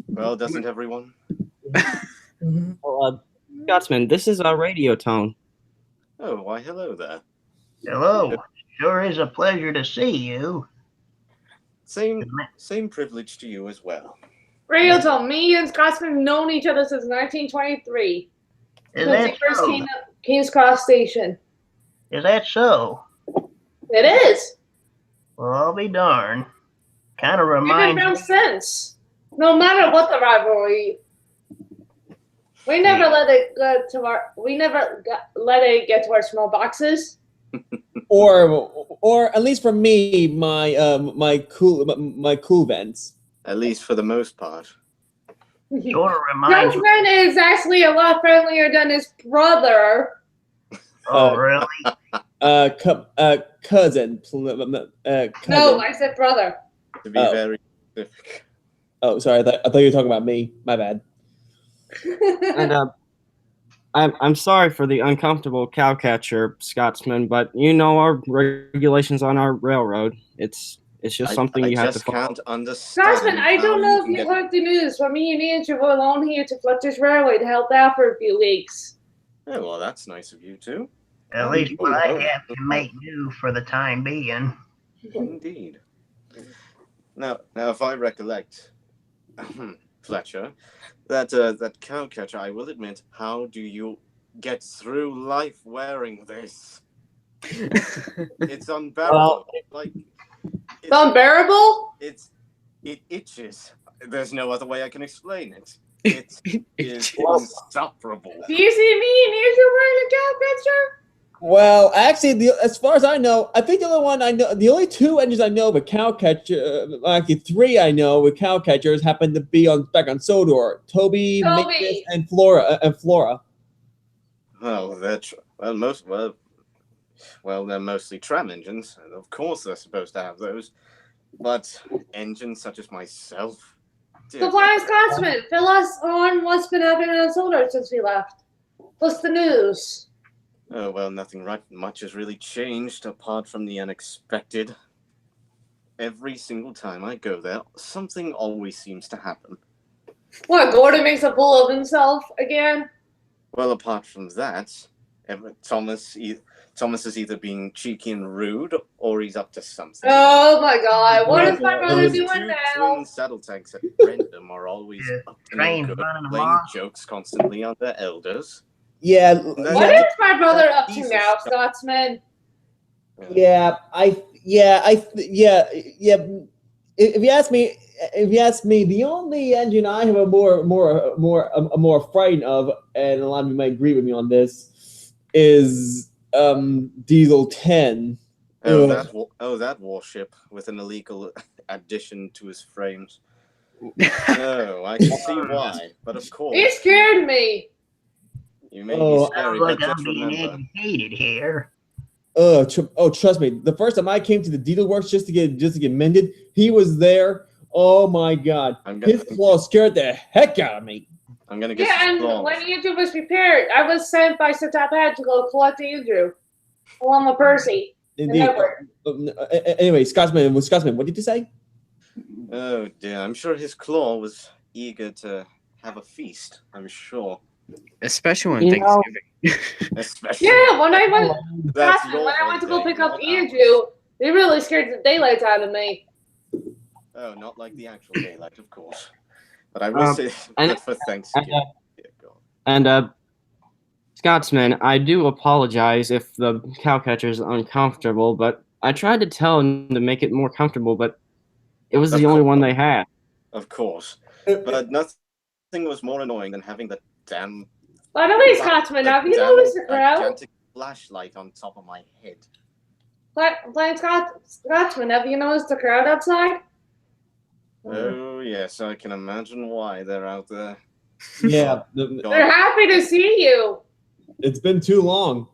Well, doesn't everyone? Scotsman, this is our radio tone. Oh, why, hello there. Hello. Sure is a pleasure to see you. Same privilege to you as well. Radio tone. Me and Scotsman have known each other since 1923. Is Since he that first so? came to King's Cross Station. Is that so? It is. Well, I'll be darned. Kind of We've been reminds friends since. No matter what the rivalry, we never let it get to our. We never let it get to our small boxes. Or at least for me, my cool vents. At least for the most part. Sort of reminds me. Judgment is actually a lot friendlier than his brother. Oh, really? Cousin. No, I said brother. To be very specific. Oh, sorry. I thought you were talking about me. My bad. And I'm sorry for the uncomfortable cowcatcher, Scotsman, but you know our regulations on our railroad. It's just something you have to follow. I just can't understand. Scotsman, I don't know if you heard the news, but me and Andrew were alone here to Fletcher's Railway to help out for a few weeks. Oh, well, that's nice of you too. At least what I have to make do for the time being. Indeed. Now, if I recollect, Fletcher, that cowcatcher, I will admit, how do you get through life wearing this? It's unbearable. It's unbearable? It itches. There's no other way I can explain it. It is insufferable. Do you see me and Andrew wearing a cowcatcher? Well, actually, as far as I know, I think the only two engines I know with cowcatcher, actually three I know with cowcatchers happen to be back on Sodor. Toby, Magnus, and Flora. Oh, they're they're mostly tram engines, and of course they're supposed to have those. But engines such as myself. So, Flying Scotsman, fill us on what's been happening on Sodor since we left. What's the news? Oh, well, nothing much has really changed apart from the unexpected. Every single time I go there, something always seems to happen. What, Gordon makes a fool of himself again? Well, apart from that, Thomas is either being cheeky and rude, or he's up to something. Oh my god, what is my brother doing now? Twin saddle tanks at Brendam are always up to no good, playing jokes constantly on their elders. Yeah. What is my brother up to now, Scotsman? Yeah. If you ask me, the only engine I have a more frightened of, and a lot of you might agree with me on this, is Diesel 10. That warship with an illegal addition to his frames. No, I can see why, but of course. He scared me. You may be scary, like but I'm just being remember. educated here. Trust me. The first time I came to the Diesel Works just to get mended, he was there. Oh my god, his claw scared the heck out of me. I'm gonna get and when Andrew was prepared, I was sent by Sir Tapad to go collect Andrew, along with Percy. Indeed. Anyway, Scotsman, what did you say? Oh dear, I'm sure his claw was eager to have a feast. I'm sure. Especially on Thanksgiving. Yeah, when I went to go pick up Andrew, they really scared the daylight out of me. Oh, not like the actual daylight, of course. But I will say that for Thanksgiving. Scotsman, I do apologize if the cowcatcher is uncomfortable, but I tried to tell him to make it more comfortable, but it was the only one they had. Of course. But nothing was more annoying than having the damn... By the way, Scotsman, have you noticed the crowd? Gigantic flashlight on top of my head. Flying Scotsman, have you noticed the crowd outside? Oh, yes, I can imagine why they're out there. Yeah. They're happy to see you. It's been too long.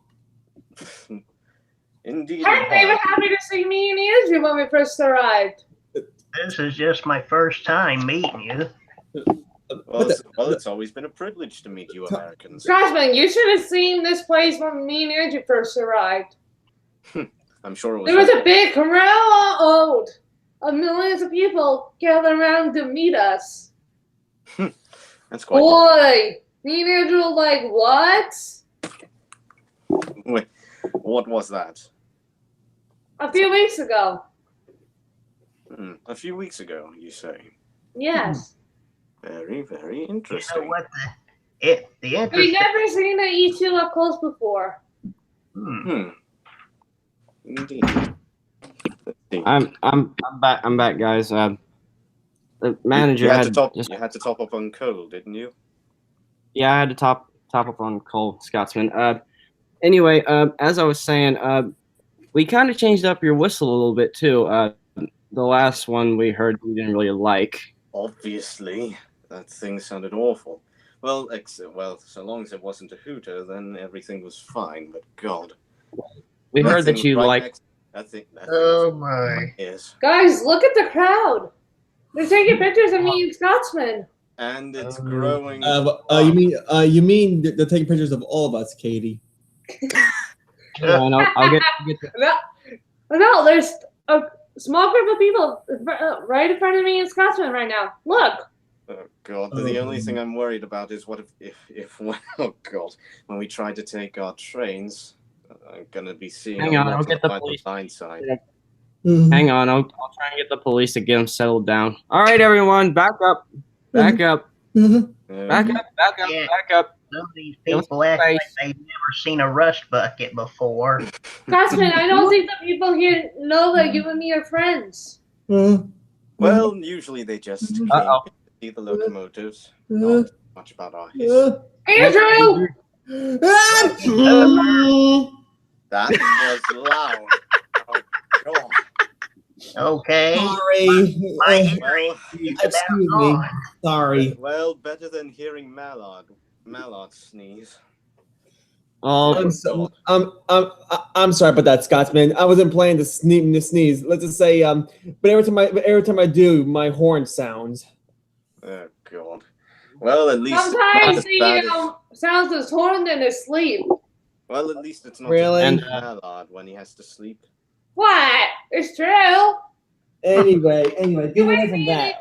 Indeed. Heck, they were happy to see me and Andrew when we first arrived. This is just my first time meeting you. Well, it's always been a privilege to meet you Americans. Scotsman, you should have seen this place when me and Andrew first arrived. I'm sure it was. There was a big crowd of millions of people gathered around to meet us. That's quite. Boy, me and Andrew were like, what? Wait, what was that? A few weeks ago. A few weeks ago, you say? Yes. Very, very interesting. You know what the interesting... We've never seen an E2 up close before. Indeed. I'm back, guys. The manager You had had to top. just, You had to top up on coal, didn't you? yeah, I had to top up on coal, Scotsman. Anyway, as I was saying, we kind of changed up your whistle a little bit too. The last one we heard we didn't really like. Obviously, that thing sounded awful. Well, so long as it wasn't a hooter, then everything was fine. But God, We that heard thing that was you right like. next- That thing. That thing Oh was my. yes, Guys, look at the crowd. They're taking pictures of me and Scotsman. and it's growing. You mean they're taking pictures of all of us, Katie? Fine, I'll get No, there's a small group of people right in front of me and Scotsman right now. Look. Oh God! The only thing I'm worried about is what if oh God, when we try to take our trains, I'm gonna be seeing Hang a on, lot I'll get of the by police. blind side. Hang on, I'll try and get the police to get them settled down. All right, everyone, back up, back up, back up, back up, Yeah. back up. Some of these people act like they've never seen a rust bucket before. Scotsman, I don't think the people here know that you and me are friends. Well, usually they just came Uh-oh. to see the locomotives. Not much about our history. Andrew! That was loud. Oh God. Okay. Sorry. My hearing Well, is about Excuse me. gone. Sorry. well, better than hearing Mallard sneeze. Oh, I'm sorry about that, Scotsman. I wasn't planning to sneeze. Let's just say, but every time I do, my horn sounds. Oh God. Well, at least Sometimes it's not as bad as, sounds as horn in his sleep. well, at least it's not Really? as bad as Mallard when he has to sleep. What? It's true. Anyway, moving on from that.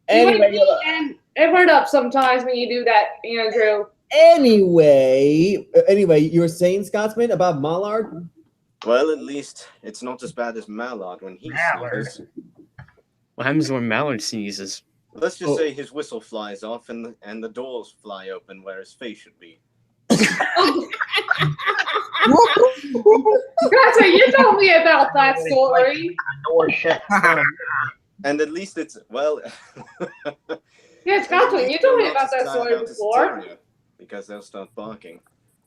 Anyway, And it hurt up sometimes when you do that, Andrew. anyway, you were saying, Scotsman, about Mallard? Well, at least it's not as bad as Mallard when he Mallard? sneezes. What happens when Mallard sneezes? Let's just Oh. say his whistle flies off and the doors fly open where his face should be. Gotcha, you told me about that story. Door shut. And at least it's, well... Yes, Gotcha, you told me about that story before. Because they'll start barking.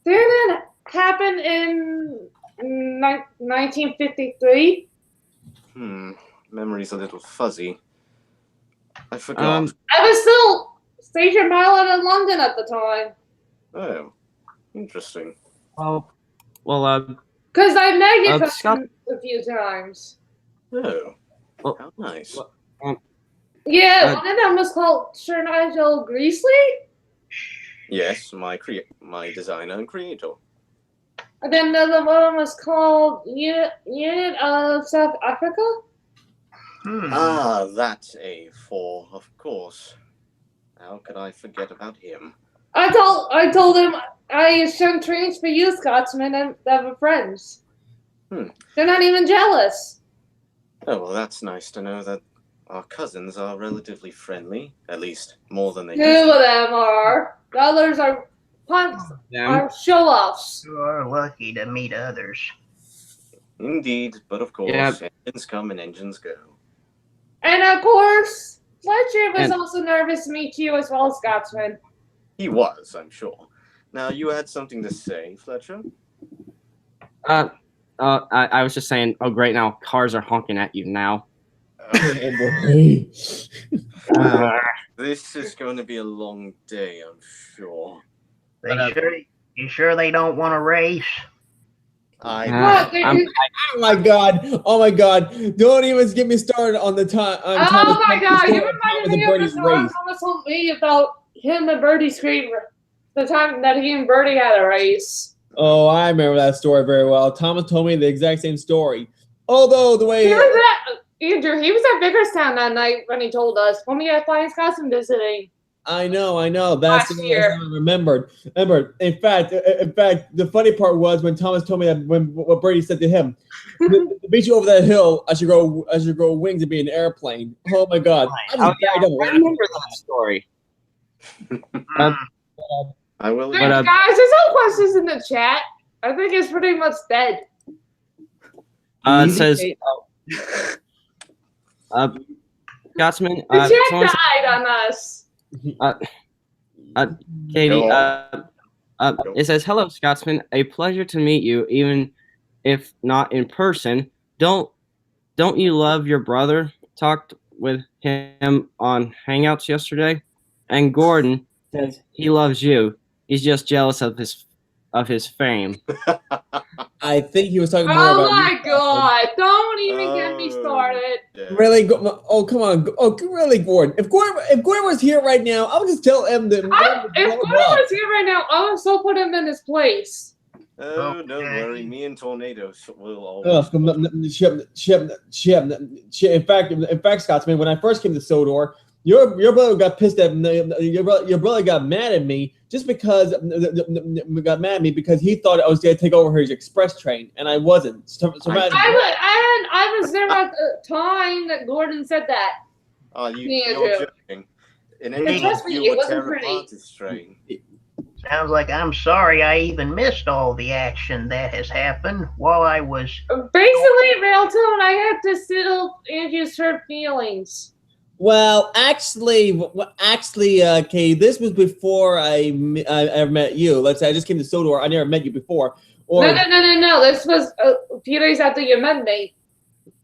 Didn't it happen in 1953? Memory's a little fuzzy. I forgot. I was still stationed pilot in London at the time. Oh, interesting. well, Because I've met you Scott- a few times. Oh, Well, how nice. Yeah, one of them was called Sir Nigel Greasley. Yes, my designer and creator. And then the other one was called Unit of South Africa. Ah, that's A4, of course. How could I forget about him? I told him I sent trains for you, Scotsman, and that were friends. They're not even jealous. Oh, well, that's nice to know that our cousins are relatively friendly, at least more than they Two used of to. them are. The others are punks, are show-offs. You are lucky to meet others. Indeed, but of course, Yeah. engines come and engines go. And of course, Fletcher was And- also nervous to meet you as well, Scotsman. He was, I'm sure. Now, you had something to say, Fletcher? I was just saying. Oh, great! Now cars are honking at you now. This is going to be a long day, I'm sure. You sure they don't want to race? What? Oh my god! Don't even get me started on the time. Oh my god, you reminded me of the Birdie's story race. Thomas told me about him and Birdie screamed the time that he and Birdie had a race. Oh, I remember that story very well. Thomas told me the exact same story. Although the way He was at Andrew, he was at Vickerstown that night when he told us when we had Flying Scotsman visiting. I know. That's Last the year. I remembered. In fact, the funny part was when Thomas told me that what Brady said to him, to beat you over that hill, I should grow wings and be an airplane. Oh my god! I remember that story. I will. Guys, there's no questions in the chat. I think it's pretty much dead. It says, Scotsman, The chat someone said, died on us. Katie, Go on. it says, "Hello, Scotsman. A pleasure to meet you, even if not in person. Don't you love your brother? Talked with him on Hangouts yesterday, and Gordon says he loves you. He's just jealous of his fame." I think he was talking more Oh about my you, Scotsman. God! Don't even get me started. Yeah. Really? Oh, come on. Oh, really, Gordon? If Gordon was here right now, I would just tell him that. If Gordon was here right now, I would still put him in his place. Oh, don't Okay. worry. Me and Tornadoes will always. In fact, Scotsman, when I first came to Sodor, your brother got pissed at your brother got mad at me just because he thought I was going to take over his express train, and I wasn't. I was there at the time that Gordon said that. You're joking. In any trust me, you it would wasn't tear pretty. apart this train. Sounds like I'm sorry I even missed all the action that has happened while I was. Basically, Railtone, I had to still Andrew's hurt feelings. Well, actually, Katie, this was before I met you. Let's say I just came to Sodor. I never met you before. No. This was a few days after you met me.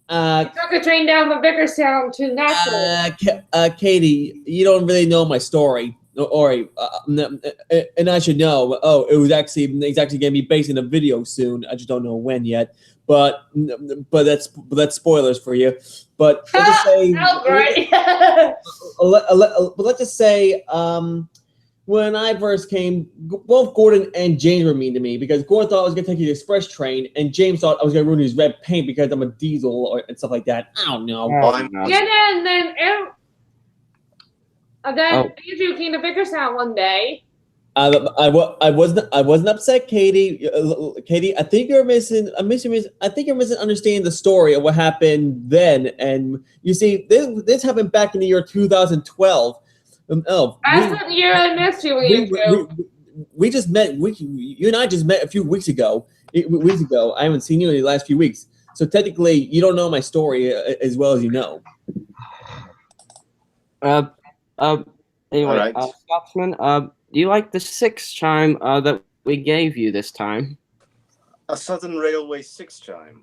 I took a train down from Vickerstown to Nashville. Katie, you don't really know my story. And I should know. Oh, it's actually going to be based in a video soon. I just don't know when yet. But that's spoilers for you. But let's just say. Oh, great. But let's just say, when I first came, both Gordon and James were mean to me because Gordon thought I was going to take the express train, and James thought I was going to ruin his red paint because I'm a diesel and stuff like that. I don't know. And then Andrew came to Vickerstown one day. I wasn't upset, Katie. Katie, I think you're misunderstanding the story of what happened then. And you see, this happened back in the year 2012. That's the year I missed you, Andrew. We just met. You and I just met a few weeks ago. I haven't seen you in the last few weeks. So technically, you don't know my story as well as you know. Anyway, All right. Scotsman, do you like the 6 chime that we gave you this time? A Southern Railway 6 chime.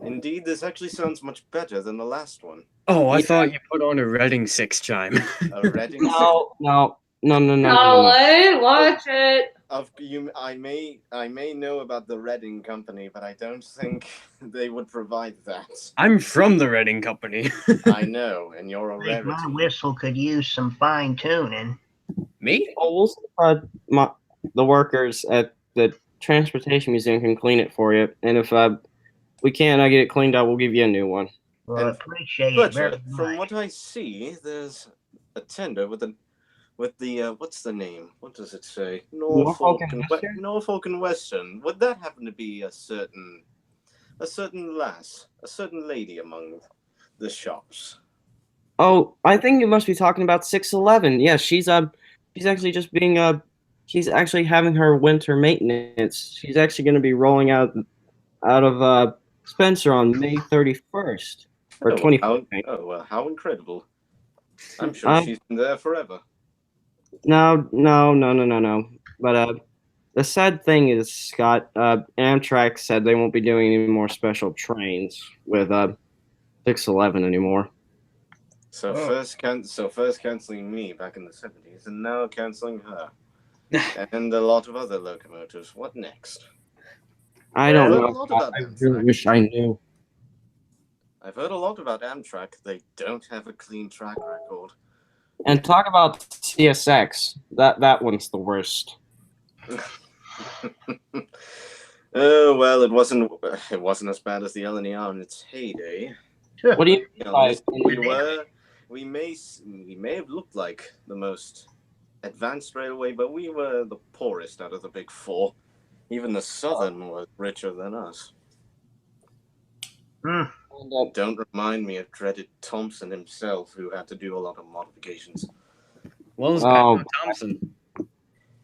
Indeed, this actually sounds much better than the last one. Oh, I thought you put on a Reading 6 chime. A Reading. No. Watch it. I may know about the Reading Company, but I don't think they would provide that. I'm from the Reading Company. I know, and you're a I think rarity. my whistle could use some fine tuning. Me? Oh, we'll see if the workers at the Transportation Museum can clean it for you, and if we can't get it cleaned out, we'll give you a new one. Well, I appreciate it Butcher, very from much. what I see, there's a tender with the what's the name? What does it say? Norfolk and Western. Would that happen to be a certain lady among the shops? Oh, I think you must be talking about 611. Yeah, she's actually just being she's actually having her winter maintenance. She's actually going to be rolling out of Spencer on May 31st or 25th. How incredible! I'm sure she's been there forever. No. But the sad thing is, Scott, Amtrak said they won't be doing any more special trains with 611 anymore. So first canceling me back in the 70s, and now canceling her, and a lot of other locomotives. What next? I don't know. A lot about I really wish I knew. I've heard a lot about Amtrak. They don't have a clean track record. And talk about TSX. That one's the worst. Oh well, it wasn't as bad as the LNER in its heyday. What do you mean by we may have looked like the most advanced railway, but we were the poorest out of the big 4. Even the Southern was richer than us. Don't remind me of dreaded Thompson himself, who had to do a lot of modifications. Well, it's Thompson.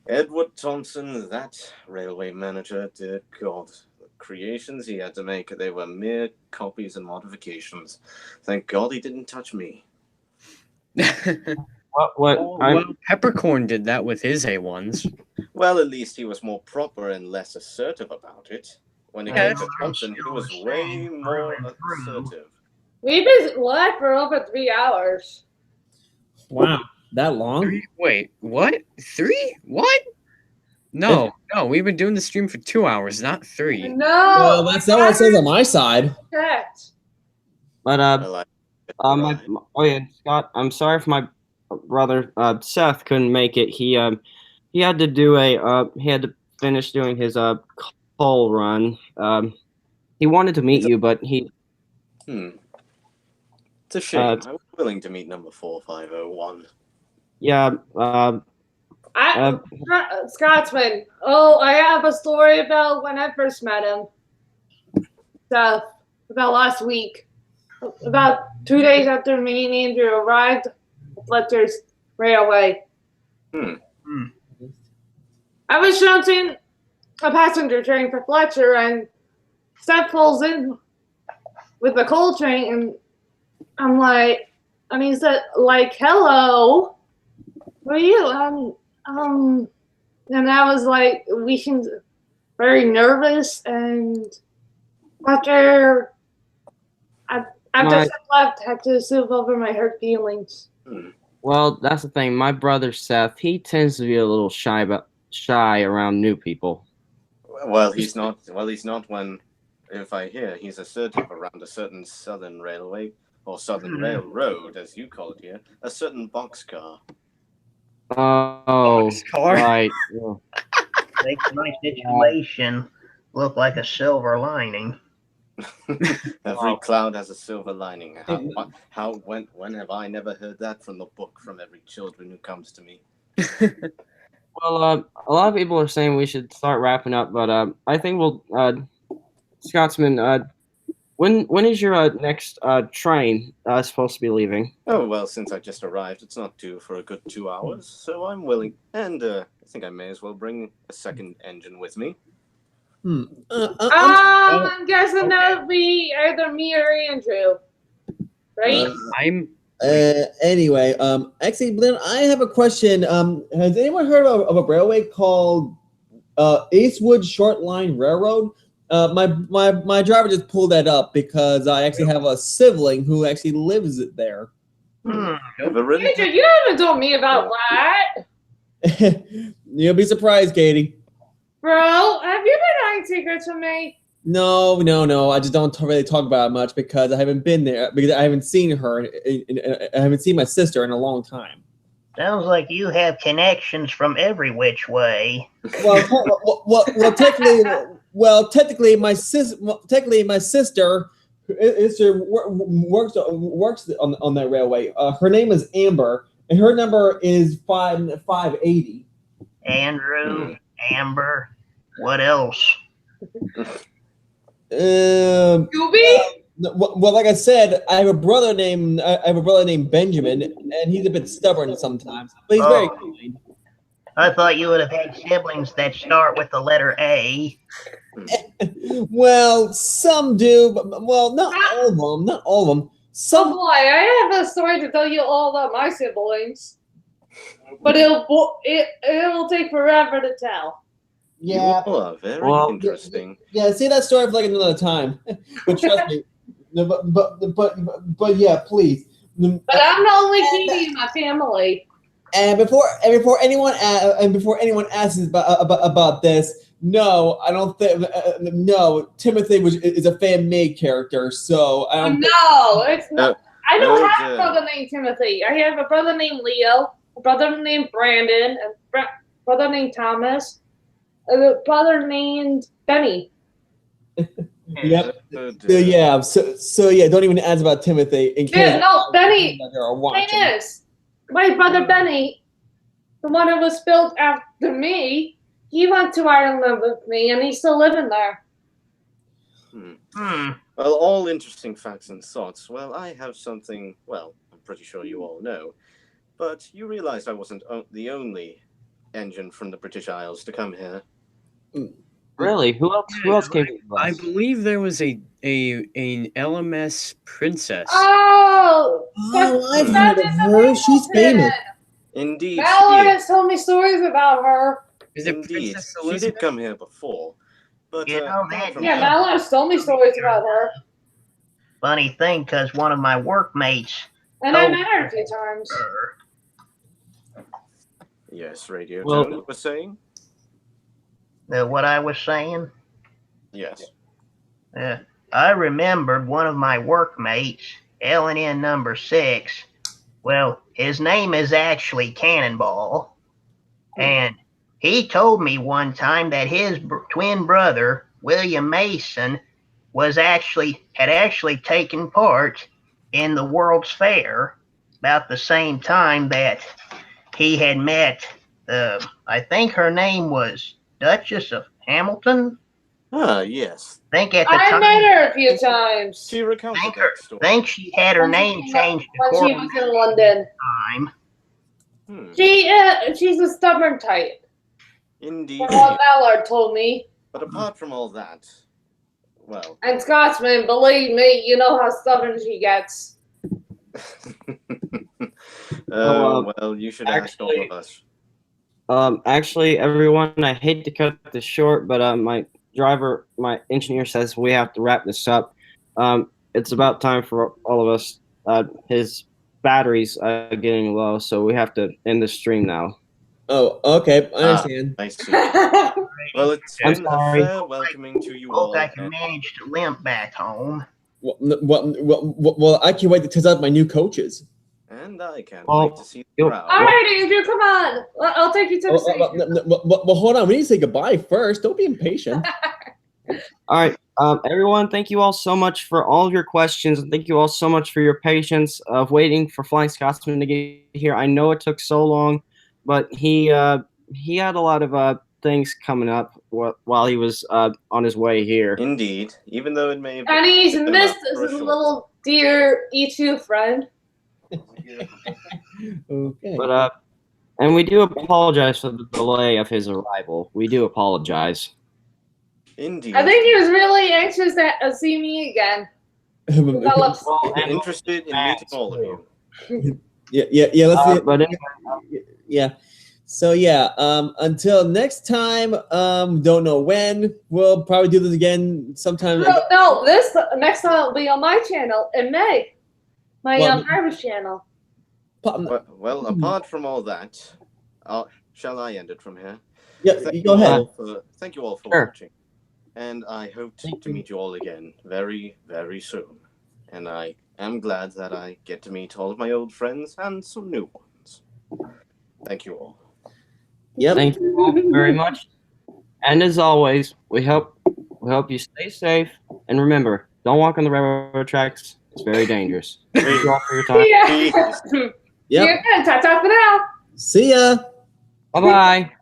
Edward Thompson, that railway manager, dear God. The creations he had to make, they were mere copies and modifications. Thank God he didn't touch me. What? Well, Peppercorn did that with his A1s. Well, at least he was more proper and less assertive about it. When it Yeah, came to Thompson, he was way more assertive. We've been live for over 3 hours. Wow, that long? Wait, what? 3? What? No, we've been doing the stream for 2 hours, not 3. No. Well, that's not what it says on my side. Correct. But Well, oh yeah, Scott. I'm sorry if my brother Seth couldn't make it. He had to do he had to finish doing his coal run. He wanted to meet you, but he It's a shame. I was willing to meet number 4501. yeah. Scotsman. Oh, I have a story about when I first met him. Seth, about last week. About 2 days after me and Andrew arrived at Fletcher's Railway. I was shunting a passenger train for Fletcher, and Seth pulls in with the coal train, and I'm like, and he said, like, hello, who are you? And I was like, very nervous, and after Seth left, I had to soothe over my hurt feelings. Well, that's the thing. My brother Seth, he tends to be a little shy around new people. Well, he's not. Well, he's not when, if I hear, he's assertive around a certain Southern Railway, or Southern Railroad, as you call it here, a certain boxcar. Oh, right. Yeah. Makes my situation look like a silver lining. Every cloud has a silver lining. When have I never heard that from the book from every children who comes to me? Well, a lot of people are saying we should start wrapping up, but I think we'll, Scotsman, when is your next train supposed to be leaving? Oh, well, since I just arrived, it's not due for a good 2 hours, so I'm willing, and I think I may as well bring a second engine with me. I'm guessing that would be either me or Andrew, right? Anyway, actually, Blinn, I have a question. Has anyone heard of a railway called Eastwood Short Line Railroad? My driver just pulled that up because I actually have a sibling who actually lives there. Andrew, you haven't told me about that. You'll be surprised, Katie. Bro, have you been hiding secrets from me? No. I just don't really talk about it much because I haven't been there, because I haven't seen her. I haven't seen my sister in a long time. Sounds like you have connections from every which way. Technically, my sister works on that railway. Her name is Amber, and her number is 580. Andrew, Amber, what else? Scooby? Well, like I said, I have a brother named Benjamin, and he's a bit stubborn sometimes, but he's very kind. I thought you would have had siblings that start with the letter A. Well, some do, but not all of them. Not all of them. Oh boy, I have a story to tell you all about my siblings, but it'll take forever to tell. Yeah. Very interesting. Yeah, see that story for like another time. But trust me. But yeah, please. But I'm the only Katie in my family. And before anyone asks about this, no, I don't think. No, Timothy is a fan-made character, so I don't. No, it's not. I don't have a brother named Timothy. I have a brother named Leo, a brother named Brandon, a brother named Thomas, a brother named Benny. Yep. Yeah. So yeah. Don't even ask about Timothy. In case Benny. Thing is, my brother Benny, the one who was built after me, he went to Ireland with me, and he's still living there. Well, all interesting facts and thoughts. Well, I have something. Well, I'm pretty sure you all know, but you realize I wasn't the only engine from the British Isles to come here. Really? Who else? Who else came with I us? believe there was an LMS princess. Oh, Oh, I've Steph heard of her. She's famous. Indeed, Valor she has told me stories about her. Is it Indeed, Princess she Elizabeth? did come here before, but You know, apart that from Yeah, name- that, Valor has told me stories about her, Funny thing, because one of my workmates and I Oh. met her a few times. her. yes, Radio Well- Tone, you were saying? What I was saying. Yes. I remembered one of my workmates, LNN number 6. Well, his name is actually Cannonball. And he told me one time that his twin brother, William Mason, had actually taken part in the World's Fair about the same time that he had met, I think her name was Duchess of Hamilton. Ah, yes. I think at the I time, met her a few times She recounted Thank that story. think she had her name changed to when she Coral was in London. time. Hmm. She's a stubborn type, Indeed. from what Valor told me. But apart from all that, well, And Scotsman, believe me, you know how stubborn she gets. well, you should ask all of us. Actually, everyone, I hate to cut this short, but my engineer says we have to wrap this up. It's about time for all of us. His battery's getting low, so we have to end the stream now. Oh, okay. I understand. I see. Well, it's I'm been a sorry. fair welcoming to you Hope all. I can manage to limp back home. Well, I can't wait to test out my new coaches. And I can't Well, wait to see the you'll- crowd. All right, Andrew, come on. I'll take you to the station. Well, hold on. We need to say goodbye first. Don't be impatient. All right, everyone, thank you all so much for all of your questions, and thank you all so much for your patience of waiting for Flying Scotsman to get here. I know it took so long, but he had a lot of things coming up while he was on his way here. Indeed, even though it may have And he's been missed up for a his short little dear E2 friend. Okay. But and we do apologize for the delay of his arrival. We do apologize. Indeed. I think he was really anxious to see me again. Develops. Well, and Interested in meeting all of you. Yeah. Let's see. but anyway, Yeah. So yeah, until next time, don't know when. We'll probably do this again sometime. No, this next time will be on my channel in May. My Well, Irish channel. Well, apart from all that, shall I end it from here? Yeah, go ahead. Thank you all for Sure. watching. And I hope Thank to you. meet you all again very, very soon. And I am glad that I get to meet all of my old friends and some new ones. Thank you all. Yep. thank you all very much. And as always, we hope you stay safe. And remember, don't walk on the railroad tracks. It's very dangerous. Thank you all for your time. Yeah. Yep. Yeah, ta-ta for now. See ya. Bye bye.